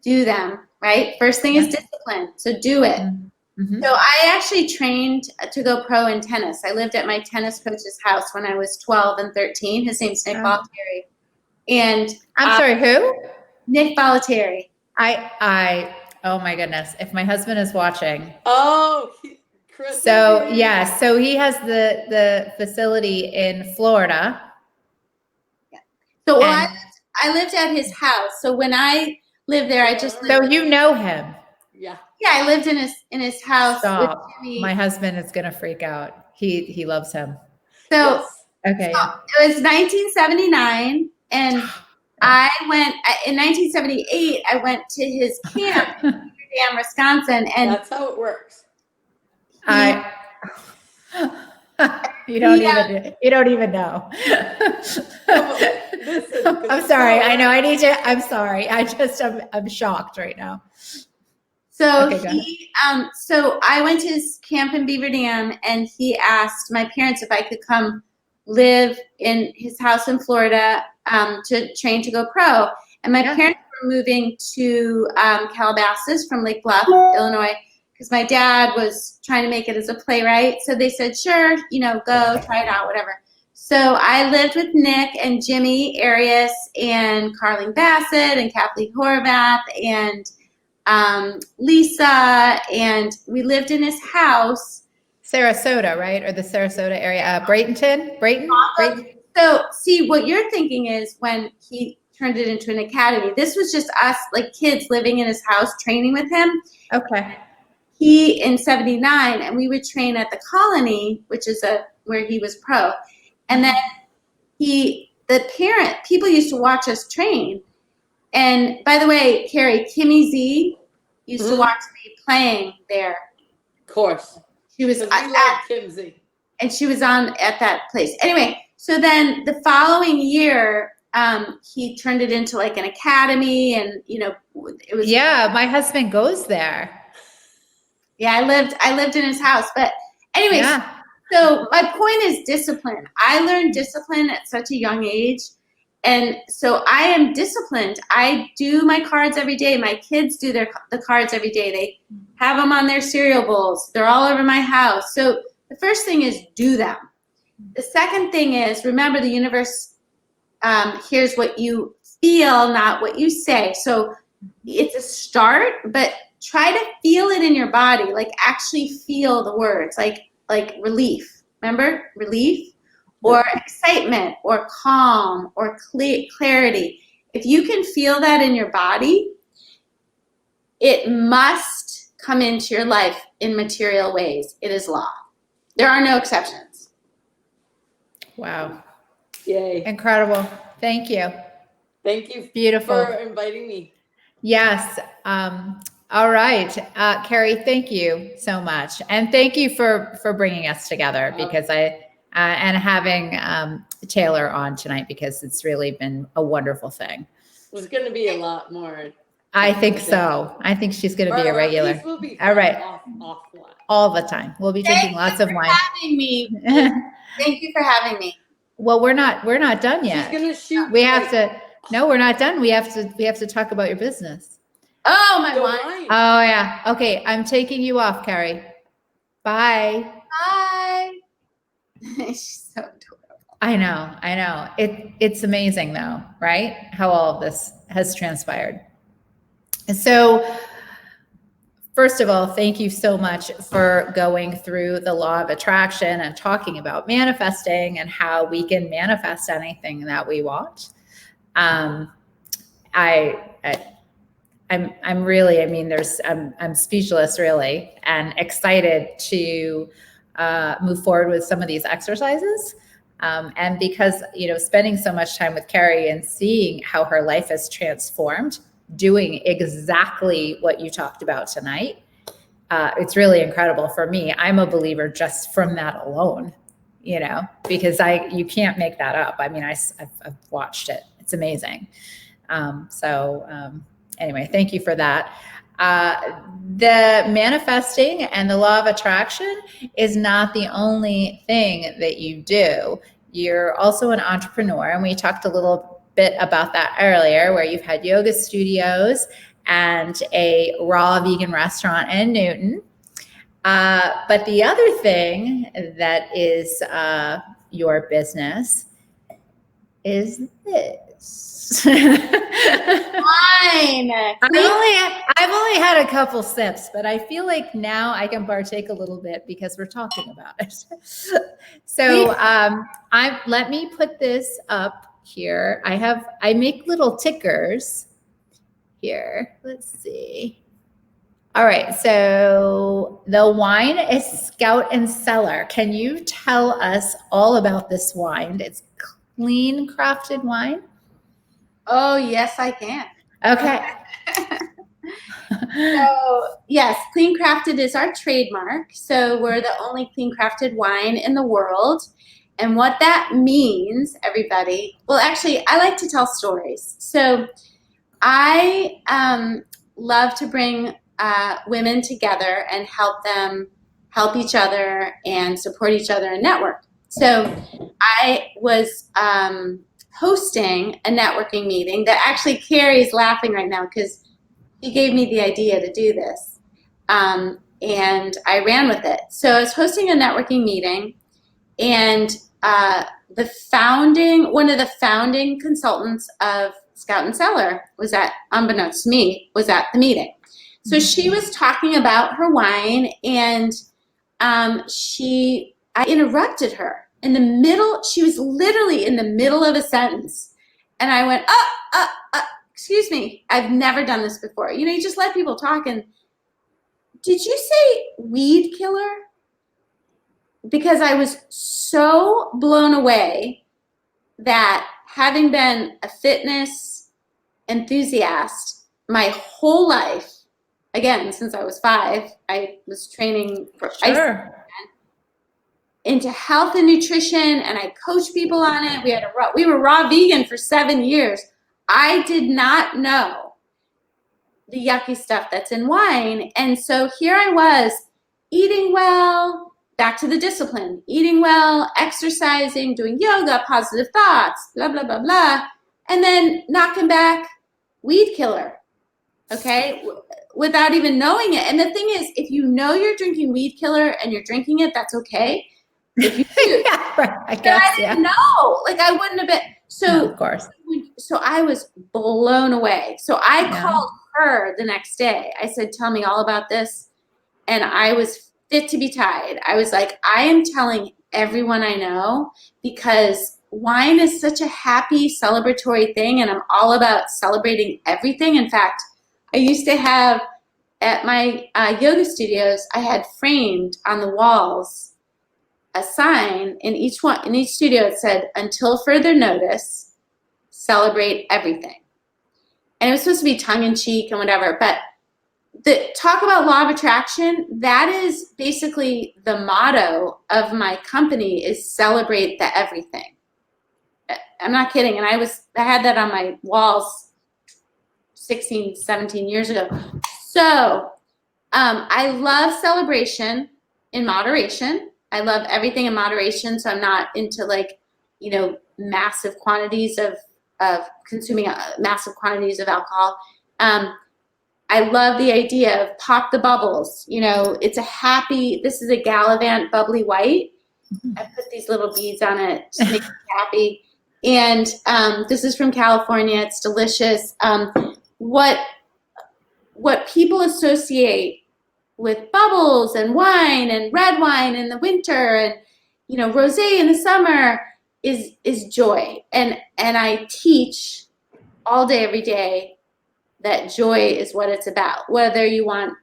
[SPEAKER 2] do them, right? First thing is discipline. So do it. Mm-hmm. So I actually trained to go pro in tennis. I lived at my tennis coach's house when I was 12 and 13. His name's Nick Bollettieri. And
[SPEAKER 1] I'm sorry, who?
[SPEAKER 2] Nick Bollettieri.
[SPEAKER 1] Oh my goodness. If my husband is watching.
[SPEAKER 7] Oh, Chris.
[SPEAKER 1] So he has the facility in Florida.
[SPEAKER 2] Yeah. So I lived at his house. So when I lived there, I just lived.
[SPEAKER 1] So you know him.
[SPEAKER 2] Yeah. Yeah, I lived in his house.
[SPEAKER 1] Stop. With Jimmy. My husband is gonna freak out. He loves him.
[SPEAKER 2] So
[SPEAKER 1] okay.
[SPEAKER 2] So it was 1979, and I went in 1978. I went to his camp in Beaver Dam, Wisconsin, and
[SPEAKER 7] that's how it works.
[SPEAKER 1] You don't even know. I'm sorry. I know. I need to. I'm sorry. I'm shocked right now.
[SPEAKER 2] So so I went to his camp in Beaver Dam, and he asked my parents if I could come live in his house in Florida to train to go pro. And my parents were moving to Calabasas from Lake Bluff, Illinois, because my dad was trying to make it as a playwright. So they said, sure, go try it out, whatever. So I lived with Nick and Jimmy Arias and Carleen Bassett and Kathleen Horvath and Lisa, and we lived in his house
[SPEAKER 1] Sarasota, right? Or the Sarasota area, Brayton?
[SPEAKER 2] So see, what you're thinking is when he turned it into an academy, this was just us, like kids living in his house, training with him.
[SPEAKER 1] Okay.
[SPEAKER 2] He in 79, and we would train at the Colony, which is where he was pro. And then people used to watch us train. And by the way, Carrie, Kimmy Z used to watch me playing there.
[SPEAKER 7] Of course.
[SPEAKER 2] She was
[SPEAKER 7] We love Kim Z.
[SPEAKER 2] and she was on at that place. Anyway, so then the following year, he turned it into like an academy, and it was.
[SPEAKER 1] Yeah, my husband goes there.
[SPEAKER 2] Yeah, I lived in his house, but anyways.
[SPEAKER 1] Yeah.
[SPEAKER 2] So my point is discipline. I learned discipline at such a young age. And so I am disciplined. I do my cards every day. My kids do the cards every day. They have them on their cereal bowls. They're all over my house. So the first thing is do them. The second thing is remember the universe hears what you feel, not what you say. So it's a start, but try to feel it in your body. Like actually feel the words, like relief. Remember relief? Or excitement, or calm, or clarity. If you can feel that in your body, it must come into your life in material ways. It is law. There are no exceptions.
[SPEAKER 1] Wow.
[SPEAKER 7] Yay.
[SPEAKER 1] Incredible. Thank you.
[SPEAKER 7] Thank you
[SPEAKER 1] Beautiful.
[SPEAKER 7] for inviting me.
[SPEAKER 1] Yes. All right. Carrie, thank you so much. And thank you for bringing us together because and having Taylor on tonight because it's really been a wonderful thing.
[SPEAKER 7] There's going to be a lot more.
[SPEAKER 1] I think so. I think she's going to be a regular.
[SPEAKER 7] We'll be
[SPEAKER 1] all right.
[SPEAKER 7] Offline.
[SPEAKER 1] All the time. We'll be drinking lots of wine.
[SPEAKER 2] Having me. Thank you for having me.
[SPEAKER 1] Well, we're not done yet.
[SPEAKER 7] She's going to shoot.
[SPEAKER 1] We have to. No, we're not done. We have to talk about your business.
[SPEAKER 2] Oh, my wine.
[SPEAKER 1] Oh yeah. Okay, I'm taking you off, Carrie. Bye.
[SPEAKER 2] Bye. She's so adorable.
[SPEAKER 1] I know. It's amazing though, right? How all of this has transpired. So first of all, thank you so much for going through the law of attraction and talking about manifesting and how we can manifest anything that we want. I'm really, I'm speechless really, and excited to move forward with some of these exercises. And because, spending so much time with Carrie and seeing how her life has transformed, doing exactly what you talked about tonight, it's really incredible for me. I'm a believer just from that alone, because you can't make that up. I mean, I've watched it. It's amazing. Anyway, thank you for that. The manifesting and the law of attraction is not the only thing that you do. You're also an entrepreneur, and we talked a little bit about that earlier, where you've had yoga studios and a raw vegan restaurant in Newton. But the other thing that is your business is this.
[SPEAKER 2] Fine.
[SPEAKER 1] I've only had a couple sips, but I feel like now I can partake a little bit because we're talking about it. So let me put this up here. I make little tickers here. Let's see. All right, so the wine is Scout and Cellar. Can you tell us all about this wine? It's clean crafted wine.
[SPEAKER 2] Oh, yes, I can.
[SPEAKER 1] Okay.
[SPEAKER 2] So, yes, Clean Crafted is our trademark. So we're the only clean crafted wine in the world. And what that means, everybody, well, actually, I like to tell stories. So I love to bring women together and help them help each other and support each other and network. So I was hosting a networking meeting that actually Carrie's laughing right now because he gave me the idea to do this. And I ran with it. So I was hosting a networking meeting, and one of the founding consultants of Scout and Cellar unbeknownst to me, was at the meeting. So she was talking about her wine, and I interrupted her in the middle. She was literally in the middle of a sentence. And I went, excuse me. I've never done this before. You know, you just let people talk. And did you say weed killer? Because I was so blown away that having been a fitness enthusiast my whole life, again, since I was 5, I was training for into health and nutrition, and I coached people on it. We were raw vegan for 7 years. I did not know the yucky stuff that's in wine. And so here I was eating well, back to the discipline, eating well, exercising, doing yoga, positive thoughts, blah, blah, blah, blah. And then knocking back weed killer, okay, without even knowing it. And the thing is, if you know you're drinking weed killer and you're drinking it, that's okay. If you do,
[SPEAKER 1] yeah, right, I guess,
[SPEAKER 2] I didn't know. Like, I wouldn't have been. So,
[SPEAKER 1] no, of course.
[SPEAKER 2] So I was blown away. So I called her the next day. I said, tell me all about this. And I was fit to be tied. I was like, I am telling everyone I know, because wine is such a happy, celebratory thing. And I'm all about celebrating everything. In fact, I used to have at my yoga studios, I had framed on the walls a sign in each studio. It said, until further notice, celebrate everything. And it was supposed to be tongue in cheek and whatever, but the talk about law of attraction, that is basically the motto of my company, is celebrate the everything. I'm not kidding. And I had that on my walls 16, 17 years ago. So I love celebration in moderation. I love everything in moderation. So I'm not into, like, you know, massive quantities of consuming massive quantities of alcohol. I love the idea of pop the bubbles. You know, it's this is a Gallivant bubbly white. I put these little beads on it to make it happy. And this is from California. It's delicious. What people associate with bubbles and wine and red wine in the winter and, you know, rosé in the summer is joy. And I teach all day, every day, that joy is what it's about. Whether you want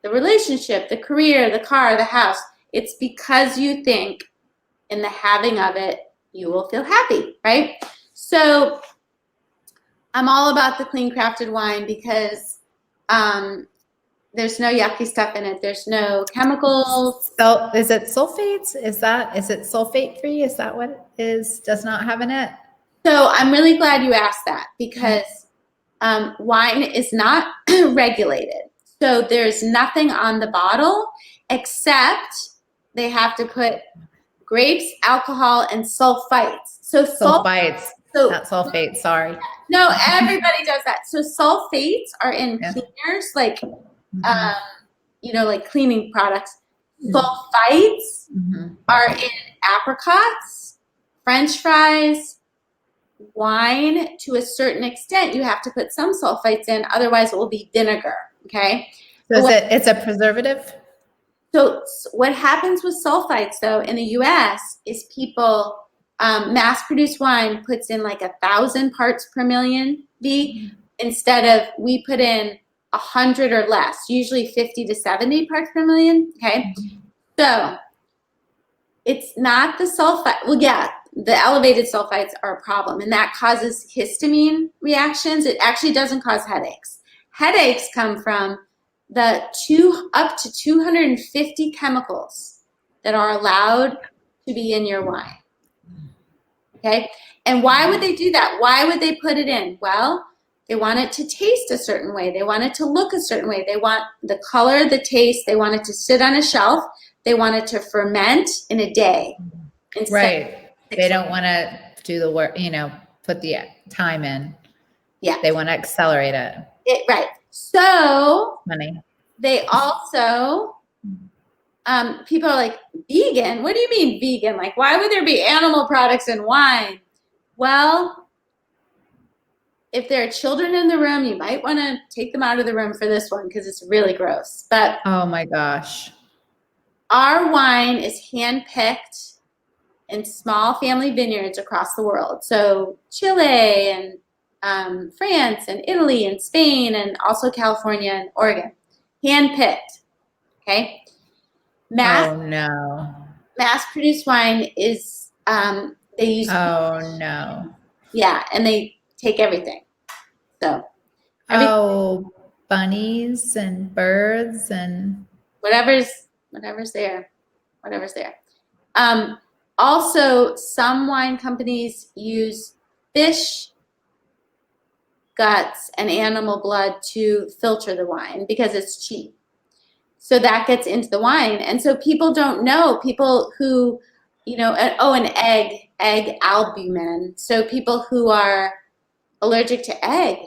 [SPEAKER 2] the relationship, the career, the car, the house, it's because you think in the having of it, you will feel happy, right? So I'm all about the clean crafted wine because there's no yucky stuff in it. There's no chemicals.
[SPEAKER 1] So is it sulfates? Is it sulfate free? Is that what it is? Does not have in it?
[SPEAKER 2] So I'm really glad you asked that, because wine is not regulated. So there's nothing on the bottle except they have to put grapes, alcohol, and sulfites. So
[SPEAKER 1] Sulfites, not sulfates, sorry.
[SPEAKER 2] No, everybody does that. So sulfates are in cleaners, like, you know, like cleaning products. Sulfites are in apricots, French fries, wine. To a certain extent, you have to put some sulfites in, otherwise it will be vinegar, okay?
[SPEAKER 1] So it's a preservative?
[SPEAKER 2] So what happens with sulfites, though, in the U.S. is people, mass-produced wine puts in like 1,000 parts per million V, instead of we put in 100 or less, usually 50 to 70 parts per million, okay? So it's not the sulfite. Well, yeah, the elevated sulfites are a problem, and that causes histamine reactions. It actually doesn't cause headaches. Headaches come from the up to 250 chemicals that are allowed to be in your wine. Okay? And why would they do that? Why would they put it in? Well, they want it to taste a certain way. They want it to look a certain way. They want the color, the taste. They want it to sit on a shelf. They want it to ferment in a day.
[SPEAKER 1] Right. They don't want to do the work, you know, put the time in.
[SPEAKER 2] Yeah.
[SPEAKER 1] They want to accelerate it.
[SPEAKER 2] Right. So
[SPEAKER 1] Money.
[SPEAKER 2] they also, people are like, vegan? What do you mean vegan? Like, why would there be animal products in wine? Well, if there are children in the room, you might want to take them out of the room for this one, because it's really gross. But
[SPEAKER 1] oh my gosh.
[SPEAKER 2] our wine is handpicked in small family vineyards across the world. So Chile and France and Italy and Spain and also California and Oregon. Handpicked. Okay. Mass-produced wine is they use.
[SPEAKER 1] Oh no.
[SPEAKER 2] Yeah, and they take everything. So.
[SPEAKER 1] Bunnies and birds and
[SPEAKER 2] whatever's there. Also, some wine companies use fish guts and animal blood to filter the wine because it's cheap. So that gets into the wine. And so people don't know, people who, an egg albumin. So people who are allergic to egg,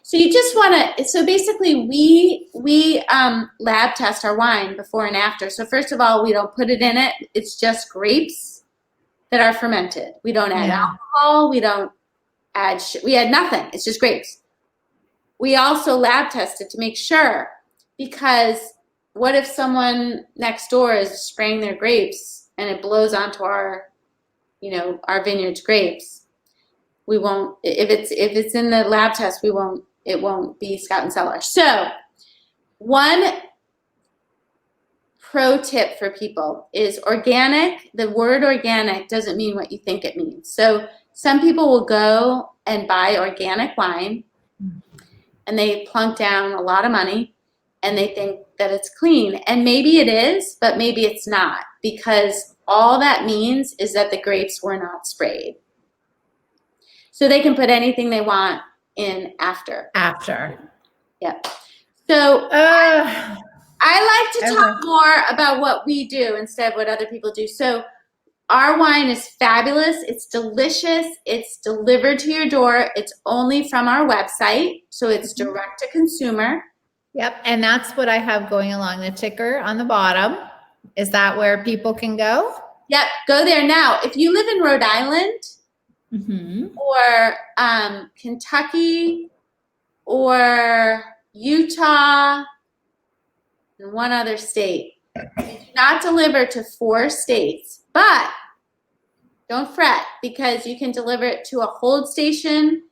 [SPEAKER 2] So you just want to, so basically we lab test our wine before and after. So first of all, we don't put it in it. It's just grapes that are fermented. We don't add alcohol. We don't add, we add nothing. It's just grapes. We also lab test it to make sure, because what if someone next door is spraying their grapes and it blows onto our vineyard's grapes? We won't, if it's in the lab test, it won't be Scout and Cellar. So one pro tip for people is organic. The word organic doesn't mean what you think it means. So some people will go and buy organic wine and they plunk down a lot of money and they think that it's clean. And maybe it is, but maybe it's not, because all that means is that the grapes were not sprayed. So they can put anything they want in after. Yep. So I like to talk more about what we do instead of what other people do. So our wine is fabulous. It's delicious. It's delivered to your door. It's only from our website. So it's direct to consumer.
[SPEAKER 1] Yep. And that's what I have going along the ticker on the bottom. Is that where people can go?
[SPEAKER 2] Yep. Go there now. If you live in Rhode Island, or Kentucky, or Utah, and one other state. We do not deliver to 4 states, but don't fret, because you can deliver it to a hold station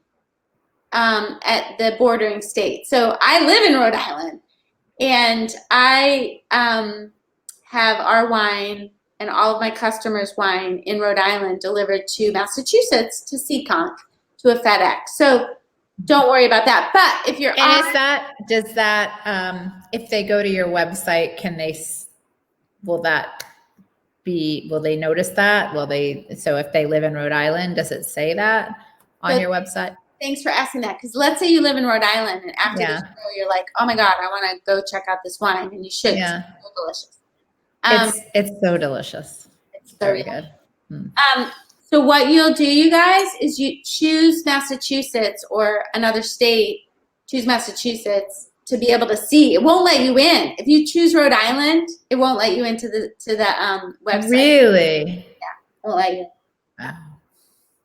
[SPEAKER 2] at the bordering state. So I live in Rhode Island, and I have our wine and all of my customers' wine in Rhode Island delivered to Massachusetts, to Seekonk, to a FedEx. So don't worry about that. But if you're
[SPEAKER 1] does that if they go to your website, will they notice that? So if they live in Rhode Island, does it say that on your website?
[SPEAKER 2] Thanks for asking that. Because let's say you live in Rhode Island and after the show, you're like, oh my God, I want to go check out this wine. And you should.
[SPEAKER 1] Yeah.
[SPEAKER 2] It's so delicious.
[SPEAKER 1] It's so delicious. It's very good.
[SPEAKER 2] So what you'll do, you guys, is you choose Massachusetts or another state. Choose Massachusetts to be able to see. It won't let you in. If you choose Rhode Island, it won't let you into the website.
[SPEAKER 1] Really?
[SPEAKER 2] Yeah, won't let you.
[SPEAKER 1] Wow.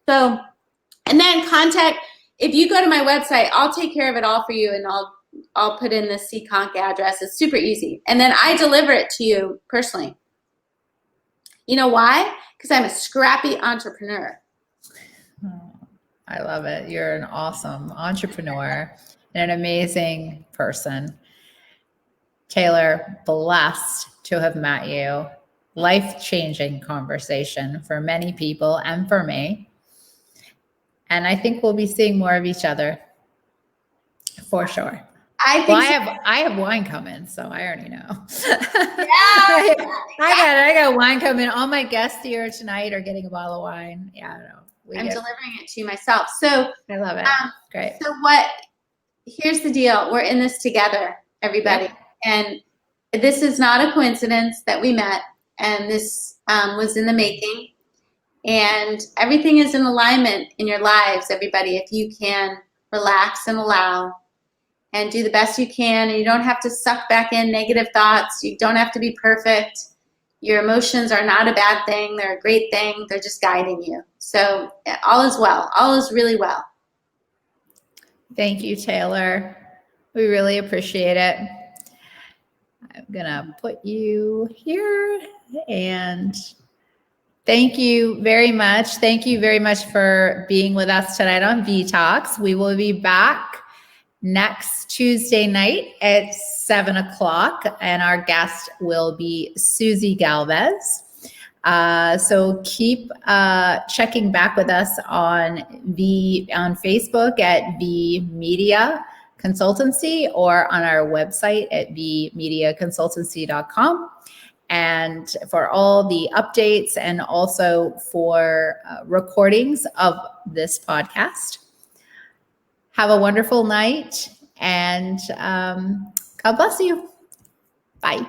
[SPEAKER 2] So, and then if you go to my website, I'll take care of it all for you, and I'll put in the Seekonk address. It's super easy. And then I deliver it to you personally. You know why? Because I'm a scrappy entrepreneur.
[SPEAKER 1] Oh, I love it. You're an awesome entrepreneur and an amazing person. Taylor, blessed to have met you. Life-changing conversation for many people and for me. And I think we'll be seeing more of each other for sure. I have wine coming, so I already know.
[SPEAKER 2] Yeah.
[SPEAKER 1] I got wine coming. All my guests here tonight are getting a bottle of wine. Yeah, I know.
[SPEAKER 2] I'm delivering it to you myself. So
[SPEAKER 1] I love it. Great.
[SPEAKER 2] So here's the deal. We're in this together, everybody. Yep. And this is not a coincidence that we met, and this was in the making. And everything is in alignment in your lives, everybody, if you can relax and allow and do the best you can. And you don't have to suck back in negative thoughts. You don't have to be perfect. Your emotions are not a bad thing. They're a great thing. They're just guiding you. So all is well. All is really well.
[SPEAKER 1] Thank you, Taylor. We really appreciate it. I'm gonna put you here, and thank you very much. Thank you very much for being with us tonight on V-Talks. We will be back next Tuesday night at 7 o'clock, and our guest will be Susie Galvez. So keep checking back with us on Facebook at V Media Consultancy, or on our website at vmediaconsultancy.com. And for all the updates, and also for recordings of this podcast. Have a wonderful night, and God bless you. Bye.